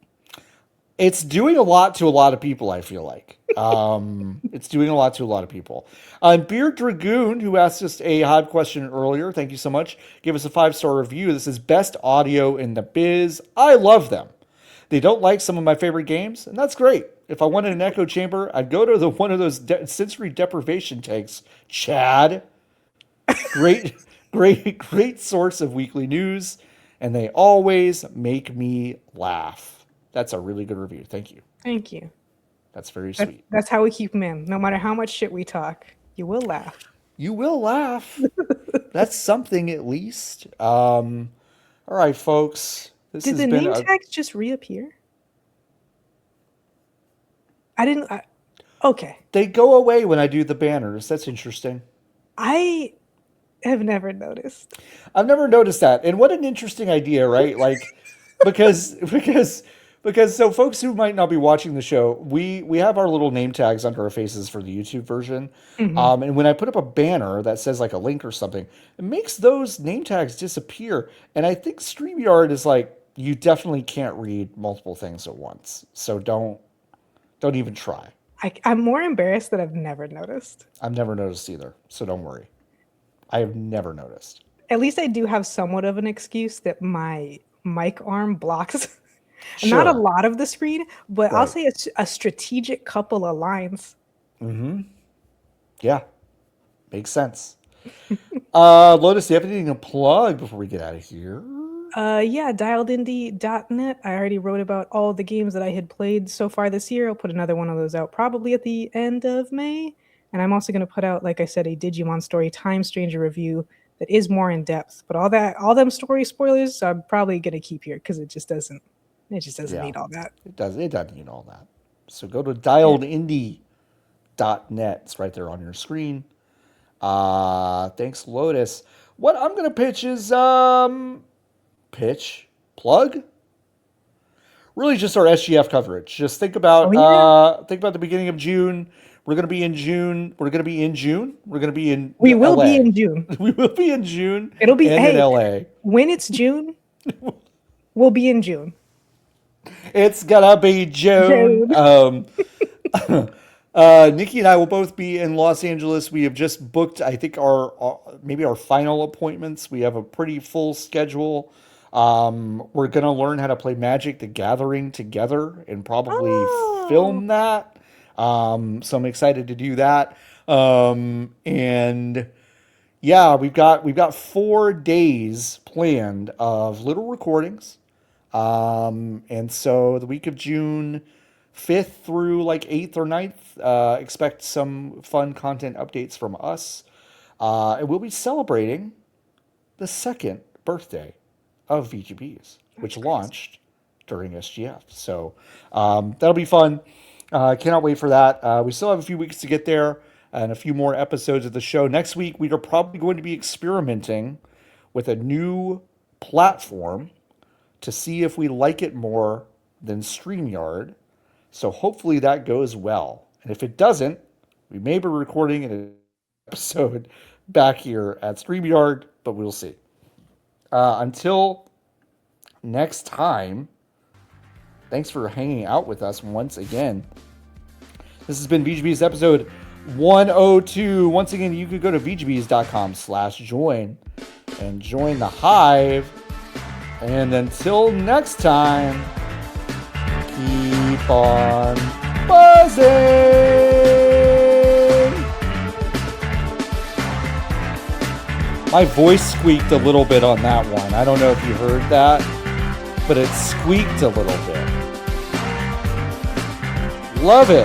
It's doing a lot to a lot of people, I feel like. It's doing a lot to a lot of people. Beard Dragoon, who asked us a Hive question earlier, thank you so much, gave us a 5-star review. This is best audio in the biz. I love them. They don't like some of my favorite games, and that's great. If I wanted an echo chamber, I'd go to one of those sensory deprivation tanks. Chad. Great source of weekly news, and they always make me laugh. That's a really good review. Thank you. Thank you. That's very sweet. That's how we keep them in. No matter how much shit we talk, you will laugh. You will laugh. That's something at least. All right, folks. Did the name tags just reappear? I didn't. Okay. They go away when I do the banners. That's interesting. I have never noticed. I've never noticed that. And what an interesting idea, right? Like, because so folks who might not be watching the show, we have our little name tags under our faces for the YouTube version. And when I put up a banner that says like a link or something, it makes those name tags disappear. And I think StreamYard is like, you definitely can't read multiple things at once. So don't even try. I'm more embarrassed that I've never noticed. I've never noticed either. So don't worry. I have never noticed. At least I do have somewhat of an excuse that my mic arm blocks Sure. not a lot of the screen, but Right. I'll say a strategic couple of lines. Yeah. Makes sense. Lotus, do you have anything to plug before we get out of here? Yeah, dialedindie.net. I already wrote about all the games that I had played so far this year. I'll put another one of those out probably at the end of May. And I'm also going to put out, like I said, a Digimon Story Time Stranger review that is more in depth. But all them story spoilers, I'm probably going to keep here because it just doesn't need all that. It doesn't need all that. So go to dialedindie.net. It's right there on your screen. Thanks, Lotus. What I'm gonna pitch is plug. Really just our SGF coverage. Just think about the beginning of June. We're gonna be in June. We're gonna be in June. We're gonna be in We will LA. be in June. We will be in June. It'll be in LA. When it's June, we'll be in June. It's gonna be June. Niki and I will both be in Los Angeles. We have just booked, I think, our final appointments. We have a pretty full schedule. We're gonna learn how to play Magic: The Gathering together and probably film that. So I'm excited to do that. And yeah, we've got 4 days planned of little recordings. And so the week of June 5th through like 8th or 9th, expect some fun content updates from us. And we'll be celebrating the 2nd birthday of VGBs, which launched during SGF. So that'll be fun. Cannot wait for that. We still have a few weeks to get there and a few more episodes of the show. Next week, we are probably going to be experimenting with a new platform to see if we like it more than StreamYard. So hopefully that goes well. And if it doesn't, we may be recording an episode back here at StreamYard, but we'll see. Until next time, thanks for hanging out with us once again. This has been VGB's episode 102. Once again, you could go to vgbs.com/join and join the Hive. And until next time, keep on buzzing! My voice squeaked a little bit on that one. I don't know if you heard that, but it squeaked a little bit. Love it.